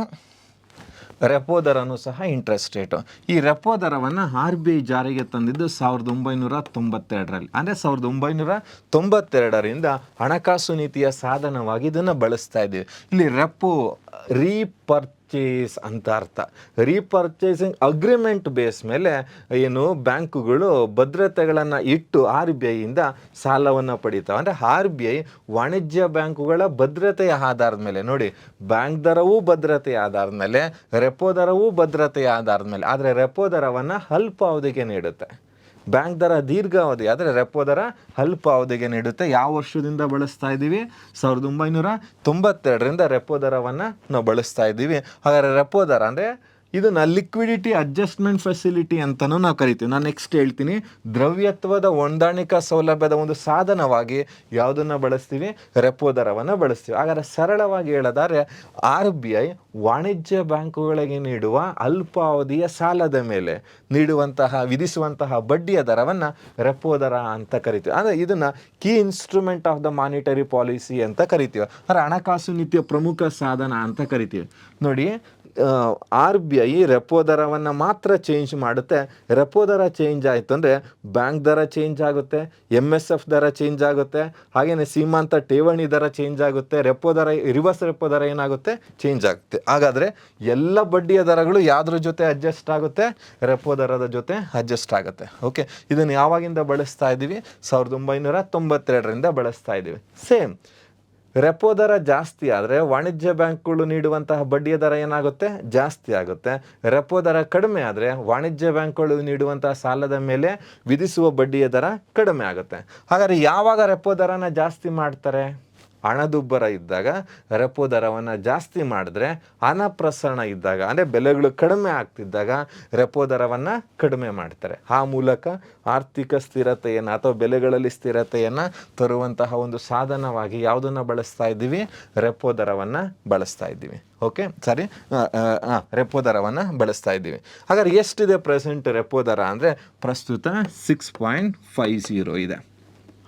A: ರೆಪೋ ದರನೂ ಸಹ ಇಂಟ್ರೆಸ್ಟ್ ರೇಟು. ಈ ರೆಪೋ ದರವನ್ನು RBI ಜಾರಿಗೆ ತಂದಿದ್ದು 1992ರಲ್ಲಿ. ಅಂದರೆ 1992ರಿಂದ ಹಣಕಾಸು ನೀತಿಯ ಸಾಧನವಾಗಿ ಇದನ್ನು ಬಳಸ್ತಾ ಇದ್ದೀವಿ. ಇಲ್ಲಿ ರೆಪೋ ರೀಪರ್ಚೇಸ್ ಅಂತ ಅರ್ಥ. ರೀಪರ್ಚೇಸಿಂಗ್ ಅಗ್ರಿಮೆಂಟ್ ಬೇಸ್ ಮೇಲೆ ಏನು ಬ್ಯಾಂಕುಗಳು ಭದ್ರತೆಗಳನ್ನು ಇಟ್ಟು RBIಯಿಂದ ಸಾಲವನ್ನು ಪಡೀತಾವೆ. ಅಂದರೆ RBI ವಾಣಿಜ್ಯ ಬ್ಯಾಂಕುಗಳ ಭದ್ರತೆಯ ಆಧಾರದ ಮೇಲೆ, ನೋಡಿ, ಬ್ಯಾಂಕ್ ದರವೂ ಭದ್ರತೆಯ ಆಧಾರದ ಮೇಲೆ, ರೆಪೋ ದರವೂ ಭದ್ರತೆಯ ಆಧಾರದ ಮೇಲೆ. ಆದರೆ ರೆಪೋ ದರವನ್ನು ಅಲ್ಪಾವಧಿಗೆ ನೀಡುತ್ತೆ, ಬ್ಯಾಂಕ್ ದರ ದೀರ್ಘಾವಧಿ, ಆದರೆ ರೆಪೋ ದರ ಅಲ್ಪಾವಧಿಗೆ ನೀಡುತ್ತೆ. ಯಾವ ವರ್ಷದಿಂದ ಬಳಸ್ತಾ ಇದ್ದೀವಿ, 1992ರಿಂದ ರೆಪೋ ದರವನ್ನು ನಾವು ಬಳಸ್ತಾ ಇದ್ದೀವಿ. ಹಾಗಾದರೆ ರೆಪೋ ದರ ಅಂದರೆ ಇದನ್ನು ಲಿಕ್ವಿಡಿಟಿ ಅಡ್ಜಸ್ಟ್ಮೆಂಟ್ ಫೆಸಿಲಿಟಿ ಅಂತಲೂ ನಾವು ಕರಿತೀವಿ. ನಾನು ನೆಕ್ಸ್ಟ್ ಹೇಳ್ತೀನಿ. ದ್ರವ್ಯತ್ವದ ಹೊಂದಾಣಿಕಾ ಸೌಲಭ್ಯದ ಒಂದು ಸಾಧನವಾಗಿ ಯಾವುದನ್ನು ಬಳಸ್ತೀವಿ, ರೆಪೋ ದರವನ್ನು ಬಳಸ್ತೀವಿ. ಹಾಗಾದರೆ ಸರಳವಾಗಿ ಹೇಳೋದಾದರೆ RBI ವಾಣಿಜ್ಯ ಬ್ಯಾಂಕುಗಳಿಗೆ ನೀಡುವ ಅಲ್ಪಾವಧಿಯ ಸಾಲದ ಮೇಲೆ ವಿಧಿಸುವಂತಹ ಬಡ್ಡಿಯ ದರವನ್ನು ರೆಪೋ ದರ ಅಂತ ಕರಿತೀವಿ. ಅಂದರೆ ಇದನ್ನು key instrument of the monetary policy ಅಂತ ಕರಿತೀವಿ. ಅಂದರೆ ಹಣಕಾಸು ನೀತಿಯ ಪ್ರಮುಖ ಸಾಧನ ಅಂತ ಕರಿತೀವಿ. ನೋಡಿ, RBI ರೆಪೋ ದರವನ್ನು ಮಾತ್ರ ಚೇಂಜ್ ಮಾಡುತ್ತೆ. ರೆಪೋ ದರ ಚೇಂಜ್ ಆಯಿತು ಅಂದರೆ ಬ್ಯಾಂಕ್ ದರ ಚೇಂಜ್ ಆಗುತ್ತೆ, MSF ದರ ಚೇಂಜ್ ಆಗುತ್ತೆ, ಹಾಗೆಯೇ ಸೀಮಾಂತ ಠೇವಣಿ ದರ ಚೇಂಜ್ ಆಗುತ್ತೆ, ರೆಪೋ ದರ, ರಿವರ್ಸ್ ರೆಪೋ ದರ ಏನಾಗುತ್ತೆ, ಚೇಂಜ್ ಆಗುತ್ತೆ. ಹಾಗಾದರೆ ಎಲ್ಲ ಬಡ್ಡಿಯ ದರಗಳು ಯಾವುದ್ರ ಜೊತೆ ಅಡ್ಜಸ್ಟ್ ಆಗುತ್ತೆ, ರೆಪೋ ದರದ ಜೊತೆ ಅಡ್ಜಸ್ಟ್ ಆಗುತ್ತೆ. ಓಕೆ, ಇದನ್ನು ಯಾವಾಗಿಂದ ಬಳಸ್ತಾ ಇದ್ದೀವಿ, 1992ರಿಂದ ಬಳಸ್ತಾ ಇದ್ದೀವಿ. ಸೇಮ್ ರೆಪೋ ದರ ಜಾಸ್ತಿ ಆದರೆ ವಾಣಿಜ್ಯ ಬ್ಯಾಂಕ್ಗಳು ನೀಡುವಂತಹ ಬಡ್ಡಿಯ ದರ ಏನಾಗುತ್ತೆ, ಜಾಸ್ತಿ ಆಗುತ್ತೆ. ರೆಪೋ ದರ ಕಡಿಮೆ ಆದರೆ ವಾಣಿಜ್ಯ ಬ್ಯಾಂಕ್ಗಳು ನೀಡುವಂತಹ ಸಾಲದ ಮೇಲೆ ವಿಧಿಸುವ ಬಡ್ಡಿಯ ದರ ಕಡಿಮೆ ಆಗುತ್ತೆ. ಹಾಗಾದರೆ ಯಾವಾಗ ರೆಪೋ ದರನ ಜಾಸ್ತಿ ಮಾಡ್ತಾರೆ, ಹಣದುಬ್ಬರ ಇದ್ದಾಗ ರೆಪೋ ದರವನ್ನು ಜಾಸ್ತಿ ಮಾಡಿದ್ರೆ, ಹಣ ಪ್ರಸರಣ ಇದ್ದಾಗ ಅಂದರೆ ಬೆಲೆಗಳು ಕಡಿಮೆ ಆಗ್ತಿದ್ದಾಗ ರೆಪೋ ದರವನ್ನು ಕಡಿಮೆ ಮಾಡ್ತಾರೆ. ಆ ಮೂಲಕ ಆರ್ಥಿಕ ಸ್ಥಿರತೆಯನ್ನು ಅಥವಾ ಬೆಲೆಗಳಲ್ಲಿ ಸ್ಥಿರತೆಯನ್ನು ತರುವಂತಹ ಒಂದು ಸಾಧನವಾಗಿ ಯಾವುದನ್ನು ಬಳಸ್ತಾ ಇದ್ದೀವಿ, ರೆಪೋ ದರವನ್ನು ಬಳಸ್ತಾ ಇದ್ದೀವಿ. ಓಕೆ, ಸರಿ, ರೆಪೋ ದರವನ್ನು ಬಳಸ್ತಾ ಇದ್ದೀವಿ. ಹಾಗಾದ್ರೆ ಎಷ್ಟಿದೆ ಪ್ರೆಸೆಂಟ್ ರೆಪೋ ದರ ಅಂದರೆ ಪ್ರಸ್ತುತ 6.50 ಇದೆ.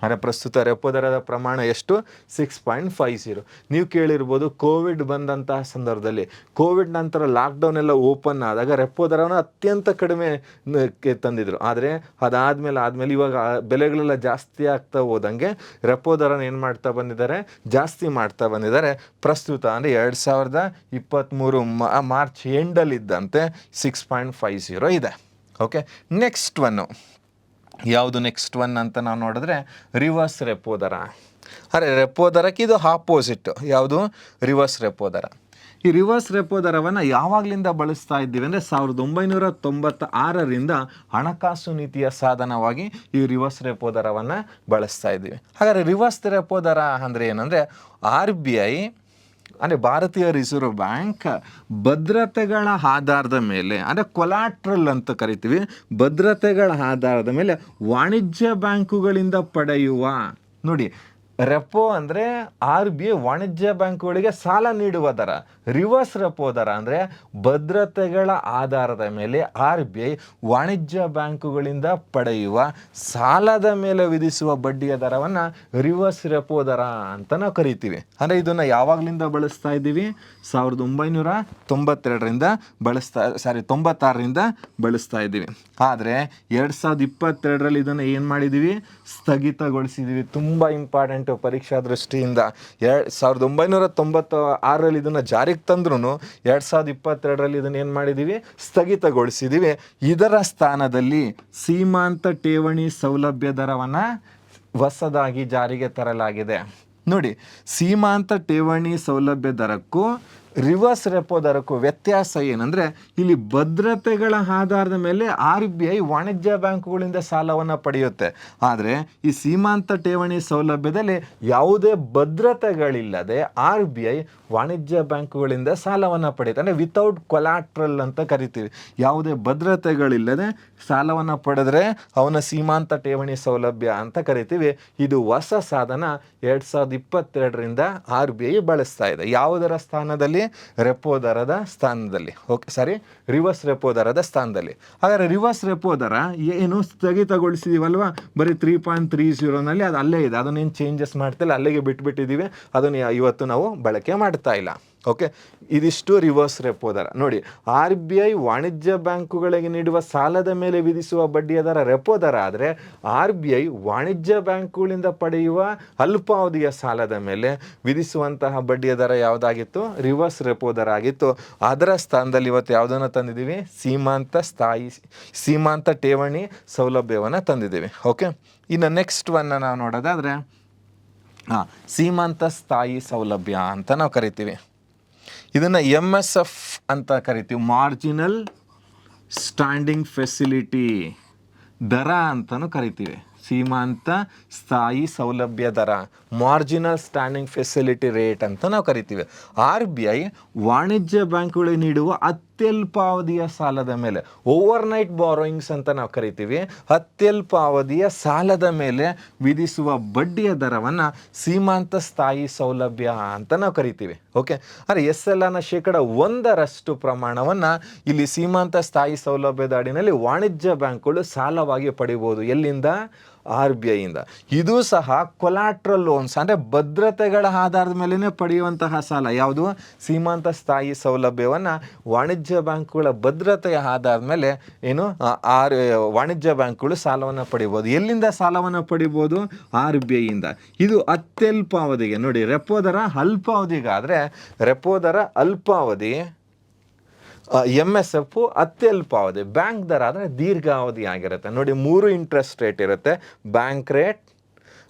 A: ಅಂದರೆ ಪ್ರಸ್ತುತ ರೆಪೋ ದರದ ಪ್ರಮಾಣ ಎಷ್ಟು, 6.50. ನೀವು ಕೇಳಿರ್ಬೋದು, ಕೋವಿಡ್ ಬಂದಂತಹ ಸಂದರ್ಭದಲ್ಲಿ, ಕೋವಿಡ್ ನಂತರ ಲಾಕ್ಡೌನ್ ಎಲ್ಲ ಓಪನ್ ಆದಾಗ ರೆಪೋ ದರವನ್ನು ಅತ್ಯಂತ ಕಡಿಮೆ ತಂದಿದ್ರು. ಆದರೆ ಆದಮೇಲೆ ಇವಾಗ ಬೆಲೆಗಳೆಲ್ಲ ಜಾಸ್ತಿ ಆಗ್ತಾ ಹೋದಂಗೆ ರೆಪೋ ದರನ ಏನು ಮಾಡ್ತಾ ಬಂದಿದ್ದಾರೆ, ಜಾಸ್ತಿ ಮಾಡ್ತಾ ಬಂದಿದ್ದಾರೆ. ಪ್ರಸ್ತುತ ಅಂದರೆ 2023 ಮಾರ್ಚ್ ಎಂಡಲ್ಲಿದ್ದಂತೆ 6.50 ಇದೆ. ಓಕೆ, ನೆಕ್ಸ್ಟ್ ಒನ್ನು ಯಾವುದು, ನೆಕ್ಸ್ಟ್ ಒನ್ ಅಂತ ನಾವು ನೋಡಿದ್ರೆ ರಿವರ್ಸ್ ರೆಪೋ ದರ. ಅರೆ ರೆಪೋ ದರಕ್ಕೆ ಇದು ಆಪೋಸಿಟ್, ಯಾವುದು, ರಿವರ್ಸ್ ರೆಪೋ ದರ. ಈ ರಿವರ್ಸ್ ರೆಪೋ ದರವನ್ನು ಯಾವಾಗಲಿಂದ ಬಳಸ್ತಾ ಇದ್ದೀವಿ ಅಂದರೆ 1996ರಿಂದ ಹಣಕಾಸು ನೀತಿಯ ಸಾಧನವಾಗಿ ಈ ರಿವರ್ಸ್ ರೆಪೋ ದರವನ್ನು ಬಳಸ್ತಾ ಇದ್ದೀವಿ. ಹಾಗಾದರೆ ರಿವರ್ಸ್ ರೆಪೋ ದರ ಅಂದರೆ ಏನಂದರೆ RBI ಅಂದರೆ ಭಾರತೀಯ ರಿಸರ್ವ್ ಬ್ಯಾಂಕ್ ಭದ್ರತೆಗಳ ಆಧಾರದ ಮೇಲೆ ಅಂದರೆ ಕೊಲಾಟ್ರಲ್ ಅಂತ ಕರಿತೀವಿ, ಭದ್ರತೆಗಳ ಆಧಾರದ ಮೇಲೆ ವಾಣಿಜ್ಯ ಬ್ಯಾಂಕುಗಳಿಂದ ಪಡೆಯುವ, ನೋಡಿ ರೆಪೋ ಅಂದರೆ RBI ವಾಣಿಜ್ಯ ಬ್ಯಾಂಕುಗಳಿಗೆ ಸಾಲ ನೀಡುವ ದರ, ರಿವರ್ಸ್ ರೆಪೋ ದರ ಅಂದರೆ ಭದ್ರತೆಗಳ ಆಧಾರದ ಮೇಲೆ RBI ವಾಣಿಜ್ಯ ಬ್ಯಾಂಕುಗಳಿಂದ ಪಡೆಯುವ ಸಾಲದ ಮೇಲೆ ವಿಧಿಸುವ ಬಡ್ಡಿಯ ದರವನ್ನು ರಿವರ್ಸ್ ರೆಪೋ ದರ ಅಂತ ನಾವು ಕರಿತೀವಿ. ಅಂದರೆ ಇದನ್ನು ಯಾವಾಗಲಿಂದ ಬಳಸ್ತಾ ಇದ್ದೀವಿ? 1992ರಿಂದ 96ರಿಂದ ಬಳಸ್ತಾ ಇದ್ದೀವಿ. ಆದರೆ 2022ರಲ್ಲಿ ಇದನ್ನು ಏನು ಮಾಡಿದ್ದೀವಿ? ಸ್ಥಗಿತಗೊಳಿಸಿದ್ದೀವಿ. ತುಂಬ ಇಂಪಾರ್ಟೆಂಟ್ ಪರೀಕ್ಷಾ ದೃಷ್ಟಿಯಿಂದ. 1996ರಲ್ಲಿ ಇದನ್ನು ಜಾರಿಗೆ ತಂದ್ರೂ 2022ರಲ್ಲಿ ಇದನ್ನು ಏನು ಮಾಡಿದ್ದೀವಿ? ಸ್ಥಗಿತಗೊಳಿಸಿದ್ದೀವಿ. ಇದರ ಸ್ಥಾನದಲ್ಲಿ ಸೀಮಾಂತ ಠೇವಣಿ ಸೌಲಭ್ಯ ದರವನ್ನು ಹೊಸದಾಗಿ ಜಾರಿಗೆ ತರಲಾಗಿದೆ. ನೋಡಿ, ಸೀಮಾಂತ ಠೇವಣಿ ಸೌಲಭ್ಯ ದರಕ್ಕೂ ರಿವರ್ಸ್ ರೆಪೋ ದರಕ್ಕೂ ವ್ಯತ್ಯಾಸ ಏನಂದರೆ, ಇಲ್ಲಿ ಭದ್ರತೆಗಳ ಆಧಾರದ ಮೇಲೆ RBI ವಾಣಿಜ್ಯ ಬ್ಯಾಂಕುಗಳಿಂದ ಸಾಲವನ್ನು ಪಡೆಯುತ್ತೆ. ಆದರೆ ಈ ಸೀಮಾಂತ ಠೇವಣಿ ಸೌಲಭ್ಯದಲ್ಲಿ ಯಾವುದೇ ಭದ್ರತೆಗಳಿಲ್ಲದೆ RBI ವಾಣಿಜ್ಯ ಬ್ಯಾಂಕುಗಳಿಂದ ಸಾಲವನ್ನು ಪಡೆಯುತ್ತೆ. ಅಂದರೆ ವಿತೌಟ್ ಕೊಲಾಟ್ರಲ್ ಅಂತ ಕರಿತೀವಿ. ಯಾವುದೇ ಭದ್ರತೆಗಳಿಲ್ಲದೆ ಸಾಲವನ್ನು ಪಡೆದ್ರೆ ಅವನ ಸೀಮಾಂತ ಠೇವಣಿ ಸೌಲಭ್ಯ ಅಂತ ಕರಿತೀವಿ. ಇದು ಹೊಸ ಸಾಧನ 2022ರಿಂದ RBI ಬಳಸ್ತಾ ಇದೆ. ಯಾವುದರ ಸ್ಥಾನದಲ್ಲಿ? ರೆಪೋ ದರದ ಸ್ಥಾನದಲ್ಲಿ. ರಿವರ್ಸ್ ರೆಪೋ ದರದ ಸ್ಥಾನದಲ್ಲಿ. ಹಾಗಾದರೆ ರಿವರ್ಸ್ ರೆಪೋ ದರ ಏನು ಸ್ಥಗಿತಗೊಳಿಸಿದೀವಲ್ವಾ, ಬರೀ 3.30ನಲ್ಲಿ ಅದು ಅಲ್ಲೇ ಇದೆ, ಅದನ್ನೇನು ಚೇಂಜಸ್ ಮಾಡ್ತಿಲ್ಲ, ಅಲ್ಲಿಗೆ ಬಿಟ್ಬಿಟ್ಟಿದ್ದೀವಿ, ಅದನ್ನು ಇವತ್ತು ನಾವು ಬಳಕೆ ಮಾಡ್ತಾ ಇಲ್ಲ. ಓಕೆ, ಇದಿಷ್ಟು ರಿವರ್ಸ್ ರೆಪೋ ದರ. ನೋಡಿ, RBI ವಾಣಿಜ್ಯ ಬ್ಯಾಂಕುಗಳಿಗೆ ನೀಡುವ ಸಾಲದ ಮೇಲೆ ವಿಧಿಸುವ ಬಡ್ಡಿಯ ದರ ರೆಪೋ ದರ ಆದರೆ, RBI ವಾಣಿಜ್ಯ ಬ್ಯಾಂಕುಗಳಿಂದ ಪಡೆಯುವ ಅಲ್ಪಾವಧಿಯ ಸಾಲದ ಮೇಲೆ ವಿಧಿಸುವಂತಹ ಬಡ್ಡಿಯ ದರ ಯಾವುದಾಗಿತ್ತು? ರಿವರ್ಸ್ ರೆಪೋ ದರ ಆಗಿತ್ತು. ಅದರ ಸ್ಥಾನದಲ್ಲಿ ಇವತ್ತು ಯಾವುದನ್ನು ತಂದಿದ್ದೀವಿ? ಸೀಮಾಂತ ಠೇವಣಿ ಸೌಲಭ್ಯವನ್ನು ತಂದಿದ್ದೀವಿ. ಓಕೆ, ಇನ್ನು ನೆಕ್ಸ್ಟ್ ಒನ್ನ ನಾವು ನೋಡೋದಾದರೆ ಸೀಮಾಂತ ಸ್ಥಾಯಿ ಸೌಲಭ್ಯ ಅಂತ ನಾವು ಕರಿತೀವಿ. ಇದನ್ನು MSF ಅಂತ ಕರಿತೀವಿ, ಮಾರ್ಜಿನಲ್ ಸ್ಟ್ಯಾಂಡಿಂಗ್ ಫೆಸಿಲಿಟಿ ದರ ಅಂತಲೂ ಕರಿತೀವಿ. ಸೀಮಾಂತ ಸ್ಥಾಯಿ ಸೌಲಭ್ಯ ದರ, ಮಾರ್ಜಿನಲ್ ಸ್ಟ್ಯಾಂಡಿಂಗ್ ಫೆಸಿಲಿಟಿ ರೇಟ್ ಅಂತ ನಾವು ಕರಿತೀವಿ. RBI ವಾಣಿಜ್ಯ ಬ್ಯಾಂಕುಗಳಿಗೆ ನೀಡುವ ಅತ್ಯಲ್ಪಾವಧಿಯ ಸಾಲದ ಮೇಲೆ, ಓವರ್ನೈಟ್ ಬಾರೋಯಿಂಗ್ಸ್ ಅಂತ ನಾವು ಕರಿತೀವಿ, ಅತ್ಯಲ್ಪಾವಧಿಯ ಸಾಲದ ಮೇಲೆ ವಿಧಿಸುವ ಬಡ್ಡಿಯ ದರವನ್ನು ಸೀಮಾಂತ ಸ್ಥಾಯಿ ಸೌಲಭ್ಯ ಅಂತ ನಾವು ಕರಿತೀವಿ. ಓಕೆ, ಅಂದರೆ SLRನ 1% ಪ್ರಮಾಣವನ್ನು ಇಲ್ಲಿ ಸೀಮಾಂತ ಸ್ಥಾಯಿ ಸೌಲಭ್ಯದ ಅಡಿನಲ್ಲಿ ವಾಣಿಜ್ಯ ಬ್ಯಾಂಕುಗಳು ಸಾಲವಾಗಿ ಪಡಿಬೋದು. ಎಲ್ಲಿಂದ? RBIಯಿಂದ. ಇದು ಸಹ ಕೊಲಾಟ್ರಲ್ ಲೋನ್ಸ್ ಅಂದರೆ ಭದ್ರತೆಗಳ ಆಧಾರದ ಮೇಲೇ ಪಡೆಯುವಂತಹ ಸಾಲ. ಯಾವುದು? ಸೀಮಾಂತ ಸ್ಥಾಯಿ ಸೌಲಭ್ಯವನ್ನು ವಾಣಿಜ್ಯ ಬ್ಯಾಂಕುಗಳ ಭದ್ರತೆಯ ಆಧಾರದ ಮೇಲೆ ಏನು ವಾಣಿಜ್ಯ ಬ್ಯಾಂಕುಗಳು ಸಾಲವನ್ನು ಪಡಿಬೋದು. ಎಲ್ಲಿಂದ ಸಾಲವನ್ನು ಪಡಿಬೋದು? RBIಯಿಂದ. ಇದು ಅತ್ಯಲ್ಪಾವಧಿಗೆ. ನೋಡಿ, ರೆಪೋ ದರ ಅಲ್ಪಾವಧಿಗಾದರೆ ರೆಪೋ ದರ ಅಲ್ಪಾವಧಿ, MSF ಅತ್ಯಲ್ಪಾವಧಿ, ಬ್ಯಾಂಕ್ ದರ ಆದರೆ ದೀರ್ಘಾವಧಿ ಆಗಿರುತ್ತೆ. ನೋಡಿ, 3 ಇಂಟ್ರೆಸ್ಟ್ ರೇಟ್ ಇರುತ್ತೆ: bank rate,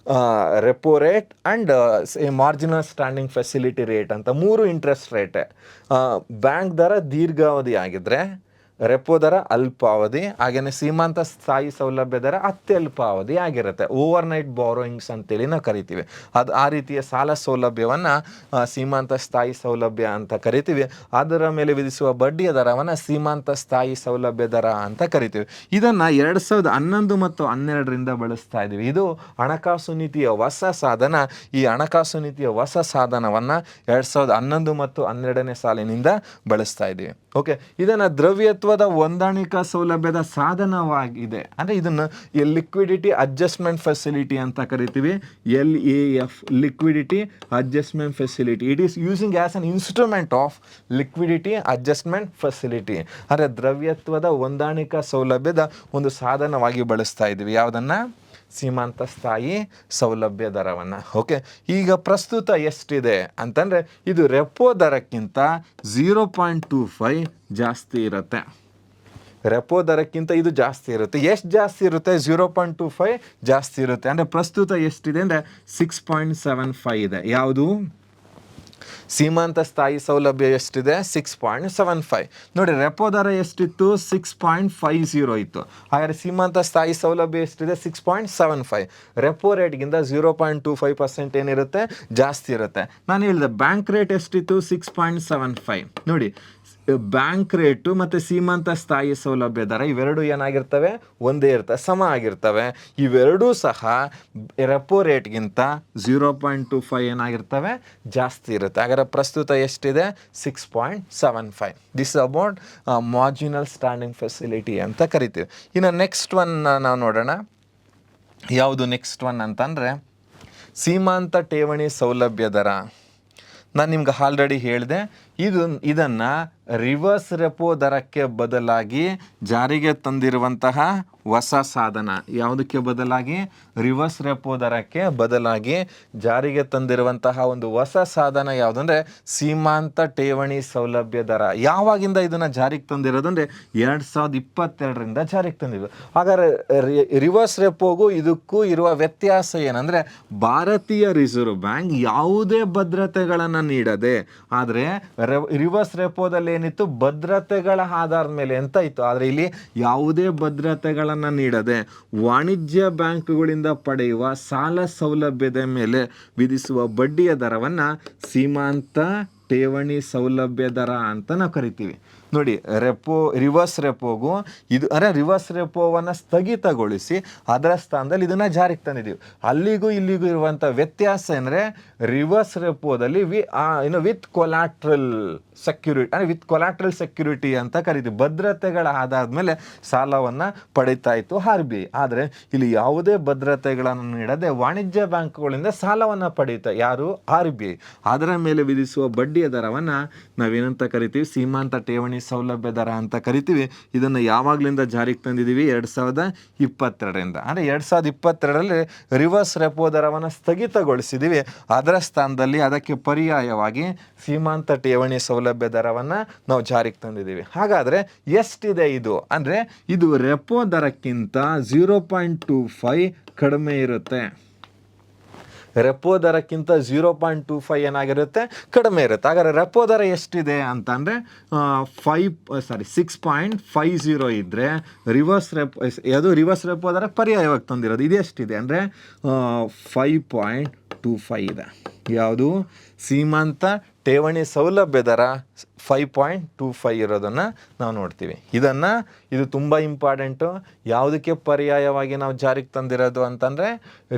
A: repo rate and marginal standing facility rate ಅಂತ 3 ಇಂಟ್ರೆಸ್ಟ್ ರೇಟೇ. ಬ್ಯಾಂಕ್ ದರ ದೀರ್ಘಾವಧಿ ಆಗಿದ್ದರೆ, ರೆಪೋ ದರ ಅಲ್ಪಾವಧಿ, ಹಾಗೆಯೇ ಸೀಮಾಂತ ಸ್ಥಾಯಿ ಸೌಲಭ್ಯ ದರ ಅತ್ಯಲ್ಪಾವಧಿ ಆಗಿರುತ್ತೆ. ಓವರ್ನೈಟ್ ಬಾರೋಯಿಂಗ್ಸ್ ಅಂತೇಳಿ ನಾವು ಕರಿತೀವಿ. ಅದು ಆ ರೀತಿಯ ಸಾಲ ಸೌಲಭ್ಯವನ್ನು ಸೀಮಾಂತ ಸ್ಥಾಯಿ ಸೌಲಭ್ಯ ಅಂತ ಕರಿತೀವಿ. ಅದರ ಮೇಲೆ ವಿಧಿಸುವ ಬಡ್ಡಿಯ ದರವನ್ನು ಸೀಮಾಂತ ಸ್ಥಾಯಿ ಸೌಲಭ್ಯ ದರ ಅಂತ ಕರಿತೀವಿ. ಇದನ್ನು 2011 ಮತ್ತು 2012ರಿಂದ ಬಳಸ್ತಾ ಇದ್ದೀವಿ. ಇದು ಹಣಕಾಸು ನೀತಿಯ ಹೊಸ ಸಾಧನ. ಈ ಹಣಕಾಸು ನೀತಿಯ ಹೊಸ ಸಾಧನವನ್ನು 2011 ಮತ್ತು 2012ನೇ ಸಾಲಿನಿಂದ ಬಳಸ್ತಾ ಇದ್ದೀವಿ. ಓಕೆ, ಇದನ್ನು ದ್ರವ್ಯತ್ವದ ಹೊಂದಾಣಿಕಾ ಸೌಲಭ್ಯದ ಸಾಧನವಾಗಿದೆ. ಅಂದರೆ ಇದನ್ನು ಲಿಕ್ವಿಡಿಟಿ ಅಡ್ಜಸ್ಟ್ಮೆಂಟ್ ಫೆಸಿಲಿಟಿ ಅಂತ ಕರಿತೀವಿ. LAF, liquidity adjustment facility. It is using as an instrument of liquidity adjustment facility. ಅಂದರೆ ದ್ರವ್ಯತ್ವದ ಹೊಂದಾಣಿಕಾ ಸೌಲಭ್ಯದ ಒಂದು ಸಾಧನವಾಗಿ ಬಳಸ್ತಾ ಇದ್ದೀವಿ. ಯಾವುದನ್ನು? ಸೀಮಾಂತ ಸ್ಥಾಯಿ ಸೌಲಭ್ಯ ದರವನ್ನು. ಓಕೆ, ಈಗ ಪ್ರಸ್ತುತ ಎಷ್ಟಿದೆ ಅಂತಂದರೆ, ಇದು ರೆಪೋ ದರಕ್ಕಿಂತ 0.25 ಜಾಸ್ತಿ ಇರುತ್ತೆ. ರೆಪೋ ದರಕ್ಕಿಂತ ಇದು ಜಾಸ್ತಿ ಇರುತ್ತೆ. ಎಷ್ಟು ಜಾಸ್ತಿ ಇರುತ್ತೆ? 0.25 ಜಾಸ್ತಿ ಇರುತ್ತೆ. ಅಂದರೆ ಪ್ರಸ್ತುತ ಎಷ್ಟಿದೆ ಅಂದರೆ 6.75 ಇದೆ. ಯಾವುದು? ಸೀಮಾಂತ ಸ್ಥಾಯಿ ಸೌಲಭ್ಯ ಎಷ್ಟಿದೆ? 6.75. ನೋಡಿ, ರೆಪೋ ದರ ಎಷ್ಟಿತ್ತು? 6.50 ಇತ್ತು. ಹಾಗಾದರೆ ಸೀಮಾಂತ ಸ್ಥಾಯಿ ಸೌಲಭ್ಯ ಎಷ್ಟಿದೆ? 6.75. ರೆಪೋ ರೇಟ್ಗಿಂತ 0.25% ಏನಿರುತ್ತೆ? ಜಾಸ್ತಿ ಇರುತ್ತೆ. ನಾನು ಹೇಳಿದೆ ಬ್ಯಾಂಕ್ ರೇಟ್ ಎಷ್ಟಿತ್ತು? 6.75. ನೋಡಿ, ಬ್ಯಾಂಕ್ ರೇಟು ಮತ್ತು ಸೀಮಾಂತ ಸ್ಥಾಯಿ ಸೌಲಭ್ಯ ದರ ಇವೆರಡು ಏನಾಗಿರ್ತವೆ? ಒಂದೇ ಇರ್ತವೆ, ಸಮ ಆಗಿರ್ತವೆ. ಇವೆರಡೂ ಸಹ ರೆಪೋ ರೇಟ್ಗಿಂತ 0.25 ಏನಾಗಿರ್ತವೆ? ಜಾಸ್ತಿ ಇರುತ್ತೆ. ಹಾಗಾದರೆ ಪ್ರಸ್ತುತ ಎಷ್ಟಿದೆ? 6.75. This about marginal standing facility ಅಂತ ಕರಿತೀವಿ. ಇನ್ನು ನೆಕ್ಸ್ಟ್ ಒನ್ ನಾವು ನೋಡೋಣ. ಯಾವುದು ನೆಕ್ಸ್ಟ್ ಒನ್ ಅಂತಂದರೆ ಸೀಮಾಂತ ಠೇವಣಿ ಸೌಲಭ್ಯ ದರ. ನಾನು ನಿಮ್ಗೆ ಆಲ್ರೆಡಿ ಹೇಳಿದೆ, ಇದನ್ನು ರಿವರ್ಸ್ ರೆಪೋ ದರಕ್ಕೆ ಬದಲಾಗಿ ಜಾರಿಗೆ ತಂದಿರುವಂತಹ ಹೊಸ ಸಾಧನ. ಯಾವುದಕ್ಕೆ ಬದಲಾಗಿ? ರಿವರ್ಸ್ ರೆಪೋ ದರಕ್ಕೆ ಬದಲಾಗಿ ಜಾರಿಗೆ ತಂದಿರುವಂತಹ ಒಂದು ಹೊಸ ಸಾಧನ ಯಾವುದಂದರೆ ಸೀಮಾಂತ ಠೇವಣಿ ಸೌಲಭ್ಯ ದರ. ಯಾವಾಗಿಂದ ಇದನ್ನು ಜಾರಿಗೆ ತಂದಿರೋದು ಅಂದರೆ 2022ರಿಂದ ಜಾರಿಗೆ ತಂದಿರೋದು. ಹಾಗಾದರೆ ರಿವರ್ಸ್ ರೆಪೋಗೂ ಇದಕ್ಕೂ ಇರುವ ವ್ಯತ್ಯಾಸ ಏನಂದರೆ ಭಾರತೀಯ ರಿಸರ್ವ್ ಬ್ಯಾಂಕ್ ಯಾವುದೇ ಭದ್ರತೆಗಳನ್ನು ನೀಡದೆ, ಆದರೆ ರಿವರ್ಸ್ ರೆಪೋದಲ್ಲಿ ಏನಿತ್ತು? ಭದ್ರತೆಗಳ ಆಧಾರದ ಮೇಲೆ ಅಂತ ಇತ್ತು. ಆದರೆ ಇಲ್ಲಿ ಯಾವುದೇ ಭದ್ರತೆಗಳನ್ನು ನೀಡದೆ ವಾಣಿಜ್ಯ ಬ್ಯಾಂಕುಗಳಿಂದ ಪಡೆಯುವ ಸಾಲ ಸೌಲಭ್ಯದ ಮೇಲೆ ವಿಧಿಸುವ ಬಡ್ಡಿಯ ದರವನ್ನು ಸೀಮಾಂತ ಠೇವಣಿ ಸೌಲಭ್ಯ ದರ ಅಂತ ನಾವು ಕರಿತೀವಿ. ನೋಡಿ, ರಿವರ್ಸ್ ರೆಪೋಗೂ ರಿವರ್ಸ್ ರೆಪೋವನ್ನು ಸ್ಥಗಿತಗೊಳಿಸಿ ಅದರ ಸ್ಥಾನದಲ್ಲಿ ಇದನ್ನು ಜಾರಿಗೆ ತಂದಿದ್ದೀವಿ. ಅಲ್ಲಿಗೂ ಇಲ್ಲಿಗೂ ಇರುವಂಥ ವ್ಯತ್ಯಾಸ ಅಂದರೆ ರಿವರ್ಸ್ ರೆಪೋದಲ್ಲಿ with collateral security, with collateral security ಅಂತ ಕರಿತೀವಿ. ಭದ್ರತೆಗಳ ಆಧಾರದ ಮೇಲೆ ಸಾಲವನ್ನು ಪಡೀತಾ ಇತ್ತು RBI. ಆದರೆ ಇಲ್ಲಿ ಯಾವುದೇ ಭದ್ರತೆಗಳನ್ನು ನೀಡದೆ ವಾಣಿಜ್ಯ ಬ್ಯಾಂಕುಗಳಿಂದ ಸಾಲವನ್ನು ಪಡೀತಾ ಯಾರು? RBI. ಅದರ ಮೇಲೆ ವಿಧಿಸುವ ಬಡ್ಡಿಯ ದರವನ್ನು ನಾವೇನಂತ ಕರಿತೀವಿ? ಸೀಮಾಂತ ಠೇವಣಿ ಸೌಲಭ್ಯ ದರ ಅಂತ ಕರಿತೀವಿ. ಇದನ್ನು ಯಾವಾಗಲಿಂದ ಜಾರಿಗೆ ತಂದಿದ್ದೀವಿ? 2022ರಿಂದ. ಅಂದರೆ 2022ರಲ್ಲಿ ರಿವರ್ಸ್ ರೆಪೋ ದರವನ್ನು ಸ್ಥಗಿತಗೊಳಿಸಿದ್ದೀವಿ. ಅದರ ಸ್ಥಾನದಲ್ಲಿ ಅದಕ್ಕೆ ಪರ್ಯಾಯವಾಗಿ ಸೀಮಾಂತ ಠೇವಣಿ ಸೌಲಭ್ಯ ದರವನ್ನು ನಾವು ಜಾರಿಗೆ ತಂದಿದ್ದೀವಿ. ಹಾಗಾದರೆ ಎಷ್ಟಿದೆ ಇದು ಅಂದರೆ ಇದು ರೆಪೋ ದರಕ್ಕಿಂತ 0.25 ಕಡಿಮೆ ಇರುತ್ತೆ. ರೆಪೋ ದರಕ್ಕಿಂತ 0.25 ಏನಾಗಿರುತ್ತೆ? ಕಡಿಮೆ ಇರುತ್ತೆ. ಹಾಗಾದರೆ ರೆಪೋ ದರ ಎಷ್ಟಿದೆ ಅಂತಂದರೆ 6.50 ಇದ್ದರೆ ರಿವರ್ಸ್ ರೆಪೋ ದರ ಪರ್ಯಾಯವಾಗಿ ತಂದಿರೋದು ಇದೆಷ್ಟಿದೆ ಅಂದರೆ 5.25 ಇದೆ. ಯಾವುದು? ಸೀಮಾಂತ ಠೇವಣಿ ಸೌಲಭ್ಯ ದರ 5.25 ಇರೋದನ್ನು ನಾವು ನೋಡ್ತೀವಿ. ಇದು ತುಂಬ ಇಂಪಾರ್ಟೆಂಟು. ಯಾವುದಕ್ಕೆ ಪರ್ಯಾಯವಾಗಿ ನಾವು ಜಾರಿಗೆ ತಂದಿರೋದು ಅಂತಂದರೆ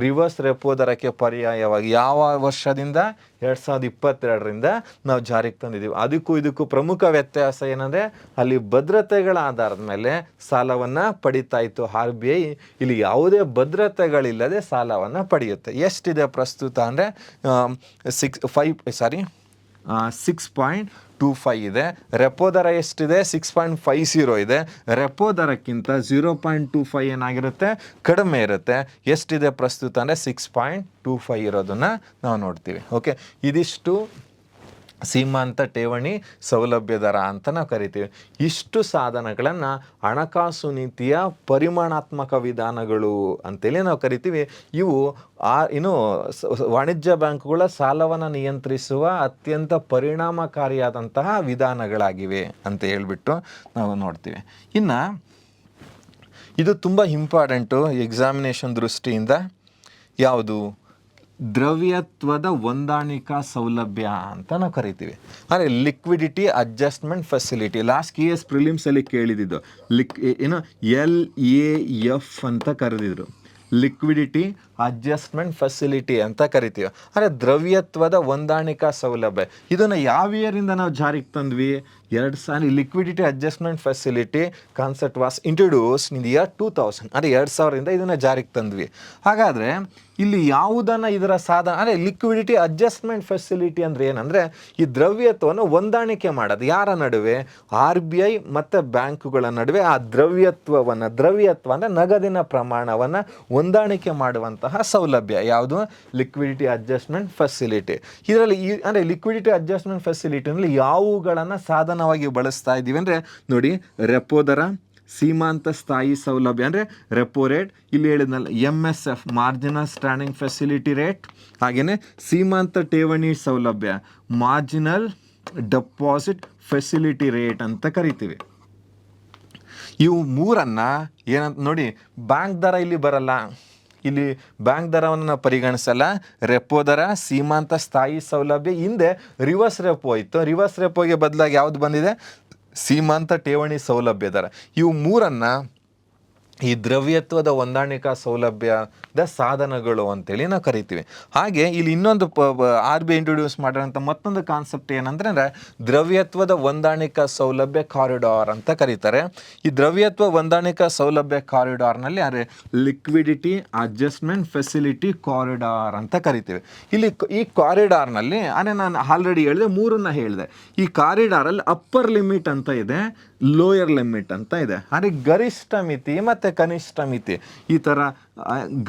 A: ರಿವರ್ಸ್ ರೆಪೋ ದರಕ್ಕೆ ಪರ್ಯಾಯವಾಗಿ ಯಾವ ವರ್ಷದಿಂದ? 2022ರಿಂದ ನಾವು ಜಾರಿಗೆ ತಂದಿದ್ದೀವಿ. ಅದಕ್ಕೂ ಇದಕ್ಕೂ ಪ್ರಮುಖ ವ್ಯತ್ಯಾಸ ಏನಂದರೆ ಅಲ್ಲಿ ಭದ್ರತೆಗಳ ಆಧಾರದ ಮೇಲೆ ಸಾಲವನ್ನು ಪಡೀತಾ ಇತ್ತು RBI. ಇಲ್ಲಿ ಯಾವುದೇ ಭದ್ರತೆಗಳಿಲ್ಲದೆ ಸಾಲವನ್ನು ಪಡೆಯುತ್ತೆ. ಎಷ್ಟಿದೆ ಪ್ರಸ್ತುತ ಅಂದರೆ 6.25 ಇದೆ. ರೆಪೋ ದರ ಎಷ್ಟಿದೆ? 6.50 ಇದೆ. ರೆಪೋ ದರಕ್ಕಿಂತ 0.25 ಏನಾಗಿರುತ್ತೆ? ಕಡಿಮೆ ಇರುತ್ತೆ. ಎಷ್ಟಿದೆ ಪ್ರಸ್ತುತ ಅಂದರೆ 6.25 ಇರೋದನ್ನು ನಾವು ನೋಡ್ತೀವಿ. ಓಕೆ, ಇದಿಷ್ಟು ಸೀಮಾಂತ ಠೇವಣಿ ಸೌಲಭ್ಯ ದರ ಅಂತ ನಾವು ಕರಿತೀವಿ. ಇಷ್ಟು ಸಾಧನಗಳನ್ನು ಹಣಕಾಸು ನೀತಿಯ ಪರಿಮಾಣಾತ್ಮಕ ವಿಧಾನಗಳು ಅಂತೇಳಿ ನಾವು ಕರಿತೀವಿ. ಇವು ವಾಣಿಜ್ಯ ಬ್ಯಾಂಕುಗಳ ಸಾಲವನ್ನು ನಿಯಂತ್ರಿಸುವ ಅತ್ಯಂತ ಪರಿಣಾಮಕಾರಿಯಾದಂತಹ ವಿಧಾನಗಳಾಗಿವೆ ಅಂತ ಹೇಳ್ಬಿಟ್ಟು ನಾವು ನೋಡ್ತೀವಿ. ಇನ್ನು ಇದು ತುಂಬ ಇಂಪಾರ್ಟೆಂಟು ಎಕ್ಸಾಮಿನೇಷನ್ ದೃಷ್ಟಿಯಿಂದ. ಯಾವುದು? ದ್ರವ್ಯತ್ವದ ಹೊಂದಾಣಿಕಾ ಸೌಲಭ್ಯ ಅಂತ ನಾವು ಕರಿತೀವಿ. ಅಂದರೆ liquidity adjustment facility. Last KS ಪ್ರಿಲಿಮ್ಸಲ್ಲಿ ಕೇಳಿದ್ದು LAF ಅಂತ ಕರೆದಿದ್ರು. ಲಿಕ್ವಿಡಿಟಿ ಅಡ್ಜಸ್ಟ್ಮೆಂಟ್ ಫೆಸಿಲಿಟಿ ಅಂತ ಕರಿತೀವಿ. ಅಂದರೆ ದ್ರವ್ಯತ್ವದ ಹೊಂದಾಣಿಕಾ ಸೌಲಭ್ಯ. ಇದನ್ನು ಯಾವ ಇಯರಿಂದ ನಾವು ಜಾರಿಗೆ ತಂದ್ವಿ? 2000. Liquidity adjustment facility concept was introduce in year 2000. ಅಂದರೆ 2000ರಿಂದ ಇದನ್ನು ಜಾರಿಗೆ ತಂದ್ವಿ. ಹಾಗಾದರೆ ಇಲ್ಲಿ ಯಾವುದನ್ನು ಇದರ ಅಂದರೆ ಲಿಕ್ವಿಡಿಟಿ ಅಡ್ಜಸ್ಟ್ಮೆಂಟ್ ಫೆಸಿಲಿಟಿ ಅಂದರೆ ಏನಂದರೆ ಈ ದ್ರವ್ಯತ್ವವನ್ನು ಹೊಂದಾಣಿಕೆ ಮಾಡೋದು. ಯಾರ ನಡುವೆ? RBI ಮತ್ತು ಬ್ಯಾಂಕುಗಳ ನಡುವೆ ಆ ದ್ರವ್ಯತ್ವ ಅಂದರೆ ನಗದಿನ ಪ್ರಮಾಣವನ್ನು ಹೊಂದಾಣಿಕೆ ಮಾಡುವಂತಹ ಸೌಲಭ್ಯ. ಯಾವುದು? Liquidity adjustment facility. ಇದರಲ್ಲಿ ಅಂದರೆ ಲಿಕ್ವಿಡಿಟಿ ಅಡ್ಜಸ್ಟ್ಮೆಂಟ್ ಫೆಸಿಲಿಟಿನಲ್ಲಿ ಯಾವುಗಳನ್ನು ಸಾಧನವಾಗಿ ಬಳಸ್ತಾ ಇದ್ದೀವಿ ಅಂದರೆ ನೋಡಿ, ರೆಪೋ ದರ, ಸೀಮಾಂತ ಸ್ಥಾಯಿ ಸೌಲಭ್ಯ ಅಂದರೆ ರೆಪೋ ರೇಟ್, ಇಲ್ಲಿ ಹೇಳಿದ್ನಲ್ಲ MSF marginal standing facility rate, ಹಾಗೆಯೇ ಸೀಮಾಂತ ಠೇವಣಿ ಸೌಲಭ್ಯ ಮಾರ್ಜಿನಲ್ ಡೆಪಾಸಿಟ್ ಫೆಸಿಲಿಟಿ ರೇಟ್ ಅಂತ ಕರಿತೀವಿ. ಇವು ಮೂರನ್ನು ಏನಂತ ನೋಡಿ, ಬ್ಯಾಂಕ್ ದರ ಇಲ್ಲಿ ಬರಲ್ಲ, ಇಲ್ಲಿ ಬ್ಯಾಂಕ್ ದರವನ್ನು ಪರಿಗಣಿಸಲ್ಲ. ರೆಪೋ ದರ, ಸೀಮಾಂತ ಸ್ಥಾಯಿ ಸೌಲಭ್ಯ, ಹಿಂದೆ ರಿವರ್ಸ್ ರೆಪೋ ಇತ್ತು, ರಿವರ್ಸ್ ರೆಪೋಗೆ ಬದಲಾಗಿ ಯಾವುದು ಬಂದಿದೆ, ಸೀಮಾಂತ ಠೇವಣಿ ಸೌಲಭ್ಯ ದರ. ಇವು ಮೂರನ್ನು ಈ ದ್ರವ್ಯತ್ವದ ಹೊಂದಾಣಿಕಾ ಸೌಲಭ್ಯದ ಸಾಧನಗಳು ಅಂತೇಳಿ ನಾವು ಕರಿತೀವಿ. ಹಾಗೆ ಇಲ್ಲಿ ಇನ್ನೊಂದು RBI ಇಂಟ್ರೊಡ್ಯೂಸ್ ಮಾಡಿರೋಂಥ ಮತ್ತೊಂದು ಕಾನ್ಸೆಪ್ಟ್ ಏನಂದ್ರೆ ದ್ರವ್ಯತ್ವದ ಹೊಂದಾಣಿಕಾ ಸೌಲಭ್ಯ ಕಾರಿಡಾರ್ ಅಂತ ಕರೀತಾರೆ. ಈ ದ್ರವ್ಯತ್ವ ಹೊಂದಾಣಿಕಾ ಸೌಲಭ್ಯ ಕಾರಿಡಾರ್ನಲ್ಲಿ ಅಂದರೆ ಲಿಕ್ವಿಡಿಟಿ ಅಡ್ಜಸ್ಟ್ಮೆಂಟ್ ಫೆಸಿಲಿಟಿ ಕಾರಿಡಾರ್ ಅಂತ ಕರಿತೀವಿ. ಇಲ್ಲಿ ಈ ಕಾರಿಡಾರ್ನಲ್ಲಿ ಅಂದರೆ ನಾನು ಆಲ್ರೆಡಿ ಹೇಳಿದೆ, ಮೂರನ್ನ ಹೇಳಿದೆ. ಈ ಕಾರಿಡಾರಲ್ಲಿ ಅಪ್ಪರ್ ಲಿಮಿಟ್ ಅಂತ ಇದೆ, ಲೋಯರ್ ಲಿಮಿಟ್ ಅಂತ ಇದೆ. ಅಂದರೆ ಗರಿಷ್ಠ ಮಿತಿ ಮತ್ತು ಕನಿಷ್ಠ ಮಿತಿ, ಈ ಥರ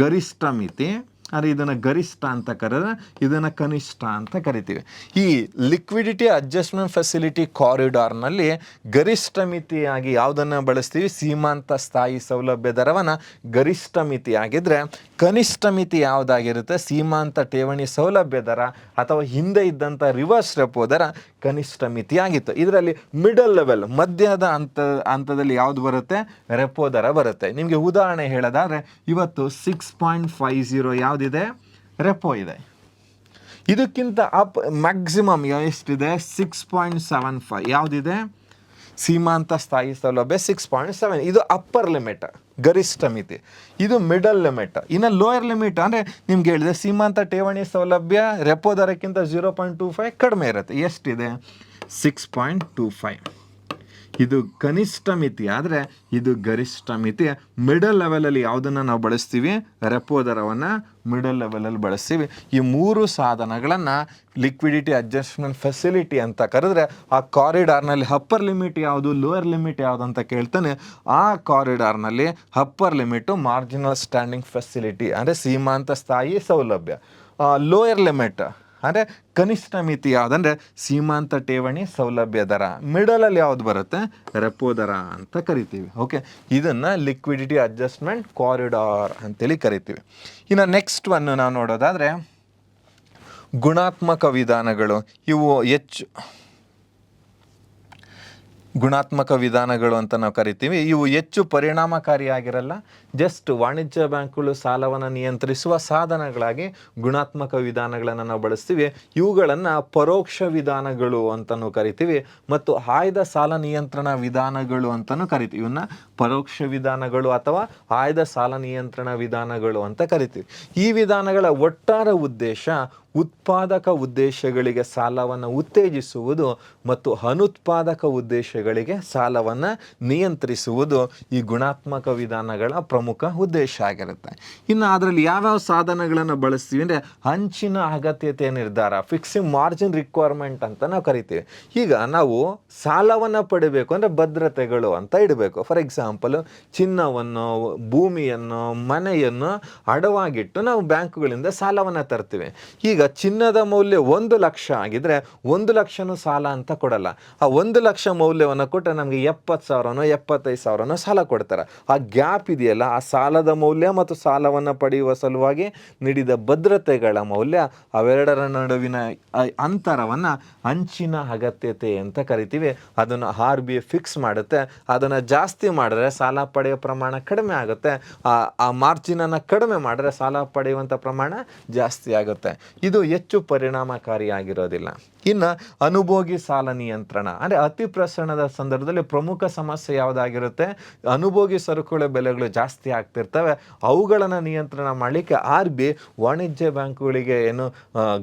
A: ಗರಿಷ್ಠ ಮಿತಿ ಅಂದರೆ ಇದನ್ನು ಗರಿಷ್ಠ ಅಂತ ಕರೆದ್ರೆ, ಇದನ್ನು ಕನಿಷ್ಠ ಅಂತ ಕರಿತೀವಿ. ಈ ಲಿಕ್ವಿಡಿಟಿ ಅಡ್ಜಸ್ಟ್ಮೆಂಟ್ ಫೆಸಿಲಿಟಿ ಕಾರಿಡಾರ್ನಲ್ಲಿ ಗರಿಷ್ಠ ಮಿತಿಯಾಗಿ ಯಾವುದನ್ನು ಬಳಸ್ತೀವಿ, ಸೀಮಾಂತ ಸ್ಥಾಯಿ ಸೌಲಭ್ಯ ದರವನ್ನು ಗರಿಷ್ಠ ಮಿತಿ ಆಗಿದ್ದರೆ, ಕನಿಷ್ಠ ಮಿತಿ ಯಾವುದಾಗಿರುತ್ತೆ, ಸೀಮಾಂತ ಠೇವಣಿ ಸೌಲಭ್ಯ ದರ ಅಥವಾ ಹಿಂದೆ ಇದ್ದಂಥ ರಿವರ್ಸ್ ರೆಪೋ ದರ ಕನಿಷ್ಠ ಮಿತಿ ಆಗಿತ್ತು. ಇದರಲ್ಲಿ ಮಿಡಲ್ ಲೆವೆಲ್, ಮಧ್ಯದ ಹಂತದಲ್ಲಿ ಯಾವುದು ಬರುತ್ತೆ, ರೆಪೋ ದರ ಬರುತ್ತೆ. ನಿಮಗೆ ಉದಾಹರಣೆ ಹೇಳೋದಾದರೆ, ಇವತ್ತು 6.50 ಯಾವುದಿದೆ, ರೆಪೋ ಇದೆ. ಇದಕ್ಕಿಂತ ಅಪ್ ಮ್ಯಾಕ್ಸಿಮಮ್ ಎಷ್ಟಿದೆ, 6.75 ಯಾವುದಿದೆ, ಸೀಮಾಂತ ಸ್ಥಾಯಿ ಸೌಲಭ್ಯ 6.7. ಇದು ಅಪ್ಪರ್ ಲಿಮಿಟ್, ಗರಿಷ್ಠ ಮಿತಿ. ಇದು ಮಿಡಲ್ ಲಿಮಿಟ್. ಇನ್ನು ಲೋಯರ್ ಲಿಮಿಟ್ ಅಂದರೆ ನಿಮ್ಗೆ ಹೇಳಿದೆ, ಸೀಮಾಂತ ಠೇವಣಿ ಸೌಲಭ್ಯ ರೆಪೋ ದರಕ್ಕಿಂತ 0.25 ಕಡಿಮೆ ಇರುತ್ತೆ. ಎಷ್ಟಿದೆ, 6.25. ಇದು ಕನಿಷ್ಠ ಮಿತಿ ಆದರೆ ಇದು ಗರಿಷ್ಠ ಮಿತಿ. ಮಿಡಲ್ ಲೆವೆಲಲ್ಲಿ ಯಾವುದನ್ನು ನಾವು ಬಳಸ್ತೀವಿ, ರೆಪೋ ದರವನ್ನು ಮಿಡಲ್ ಲೆವೆಲಲ್ಲಿ ಬಳಸ್ತೀವಿ. ಈ ಮೂರು ಸಾಧನಗಳನ್ನು ಲಿಕ್ವಿಡಿಟಿ ಅಡ್ಜಸ್ಟ್ಮೆಂಟ್ ಫೆಸಿಲಿಟಿ ಅಂತ ಕರೆದ್ರೆ, ಆ ಕಾರಿಡಾರ್ನಲ್ಲಿ ಅಪ್ಪರ್ ಲಿಮಿಟ್ ಯಾವುದು, ಲೋಯರ್ ಲಿಮಿಟ್ ಯಾವುದು ಅಂತ ಕೇಳ್ತಾನೆ. ಆ ಕಾರಿಡಾರ್ನಲ್ಲಿ upper limit marginal standing facility ಅಂದರೆ ಸೀಮಾಂತ ಸ್ಥಾಯಿ ಸೌಲಭ್ಯ. ಲೋಯರ್ ಲಿಮಿಟ್ ಅಂದರೆ ಕನಿಷ್ಠ ಮಿತಿ ಯಾವುದಂದರೆ ಸೀಮಾಂತ ಠೇವಣಿ ಸೌಲಭ್ಯ ದರ. ಮಿಡಲಲ್ಲಿ ಯಾವುದು ಬರುತ್ತೆ, ರೆಪೋ ದರ ಅಂತ ಕರಿತೀವಿ. ಓಕೆ, ಇದನ್ನು ಲಿಕ್ವಿಡಿಟಿ ಅಡ್ಜಸ್ಟ್ಮೆಂಟ್ ಕಾರಿಡಾರ್ ಅಂತೇಳಿ ಕರಿತೀವಿ. ಇನ್ನು ನೆಕ್ಸ್ಟ್ ಒನ್ ನಾವು ನೋಡೋದಾದರೆ ಗುಣಾತ್ಮಕ ವಿಧಾನಗಳು. ಇವು ಗುಣಾತ್ಮಕ ವಿಧಾನಗಳು ಅಂತ ನಾವು ಕರಿತೀವಿ. ಇವು ಹೆಚ್ಚು ಪರಿಣಾಮಕಾರಿಯಾಗಿರಲ್ಲ, ಜಸ್ಟ್ ವಾಣಿಜ್ಯ ಬ್ಯಾಂಕ್ಗಳು ಸಾಲವನ್ನು ನಿಯಂತ್ರಿಸುವ ಸಾಧನಗಳಾಗಿ ಗುಣಾತ್ಮಕ ವಿಧಾನಗಳನ್ನು ನಾವು ಬಳಸ್ತೀವಿ. ಇವುಗಳನ್ನು ಪರೋಕ್ಷ ವಿಧಾನಗಳು ಅಂತಲೂ ಕರಿತೀವಿ ಮತ್ತು ಆಯ್ದ ಸಾಲ ನಿಯಂತ್ರಣ ವಿಧಾನಗಳು ಅಂತಲೂ ಕರಿತೀವಿ. ಇವನ್ನ ಪರೋಕ್ಷ ವಿಧಾನಗಳು ಅಥವಾ ಆಯ್ದ ಸಾಲ ನಿಯಂತ್ರಣ ವಿಧಾನಗಳು ಅಂತ ಕರಿತೀವಿ. ಈ ವಿಧಾನಗಳ ಒಟ್ಟಾರೆ ಉದ್ದೇಶ ಉತ್ಪಾದಕ ಉದ್ದೇಶಗಳಿಗೆ ಸಾಲವನ್ನು ಉತ್ತೇಜಿಸುವುದು ಮತ್ತು ಅನುತ್ಪಾದಕ ಉದ್ದೇಶಗಳಿಗೆ ಸಾಲವನ್ನು ನಿಯಂತ್ರಿಸುವುದು ಈ ಗುಣಾತ್ಮಕ ವಿಧಾನಗಳ ಪ್ರಮುಖ ಉದ್ದೇಶ ಆಗಿರುತ್ತೆ. ಇನ್ನು ಅದರಲ್ಲಿ ಯಾವ್ಯಾವ ಸಾಧನಗಳನ್ನು ಬಳಸ್ತೀವಿ ಅಂದರೆ ಹಂಚಿನ ಅಗತ್ಯತೆ ನಿರ್ಧಾರ, ಫಿಕ್ಸಿಂಗ್ ಮಾರ್ಜಿನ್ ರಿಕ್ವೈರ್ಮೆಂಟ್ ಅಂತ ನಾವು ಕರಿತೀವಿ. ಈಗ ನಾವು ಸಾಲವನ್ನು ಪಡಿಬೇಕು ಅಂದರೆ ಭದ್ರತೆಗಳು ಅಂತ ಇಡಬೇಕು. ಫಾರ್ ಎಕ್ಸಾಂಪಲ್, ಚಿನ್ನವನ್ನು, ಭೂಮಿಯನ್ನು, ಮನೆಯನ್ನು ಅಡವಾಗಿಟ್ಟು ನಾವು ಬ್ಯಾಂಕುಗಳಿಂದ ಸಾಲವನ್ನು ತರ್ತೀವಿ. ಈಗ ಚಿನ್ನದ ಮೌಲ್ಯ 1 ಲಕ್ಷ ಆಗಿದ್ರೆ 1 ಲಕ್ಷನೂ ಸಾಲ ಅಂತ ಕೊಡಲ್ಲ. ಆ 1 ಲಕ್ಷ ಮೌಲ್ಯವನ್ನು ಕೊಟ್ಟರೆ ನಮಗೆ 70,000ನೋ 75,000ನೋ ಸಾಲ ಕೊಡ್ತಾರೆ. ಆ ಗ್ಯಾಪ್ ಇದೆಯಲ್ಲ, ಆ ಸಾಲದ ಮೌಲ್ಯ ಮತ್ತು ಸಾಲವನ್ನು ಪಡೆಯುವ ಸಲುವಾಗಿ ನೀಡಿದ ಭದ್ರತೆಗಳ ಮೌಲ್ಯ, ಅವೆರಡರ ನಡುವಿನ ಅಂತರವನ್ನು ಹಂಚಿನ ಅಗತ್ಯತೆ ಅಂತ ಕರಿತೀವಿ. ಅದನ್ನು RBI ಫಿಕ್ಸ್ ಮಾಡುತ್ತೆ. ಅದನ್ನು ಜಾಸ್ತಿ ಮಾಡಿದ್ರೆ ಸಾಲ ಪಡೆಯುವ ಪ್ರಮಾಣ ಕಡಿಮೆ ಆಗುತ್ತೆ, ಆ ಮಾರ್ಜಿನನ್ನು ಕಡಿಮೆ ಮಾಡಿದ್ರೆ ಸಾಲ ಪಡೆಯುವಂಥ ಪ್ರಮಾಣ ಜಾಸ್ತಿ ಆಗುತ್ತೆ. ಇದು ಹೆಚ್ಚು ಪರಿಣಾಮಕಾರಿಯಾಗಿರೋದಿಲ್ಲ. ಇನ್ನು ಅನುಭೋಗಿ ಸಾಲ ನಿಯಂತ್ರಣ ಅಂದರೆ ಅತಿ ಪ್ರಸರಣದ ಸಂದರ್ಭದಲ್ಲಿ ಪ್ರಮುಖ ಸಮಸ್ಯೆ ಯಾವುದಾಗಿರುತ್ತೆ, ಅನುಭೋಗಿ ಸರಕುಗಳ ಬೆಲೆಗಳು ಜಾಸ್ತಿ ಆಗ್ತಿರ್ತವೆ. ಅವುಗಳನ್ನು ನಿಯಂತ್ರಣ ಮಾಡಲಿಕ್ಕೆ RBI ವಾಣಿಜ್ಯ ಬ್ಯಾಂಕುಗಳಿಗೆ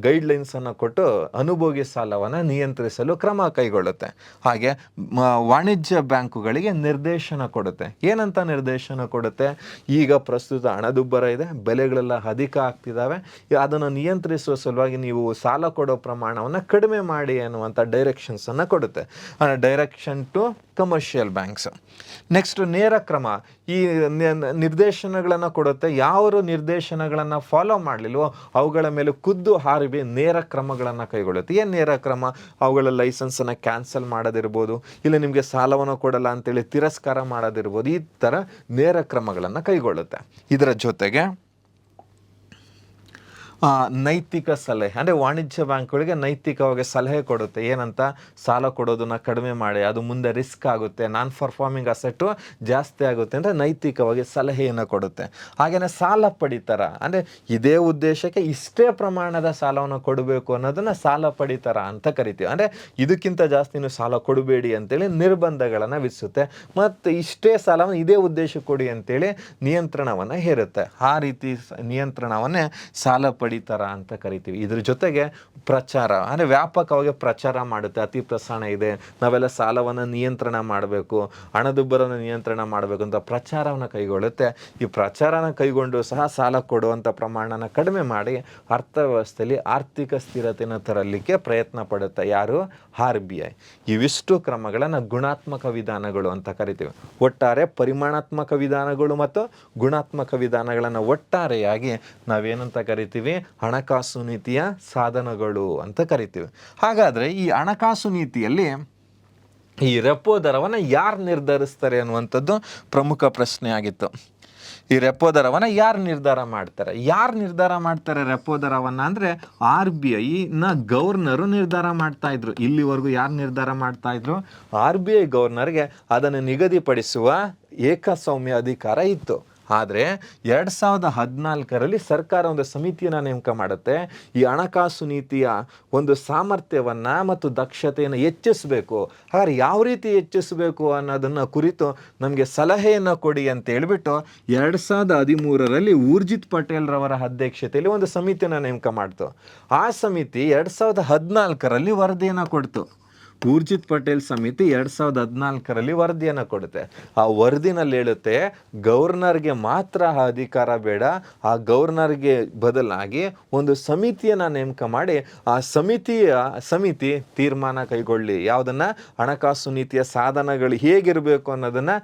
A: ಗೈಡ್ಲೈನ್ಸನ್ನು ಕೊಟ್ಟು ಅನುಭೋಗಿ ಸಾಲವನ್ನು ನಿಯಂತ್ರಿಸಲು ಕ್ರಮ ಕೈಗೊಳ್ಳುತ್ತೆ. ಹಾಗೆ ವಾಣಿಜ್ಯ ಬ್ಯಾಂಕುಗಳಿಗೆ ನಿರ್ದೇಶನ ಕೊಡುತ್ತೆ. ಏನಂತ ನಿರ್ದೇಶನ ಕೊಡುತ್ತೆ, ಈಗ ಪ್ರಸ್ತುತ ಹಣದುಬ್ಬರ ಇದೆ, ಬೆಲೆಗಳೆಲ್ಲ ಅಧಿಕ ಆಗ್ತಿದ್ದಾವೆ, ಅದನ್ನು ನಿಯಂತ್ರಿಸುವ ಸಲುವಾಗಿ ನೀವು ಸಾಲ ಕೊಡೋ ಪ್ರಮಾಣವನ್ನು ಕಡಿಮೆ ಕಡಿಮೆ ಮಾಡಿ ಅನ್ನುವಂಥ ಡೈರೆಕ್ಷನ್ಸನ್ನು ಕೊಡುತ್ತೆ. Direction to commercial banks. Next ನೇರ ಕ್ರಮ, ಈ ನಿರ್ದೇಶನಗಳನ್ನು ಕೊಡುತ್ತೆ. ಯಾವ ನಿರ್ದೇಶನಗಳನ್ನು ಫಾಲೋ ಮಾಡಲಿಲ್ವೋ ಅವುಗಳ ಮೇಲೆ ಖುದ್ದು RBI ನೇರ ಕ್ರಮಗಳನ್ನು ಕೈಗೊಳ್ಳುತ್ತೆ. ಏನು ನೇರ ಕ್ರಮ? ಅವುಗಳ ಲೈಸೆನ್ಸನ್ನು ಕ್ಯಾನ್ಸಲ್ ಮಾಡೋದಿರ್ಬೋದು, ಇಲ್ಲ ನಿಮಗೆ ಸಾಲವನ್ನು ಕೊಡಲ್ಲ ಅಂತೇಳಿ ತಿರಸ್ಕಾರ ಮಾಡೋದಿರ್ಬೋದು. ಈ ಥರ ನೇರ ಕ್ರಮಗಳನ್ನು ಕೈಗೊಳ್ಳುತ್ತೆ. ಇದರ ಜೊತೆಗೆ ನೈತಿಕ ಸಲಹೆ, ಅಂದರೆ ವಾಣಿಜ್ಯ ಬ್ಯಾಂಕ್ಗಳಿಗೆ ನೈತಿಕವಾಗಿ ಸಲಹೆ ಕೊಡುತ್ತೆ. ಏನಂತ? ಸಾಲ ಕೊಡೋದನ್ನು ಕಡಿಮೆ ಮಾಡಿ, ಅದು ಮುಂದೆ ರಿಸ್ಕ್ ಆಗುತ್ತೆ, ನಾನ್ ಪರ್ಫಾರ್ಮಿಂಗ್ ಅಸೆಟ್ಟು ಜಾಸ್ತಿ ಆಗುತ್ತೆ ಅಂದರೆ ನೈತಿಕವಾಗಿ ಸಲಹೆಯನ್ನು ಕೊಡುತ್ತೆ. ಹಾಗೆಯೇ ಸಾಲ ಪಡಿತರ, ಅಂದರೆ ಇದೇ ಉದ್ದೇಶಕ್ಕೆ ಇಷ್ಟೇ ಪ್ರಮಾಣದ ಸಾಲವನ್ನು ಕೊಡಬೇಕು ಅನ್ನೋದನ್ನು ಸಾಲ ಪಡಿತರ ಅಂತ ಕರಿತೀವಿ. ಅಂದರೆ ಇದಕ್ಕಿಂತ ಜಾಸ್ತಿ ನೀವು ಸಾಲ ಕೊಡಬೇಡಿ ಅಂತೇಳಿ ನಿರ್ಬಂಧಗಳನ್ನು ವಿಧಿಸುತ್ತೆ. ಮತ್ತು ಇಷ್ಟೇ ಸಾಲವನ್ನು ಇದೇ ಉದ್ದೇಶಕ್ಕೆ ಕೊಡಿ ಅಂತೇಳಿ ನಿಯಂತ್ರಣವನ್ನು ಹೇರುತ್ತೆ. ಆ ರೀತಿ ನಿಯಂತ್ರಣವನ್ನೇ ಸಾಲ ಪಡಿತರ ಅಂತ ಕರಿತೀವಿ. ಇದ್ರ ಜೊತೆಗೆ ಪ್ರಚಾರ, ಅಂದರೆ ವ್ಯಾಪಕವಾಗಿ ಪ್ರಚಾರ ಮಾಡುತ್ತೆ. ಅತಿ ಪ್ರಸರಣ ಇದೆ, ನಾವೆಲ್ಲ ಸಾಲವನ್ನು ನಿಯಂತ್ರಣ ಮಾಡಬೇಕು, ಹಣದುಬ್ಬರವನ್ನು ನಿಯಂತ್ರಣ ಮಾಡಬೇಕು ಅಂತ ಪ್ರಚಾರವನ್ನು ಕೈಗೊಳ್ಳುತ್ತೆ. ಈ ಪ್ರಚಾರನ ಕೈಗೊಂಡು ಸಹ ಸಾಲ ಕೊಡುವಂಥ ಪ್ರಮಾಣನ ಕಡಿಮೆ ಮಾಡಿ ಅರ್ಥವ್ಯವಸ್ಥೆಯಲ್ಲಿ ಆರ್ಥಿಕ ಸ್ಥಿರತೆಯನ್ನು ತರಲಿಕ್ಕೆ ಪ್ರಯತ್ನ ಪಡುತ್ತೆ. ಯಾರು? RBI. ಇವಿಷ್ಟು ಕ್ರಮಗಳನ್ನು ಗುಣಾತ್ಮಕ ವಿಧಾನಗಳು ಅಂತ ಕರಿತೀವಿ. ಒಟ್ಟಾರೆ ಪರಿಮಾಣಾತ್ಮಕ ವಿಧಾನಗಳು ಮತ್ತು ಗುಣಾತ್ಮಕ ವಿಧಾನಗಳನ್ನು ಒಟ್ಟಾರೆಯಾಗಿ ನಾವೇನಂತ ಕರಿತೀವಿ? ಹಣಕಾಸು ನೀತಿಯ ಸಾಧನಗಳು ಅಂತ ಕರಿತೀವಿ. ಹಾಗಾದರೆ ಈ ಹಣಕಾಸು ನೀತಿಯಲ್ಲಿ ಈ ರೆಪೋ ದರವನ್ನು ಯಾರು ನಿರ್ಧರಿಸ್ತಾರೆ ಅನ್ನುವಂಥದ್ದು ಪ್ರಮುಖ ಪ್ರಶ್ನೆ ಆಗಿತ್ತು. ಈ ರೆಪೋ ದರವನ್ನು ಯಾರು ನಿರ್ಧಾರ ಮಾಡ್ತಾರೆ ರೆಪೋ ದರವನ್ನು? ಅಂದರೆ RBIನ ಗವರ್ನರು ನಿರ್ಧಾರ ಮಾಡ್ತಾ ಇದ್ರು. ಇಲ್ಲಿವರೆಗೂ ಯಾರು ನಿರ್ಧಾರ ಮಾಡ್ತಾ ಇದ್ರು? RBI ಗವರ್ನರ್ಗೆ ಅದನ್ನು ನಿಗದಿಪಡಿಸುವ ಏಕಸ್ವಾಮ್ಯ ಅಧಿಕಾರ ಇತ್ತು. ಆದರೆ 2014ರಲ್ಲಿ ಸರ್ಕಾರ ಒಂದು ಸಮಿತಿಯನ್ನು ನೇಮಕ ಮಾಡುತ್ತೆ. ಈ ಹಣಕಾಸು ನೀತಿಯ ಒಂದು ಸಾಮರ್ಥ್ಯವನ್ನು ಮತ್ತು ದಕ್ಷತೆಯನ್ನು ಹೆಚ್ಚಿಸಬೇಕು. ಹಾಗಾದ್ರೆ ಯಾವ ರೀತಿ ಹೆಚ್ಚಿಸಬೇಕು ಅನ್ನೋದನ್ನು ಕುರಿತು ನಮಗೆ ಸಲಹೆಯನ್ನು ಕೊಡಿ ಅಂತ ಹೇಳ್ಬಿಟ್ಟು 2013ರಲ್ಲಿ ಊರ್ಜಿತ್ ಪಟೇಲ್ ರವರ ಅಧ್ಯಕ್ಷತೆಯಲ್ಲಿ ಒಂದು ಸಮಿತಿಯನ್ನು ನೇಮಕ ಮಾಡ್ತು. ಆ ಸಮಿತಿ 2014ರಲ್ಲಿ ವರದಿಯನ್ನು ಕೊಡ್ತು. ಊರ್ಜಿತ್ ಪಟೇಲ್ ಸಮಿತಿ 2014ರಲ್ಲಿ ವರದಿಯನ್ನು ಕೊಡುತ್ತೆ. ಆ ವರದಿನಲ್ಲಿ ಹೇಳುತ್ತೆ, ಗವರ್ನರ್ಗೆ ಮಾತ್ರ ಆ ಅಧಿಕಾರ ಬೇಡ, ಆ ಗವರ್ನರ್ಗೆ ಬದಲಾಗಿ ಒಂದು ಸಮಿತಿಯನ್ನು ನೇಮಕ ಮಾಡಿ ಆ ಸಮಿತಿ ತೀರ್ಮಾನ ಕೈಗೊಳ್ಳಿ. ಯಾವುದನ್ನು? ಹಣಕಾಸು ನೀತಿಯ ಸಾಧನಗಳು ಹೇಗಿರಬೇಕು ಅನ್ನೋದನ್ನು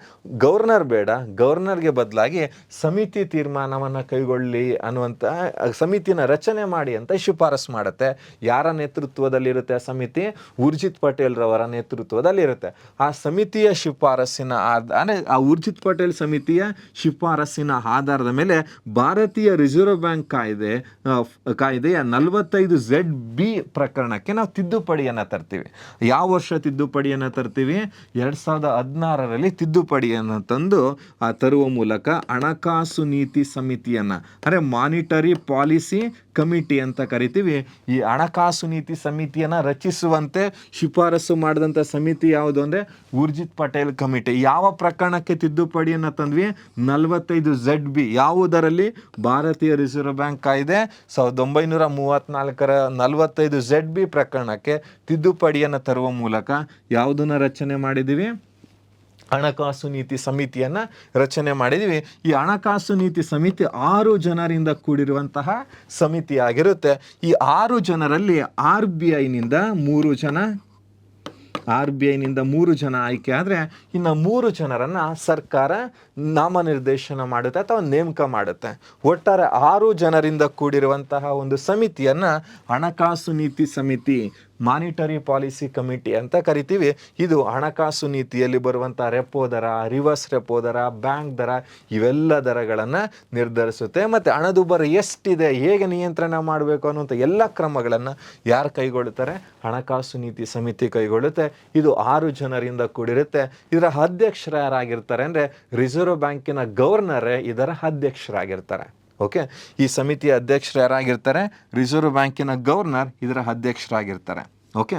A: ಗವರ್ನರ್ ಬೇಡ, ಗವರ್ನರ್ಗೆ ಬದಲಾಗಿ ಸಮಿತಿ ತೀರ್ಮಾನವನ್ನು ಕೈಗೊಳ್ಳಿ ಅನ್ನುವಂಥ ಸಮಿತಿನ ರಚನೆ ಮಾಡಿ ಅಂತ ಶಿಫಾರಸು ಮಾಡುತ್ತೆ. ಯಾರ ನೇತೃತ್ವದಲ್ಲಿರುತ್ತೆ ಆ ಸಮಿತಿ? ಊರ್ಜಿತ್ ಪಟೇಲ್ ರವರ ನೇತೃತ್ವದಲ್ಲಿರುತ್ತೆ. ಆ ಸಮಿತಿಯ ಶಿಫಾರಸ್ಸಿನ ಅಂದರೆ ಆ ಊರ್ಜಿತ್ ಪಟೇಲ್ ಸಮಿತಿಯ ಶಿಫಾರಸ್ಸಿನ ಆಧಾರದ ಮೇಲೆ ಭಾರತೀಯ ರಿಸರ್ವ್ ಬ್ಯಾಂಕ್ ಕಾಯ್ದೆಯ 45ZB ಪ್ರಕರಣಕ್ಕೆ ನಾವು ತಿದ್ದುಪಡಿಯನ್ನು ತರ್ತೀವಿ. ಯಾವ ವರ್ಷ ತಿದ್ದುಪಡಿಯನ್ನು ತರ್ತೀವಿ? 2016ರಲ್ಲಿ ತಿದ್ದುಪಡಿಯನ್ನು ತಂದು ತರುವ ಮೂಲಕ ಹಣಕಾಸು ನೀತಿ ಸಮಿತಿಯನ್ನು, ಅಂದರೆ ಮಾನಿಟರಿ ಪಾಲಿಸಿ ಕಮಿಟಿ ಅಂತ ಕರಿತೀವಿ, ಈ ಹಣಕಾಸು ನೀತಿ ಸಮಿತಿಯನ್ನು ರಚಿಸುವಂತೆ ಶಿಫಾರಸು ಮಾಡಿದಂಥ ಸಮಿತಿ ಯಾವುದು ಅಂದರೆ ಊರ್ಜಿತ್ ಪಟೇಲ್ ಕಮಿಟಿ. ಯಾವ ಪ್ರಕರಣಕ್ಕೆ ತಿದ್ದುಪಡಿಯನ್ನು ತಂದ್ವಿ? 45ZB. ಯಾವುದರಲ್ಲಿ? ಭಾರತೀಯ ರಿಸರ್ವ್ ಬ್ಯಾಂಕ್ ಕಾಯ್ದೆ 1934ರ 45ZB ಪ್ರಕರಣಕ್ಕೆ ತಿದ್ದುಪಡಿಯನ್ನು ತರುವ ಮೂಲಕ ಯಾವುದನ್ನು ರಚನೆ ಮಾಡಿದ್ದೀವಿ? ಹಣಕಾಸು ನೀತಿ ಸಮಿತಿಯನ್ನು ರಚನೆ ಮಾಡಿದ್ದೀವಿ. ಈ ಹಣಕಾಸು ನೀತಿ ಸಮಿತಿ 6 ಜನರಿಂದ ಕೂಡಿರುವಂತಹ ಸಮಿತಿ ಆಗಿರುತ್ತೆ. ಈ 6 ಜನರಲ್ಲಿ RBIನಿಂದ 3 ಜನ ಆಯ್ಕೆ ಆದರೆ ಇನ್ನು 3 ಜನರನ್ನು ಸರ್ಕಾರ ನಾಮನಿರ್ದೇಶನ ಮಾಡುತ್ತೆ ಅಥವಾ ನೇಮಕ ಮಾಡುತ್ತೆ. ಒಟ್ಟಾರೆ 6 ಜನರಿಂದ ಕೂಡಿರುವಂತಹ ಒಂದು ಸಮಿತಿಯನ್ನು ಹಣಕಾಸು ನೀತಿ ಸಮಿತಿ, ಮಾನಿಟರಿ ಪಾಲಿಸಿ ಕಮಿಟಿ ಅಂತ ಕರಿತೀವಿ. ಇದು ಹಣಕಾಸು ನೀತಿಯಲ್ಲಿ ಬರುವಂಥ ರೆಪೋ ದರ, ರಿವರ್ಸ್ ರೆಪೋ ದರ, ಬ್ಯಾಂಕ್ ದರ, ಇವೆಲ್ಲ ದರಗಳನ್ನು ನಿರ್ಧರಿಸುತ್ತೆ. ಮತ್ತು ಹಣದುಬ್ಬರ ಎಷ್ಟಿದೆ, ಹೇಗೆ ನಿಯಂತ್ರಣ ಮಾಡಬೇಕು ಅನ್ನುವಂಥ ಎಲ್ಲ ಕ್ರಮಗಳನ್ನು ಯಾರು ಕೈಗೊಳ್ಳುತ್ತಾರೆ? ಹಣಕಾಸು ನೀತಿ ಸಮಿತಿ ಕೈಗೊಳ್ಳುತ್ತೆ. ಇದು 6 ಜನರಿಂದ ಕೂಡಿರುತ್ತೆ. ಇದರ ಅಧ್ಯಕ್ಷರು ಯಾರಾಗಿರ್ತಾರೆ ಅಂದರೆ ರಿಸರ್ವ್ ಬ್ಯಾಂಕಿನ ಗವರ್ನರೇ ಇದರ ಅಧ್ಯಕ್ಷರಾಗಿರ್ತಾರೆ. ಓಕೆ, ಈ ಸಮಿತಿಯ ಅಧ್ಯಕ್ಷರು ಯಾರಾಗಿರ್ತಾರೆ? ರಿಸರ್ವ್ ಬ್ಯಾಂಕಿನ ಗವರ್ನರ್ ಇದರ ಅಧ್ಯಕ್ಷರಾಗಿರ್ತಾರೆ. ಓಕೆ,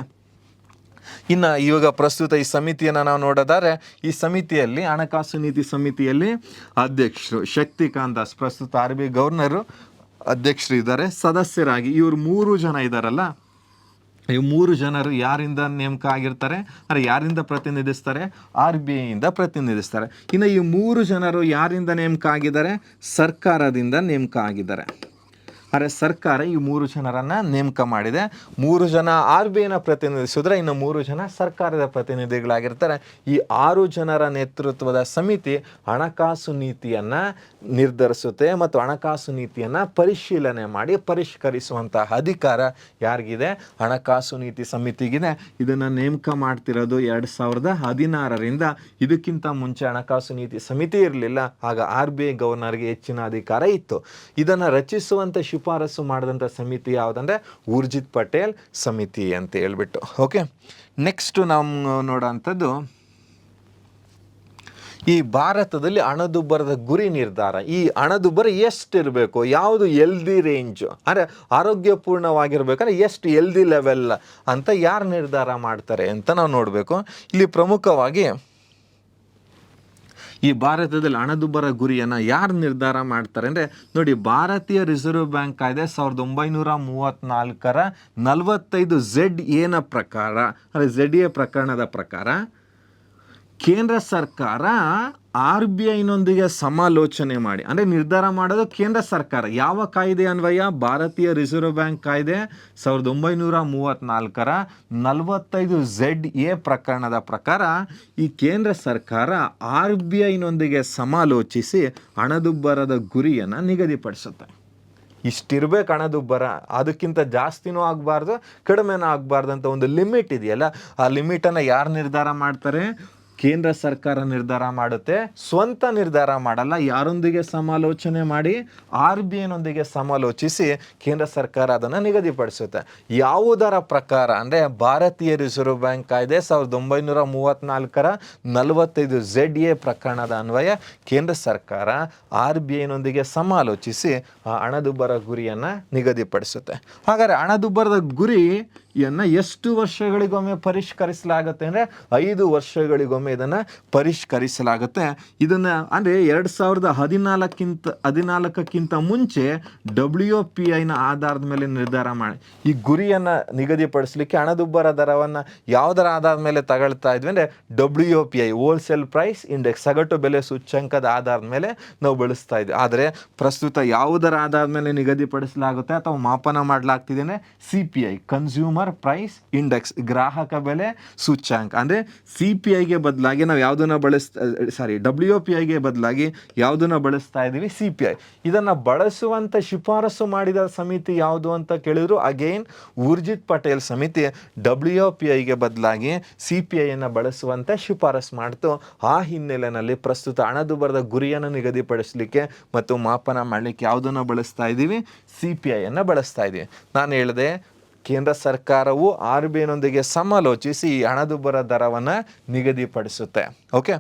A: ಇನ್ನು ಇವಾಗ ಪ್ರಸ್ತುತ ಈ ಸಮಿತಿಯನ್ನು ನಾವು ನೋಡೋದಾದ್ರೆ, ಈ ಸಮಿತಿಯಲ್ಲಿ ಹಣಕಾಸು ನೀತಿ ಸಮಿತಿಯಲ್ಲಿ ಅಧ್ಯಕ್ಷರು ಶಕ್ತಿಕಾಂತ್ ದಾಸ್, ಪ್ರಸ್ತುತ RBI ಗವರ್ನರು ಅಧ್ಯಕ್ಷರು ಇದ್ದಾರೆ. ಸದಸ್ಯರಾಗಿ ಇವರು 3 ಜನ ಇದ್ದಾರಲ್ಲ, ಈ 3 ಜನರು ಯಾರಿಂದ ನೇಮಕ ಆಗಿರ್ತಾರೆ? ಅಂದರೆ ಯಾರಿಂದ ಪ್ರತಿನಿಧಿಸ್ತಾರೆ? RBIಯಿಂದ ಪ್ರತಿನಿಧಿಸ್ತಾರೆ. ಇನ್ನು ಈ 3 ಜನರು ಯಾರಿಂದ ನೇಮಕ ಆಗಿದ್ದಾರೆ? ಸರ್ಕಾರದಿಂದ ನೇಮಕ ಆಗಿದ್ದಾರೆ. ಆದರೆ ಸರ್ಕಾರ ಈ 3 ಜನರನ್ನು ನೇಮಕ ಮಾಡಿದೆ. 3 ಜನ RBIನ ಪ್ರತಿನಿಧಿಸಿದ್ರೆ ಇನ್ನು 3 ಜನ ಸರ್ಕಾರದ ಪ್ರತಿನಿಧಿಗಳಾಗಿರ್ತಾರೆ. ಈ 6 ಜನರ ನೇತೃತ್ವದ ಸಮಿತಿ ಹಣಕಾಸು ನೀತಿಯನ್ನು ನಿರ್ಧರಿಸುತ್ತೆ ಮತ್ತು ಹಣಕಾಸು ನೀತಿಯನ್ನು ಪರಿಶೀಲನೆ ಮಾಡಿ ಪರಿಷ್ಕರಿಸುವಂತಹ ಅಧಿಕಾರ ಯಾರಿಗಿದೆ? ಹಣಕಾಸು ನೀತಿ ಸಮಿತಿಗಿದೆ. ಇದನ್ನು ನೇಮಕ ಮಾಡ್ತಿರೋದು 2016ರಿಂದ. ಇದಕ್ಕಿಂತ ಮುಂಚೆ ಹಣಕಾಸು ನೀತಿ ಸಮಿತಿ ಇರಲಿಲ್ಲ. ಆಗ RBI ಗವರ್ನರ್ಗೆ ಹೆಚ್ಚಿನ ಅಧಿಕಾರ ಇತ್ತು. ಇದನ್ನು ರಚಿಸುವಂಥ ಶಿಫಾರಸು ಮಾಡಿದಂಥ ಸಮಿತಿ ಯಾವುದಂದರೆ ಊರ್ಜಿತ್ ಪಟೇಲ್ ಸಮಿತಿ ಅಂತ ಹೇಳ್ಬಿಟ್ಟು. ಓಕೆ, ನೆಕ್ಸ್ಟು ನಾವು ನೋಡೋಂಥದ್ದು ಈ ಭಾರತದಲ್ಲಿ ಹಣದುಬ್ಬರದ ಗುರಿ ನಿರ್ಧಾರ. ಈ ಹಣದುಬ್ಬರ ಎಷ್ಟಿರಬೇಕು, ಯಾವುದು ಎಲ್ದಿ ರೇಂಜ್, ಅಂದರೆ ಆರೋಗ್ಯಪೂರ್ಣವಾಗಿರ್ಬೇಕಂದ್ರೆ ಎಷ್ಟು ಎಲ್ದಿ ಲೆವೆಲ್ ಅಂತ ಯಾರು ನಿರ್ಧಾರ ಮಾಡ್ತಾರೆ ಅಂತ ನಾವು ನೋಡಬೇಕು. ಇಲ್ಲಿ ಪ್ರಮುಖವಾಗಿ ಈ ಭಾರತದಲ್ಲಿ ಹಣದುಬ್ಬರ ಗುರಿಯನ್ನು ಯಾರು ನಿರ್ಧಾರ ಮಾಡ್ತಾರೆ ಅಂದರೆ ನೋಡಿ, ಭಾರತೀಯ ರಿಸರ್ವ್ ಬ್ಯಾಂಕ್ ಕಾಯ್ದೆ 1934ರ 45 ZA ಪ್ರಕಾರ, ಅಂದರೆ ZA ಪ್ರಕರಣದ ಪ್ರಕಾರ ಕೇಂದ್ರ ಸರ್ಕಾರ RBIನೊಂದಿಗೆ ಸಮಾಲೋಚನೆ ಮಾಡಿ, ಅಂದರೆ ನಿರ್ಧಾರ ಮಾಡೋದು ಕೇಂದ್ರ ಸರ್ಕಾರ. ಯಾವ ಕಾಯ್ದೆ ಅನ್ವಯ? ಭಾರತೀಯ ರಿಸರ್ವ್ ಬ್ಯಾಂಕ್ ಕಾಯ್ದೆ 1934ರ 45 ZA ಪ್ರಕರಣದ ಪ್ರಕಾರ ಈ ಕೇಂದ್ರ ಸರ್ಕಾರ RBIನೊಂದಿಗೆ ಸಮಾಲೋಚಿಸಿ ಹಣದುಬ್ಬರದ ಗುರಿಯನ್ನು ನಿಗದಿಪಡಿಸುತ್ತೆ. ಇಷ್ಟಿರ್ಬೇಕು ಹಣದುಬ್ಬರ, ಅದಕ್ಕಿಂತ ಜಾಸ್ತಿನೂ ಆಗಬಾರ್ದು ಕಡಿಮೆನೂ ಆಗಬಾರ್ದು ಅಂತ ಒಂದು ಲಿಮಿಟ್ ಇದೆಯಲ್ಲ, ಆ ಲಿಮಿಟನ್ನು ಯಾರು ನಿರ್ಧಾರ ಮಾಡ್ತಾರೆ? ಕೇಂದ್ರ ಸರ್ಕಾರ ನಿರ್ಧಾರ ಮಾಡುತ್ತೆ. ಸ್ವಂತ ನಿರ್ಧಾರ ಮಾಡಲ್ಲ, ಯಾರೊಂದಿಗೆ ಸಮಾಲೋಚನೆ ಮಾಡಿ? RBIನೊಂದಿಗೆ ಸಮಾಲೋಚಿಸಿ ಕೇಂದ್ರ ಸರ್ಕಾರ ಅದನ್ನು ನಿಗದಿಪಡಿಸುತ್ತೆ. ಯಾವುದರ ಪ್ರಕಾರ ಅಂದರೆ ಭಾರತೀಯ ರಿಸರ್ವ್ ಬ್ಯಾಂಕ್ ಕಾಯ್ದೆ 1934ರ 45 ZA ಪ್ರಕರಣದ ಅನ್ವಯ ಕೇಂದ್ರ ಸರ್ಕಾರ RBIನೊಂದಿಗೆ ಸಮಾಲೋಚಿಸಿ ಆ ಹಣದುಬ್ಬರ ಗುರಿಯನ್ನು ನಿಗದಿಪಡಿಸುತ್ತೆ. ಹಾಗಾದರೆ ಹಣದುಬ್ಬರದ ಗುರಿಯನ್ನು ಎಷ್ಟು ವರ್ಷಗಳಿಗೊಮ್ಮೆ ಪರಿಷ್ಕರಿಸಲಾಗುತ್ತೆ ಅಂದರೆ 5 ವರ್ಷಗಳಿಗೊಮ್ಮೆ ಇದನ್ನು ಪರಿಷ್ಕರಿಸಲಾಗುತ್ತೆ. ಇದನ್ನು ಅಂದರೆ 2014ಕ್ಕಿಂತ ಮುಂಚೆ WPIನ ಆಧಾರದ ಮೇಲೆ ನಿರ್ಧಾರ ಮಾಡಿ ಈ ಗುರಿಯನ್ನು ನಿಗದಿಪಡಿಸಲಿಕ್ಕೆ ಹಣದುಬ್ಬರ ದರವನ್ನು ಯಾವುದರ ಆಧಾರದ ಮೇಲೆ ತಗೊಳ್ತಾ ಇದ್ವಿ ಅಂದರೆ WPI ಹೋಲ್ಸೇಲ್ ಪ್ರೈಸ್ ಇಂಡೆಕ್ಸ್, ಸಗಟು ಬೆಲೆ ಸೂಚ್ಯಂಕದ ಆಧಾರದ ಮೇಲೆ ನಾವು ಬಳಸ್ತಾ ಇದ್ವಿ. ಆದರೆ ಪ್ರಸ್ತುತ ಯಾವುದರ ಆಧಾರದ ಮೇಲೆ ನಿಗದಿಪಡಿಸಲಾಗುತ್ತೆ ಅಥವಾ ಮಾಪನ ಮಾಡಲಾಗ್ತಿದೆ ಅಂದರೆ CPI ಕನ್ಸ್ಯೂಮರ್ ಪ್ರೈಸ್ ಇಂಡೆಕ್ಸ್, ಗ್ರಾಹಕ ಬೆಲೆ ಸೂಚ್ಯಂಕ. ಅಂದರೆ CPIಗೆ ಬದಲಾಗಿ ನಾವು ಯಾವುದನ್ನು WPIಗೆ ಬದಲಾಗಿ ಯಾವುದನ್ನು ಬಳಸ್ತಾ ಇದ್ದೀವಿ? CPI. ಇದನ್ನು ಬಳಸುವಂಥ ಶಿಫಾರಸು ಮಾಡಿದ ಸಮಿತಿ ಯಾವುದು ಅಂತ ಕೇಳಿದ್ರು, ಅಗೇನ್ ಊರ್ಜಿತ್ ಪಟೇಲ್ ಸಮಿತಿ WPIಗೆ ಬದಲಾಗಿ CPIಯನ್ನು ಬಳಸುವಂಥ ಶಿಫಾರಸು ಮಾಡ್ತು. ಆ ಹಿನ್ನೆಲೆಯಲ್ಲಿ ಪ್ರಸ್ತುತ ಹಣದುಬ್ಬರದ ಗುರಿಯನ್ನು ನಿಗದಿಪಡಿಸಲಿಕ್ಕೆ ಮತ್ತು ಮಾಪನ ಮಾಡಲಿಕ್ಕೆ ಯಾವುದನ್ನು ಬಳಸ್ತಾ ಇದ್ದೀವಿ? CPIಯನ್ನು ಬಳಸ್ತಾ ಇದ್ದೀವಿ. ನಾನು ಹೇಳಿದೆ ಕೇಂದ್ರ ಸರ್ಕಾರವು RBIನೊಂದಿಗೆ ಸಮಾಲೋಚಿಸಿ ಹಣದುಬ್ಬರ ದರವನ್ನು ನಿಗದಿಪಡಿಸುತ್ತೆ. ಓಕೆ,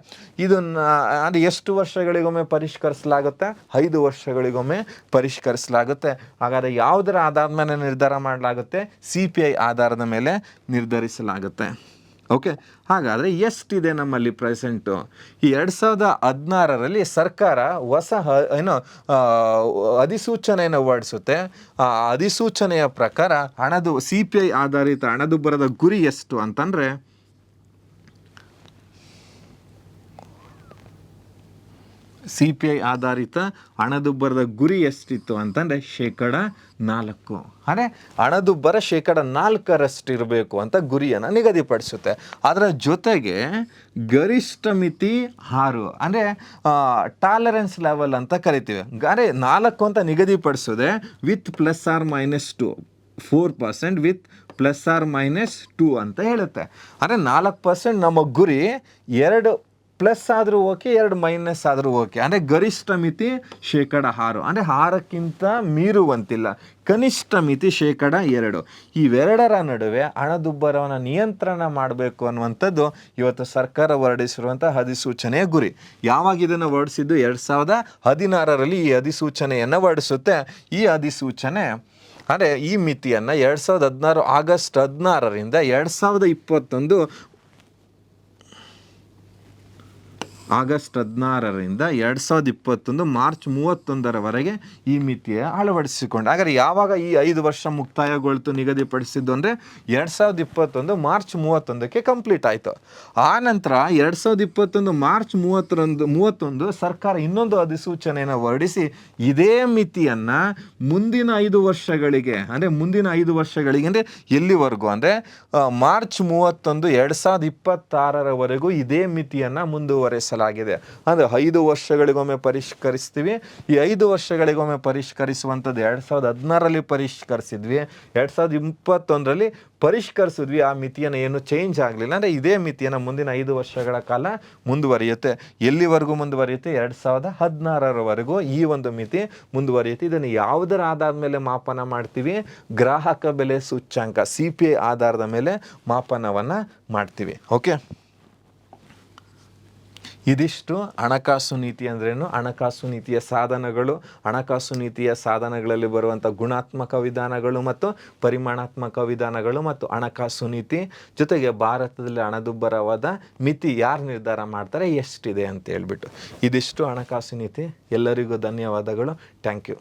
A: ಇದನ್ನು ಅಂದರೆ ಎಷ್ಟು ವರ್ಷಗಳಿಗೊಮ್ಮೆ ಪರಿಷ್ಕರಿಸಲಾಗುತ್ತೆ? 5 ವರ್ಷಗಳಿಗೊಮ್ಮೆ ಪರಿಷ್ಕರಿಸಲಾಗುತ್ತೆ. ಹಾಗಾದರೆ ಯಾವುದರ ಆಧಾರದ ಮೇಲೆ ನಿರ್ಧಾರ ಮಾಡಲಾಗುತ್ತೆ? CPI ಆಧಾರದ ಮೇಲೆ ನಿರ್ಧರಿಸಲಾಗುತ್ತೆ. ಓಕೆ, ಹಾಗಾದರೆ ಎಷ್ಟಿದೆ ನಮ್ಮಲ್ಲಿ ಪ್ರೆಸೆಂಟು? ಈ 2016ರಲ್ಲಿ ಸರ್ಕಾರ ಹೊಸ ಅಧಿಸೂಚನೆಯನ್ನು ಹೊರಡಿಸುತ್ತೆ. ಆ ಅಧಿಸೂಚನೆಯ ಪ್ರಕಾರ CPI ಆಧಾರಿತ ಹಣದುಬ್ಬರದ ಗುರಿ ಎಷ್ಟು ಅಂತಂದರೆ CPI ಆಧಾರಿತ ಹಣದುಬ್ಬರದ ಗುರಿ ಎಷ್ಟಿತ್ತು ಅಂತಂದರೆ 4%. ಅಂದರೆ ಹಣದುಬ್ಬರ 4% ಇರಬೇಕು ಅಂತ ಗುರಿಯನ್ನು ನಿಗದಿಪಡಿಸುತ್ತೆ. ಅದರ ಜೊತೆಗೆ ಗರಿಷ್ಠ ಮಿತಿ 6, ಅಂದರೆ ಟಾಲರೆನ್ಸ್ ಲೆವೆಲ್ ಅಂತ ಕರಿತೀವಿ. ಅಂದರೆ 4 ಅಂತ ನಿಗದಿಪಡಿಸೋದೆ ವಿತ್ +or-2 4% ವಿತ್ +or-2 ಅಂತ ಹೇಳುತ್ತೆ. ಅಂದರೆ 4% ನಮ್ಮ ಗುರಿ, 2 ಪ್ಲಸ್ ಆದರೂ ಓಕೆ, 2 ಮೈನಸ್ ಆದರೂ ಓಕೆ. ಅಂದರೆ ಗರಿಷ್ಠ ಮಿತಿ 6%, ಅಂದರೆ 6ಕ್ಕಿಂತ ಮೀರುವಂತಿಲ್ಲ. ಕನಿಷ್ಠ ಮಿತಿ 2%. ಇವೆರಡರ ನಡುವೆ ಹಣದುಬ್ಬರವನ್ನು ನಿಯಂತ್ರಣ ಮಾಡಬೇಕು ಅನ್ನುವಂಥದ್ದು ಇವತ್ತು ಸರ್ಕಾರ ಹೊರಡಿಸಿರುವಂಥ ಅಧಿಸೂಚನೆಯ ಗುರಿ. ಯಾವಾಗ ಇದನ್ನು ಹೊರಡಿಸಿದ್ದು? 2016ರಲ್ಲಿ ಈ ಅಧಿಸೂಚನೆಯನ್ನು ಹೊರಡಿಸುತ್ತೆ. ಈ ಅಧಿಸೂಚನೆ ಅಂದರೆ ಈ ಮಿತಿಯನ್ನು 2016 ಆಗಸ್ಟ್ 16ರಿಂದ 2021 ಆಗಸ್ಟ್ 16ರಿಂದ 2021 ಮಾರ್ಚ್ 31ರವರೆಗೆ ಈ ಮಿತಿಯ ಅಳವಡಿಸಿಕೊಂಡು. ಹಾಗಾದ್ರೆ ಯಾವಾಗ ಈ 5 ವರ್ಷ ಮುಕ್ತಾಯಗೊಳ್ತು ನಿಗದಿಪಡಿಸಿದ್ದು ಅಂದರೆ 2021 ಮಾರ್ಚ್ 31ಕ್ಕೆ ಕಂಪ್ಲೀಟ್ ಆಯಿತು. ಆ ನಂತರ 2021 ಮಾರ್ಚ್ 31 ಸರ್ಕಾರ ಇನ್ನೊಂದು ಅಧಿಸೂಚನೆಯನ್ನು ಹೊರಡಿಸಿ ಇದೇ ಮಿತಿಯನ್ನು ಮುಂದಿನ 5 ವರ್ಷಗಳಿಗೆ ಅಂದರೆ ಎಲ್ಲಿವರೆಗೂ ಅಂದರೆ ಮಾರ್ಚ್ 31, 2026ರವರೆಗೂ ಇದೇ ಮಿತಿಯನ್ನು ಮುಂದುವರೆಸಲಾಗಿದೆ. ಅಂದರೆ 5 ವರ್ಷಗಳಿಗೊಮ್ಮೆ ಪರಿಷ್ಕರಿಸ್ತೀವಿ. ಈ 5 ವರ್ಷಗಳಿಗೊಮ್ಮೆ ಪರಿಷ್ಕರಿಸುವಂಥದ್ದು 2016ರಲ್ಲಿ ಪರಿಷ್ಕರಿಸಿದ್ವಿ, 2021ರಲ್ಲಿ ಪರಿಷ್ಕರಿಸಿದ್ವಿ. ಆ ಮಿತಿಯನ್ನು ಏನು ಚೇಂಜ್ ಆಗಲಿಲ್ಲ. ಅಂದರೆ ಇದೇ ಮಿತಿಯನ್ನು ಮುಂದಿನ 5 ವರ್ಷಗಳ ಕಾಲ ಮುಂದುವರಿಯುತ್ತೆ. ಎಲ್ಲಿವರೆಗೂ ಮುಂದುವರಿಯುತ್ತೆ? 2016ರವರೆಗೂ ಈ ಒಂದು ಮಿತಿ ಮುಂದುವರಿಯುತ್ತೆ. ಇದನ್ನು ಯಾವುದರ ಆಧಾರದ ಮೇಲೆ ಮಾಪನ ಮಾಡ್ತೀವಿ? ಗ್ರಾಹಕ ಬೆಲೆ ಸೂಚ್ಯಂಕ CPI ಆಧಾರದ ಮೇಲೆ ಮಾಪನವನ್ನು ಮಾಡ್ತೀವಿ. ಓಕೆ, ಇದಿಷ್ಟು ಹಣಕಾಸು ನೀತಿ ಅಂದ್ರೇನು, ಹಣಕಾಸು ನೀತಿಯ ಸಾಧನಗಳು, ಹಣಕಾಸು ನೀತಿಯ ಸಾಧನಗಳಲ್ಲಿ ಬರುವಂಥ ಗುಣಾತ್ಮಕ ವಿಧಾನಗಳು ಮತ್ತು ಪರಿಮಾಣಾತ್ಮಕ ವಿಧಾನಗಳು ಮತ್ತು ಹಣಕಾಸು ನೀತಿ ಜೊತೆಗೆ ಭಾರತದಲ್ಲಿ ಹಣದುಬ್ಬರವಾದ ಮಿತಿ ಯಾರು ನಿರ್ಧಾರ ಮಾಡ್ತಾರೆ, ಎಷ್ಟಿದೆ ಅಂತ ಹೇಳ್ಬಿಟ್ಟು. ಇದಿಷ್ಟು ಹಣಕಾಸು ನೀತಿ. ಎಲ್ಲರಿಗೂ ಧನ್ಯವಾದಗಳು. Thank you.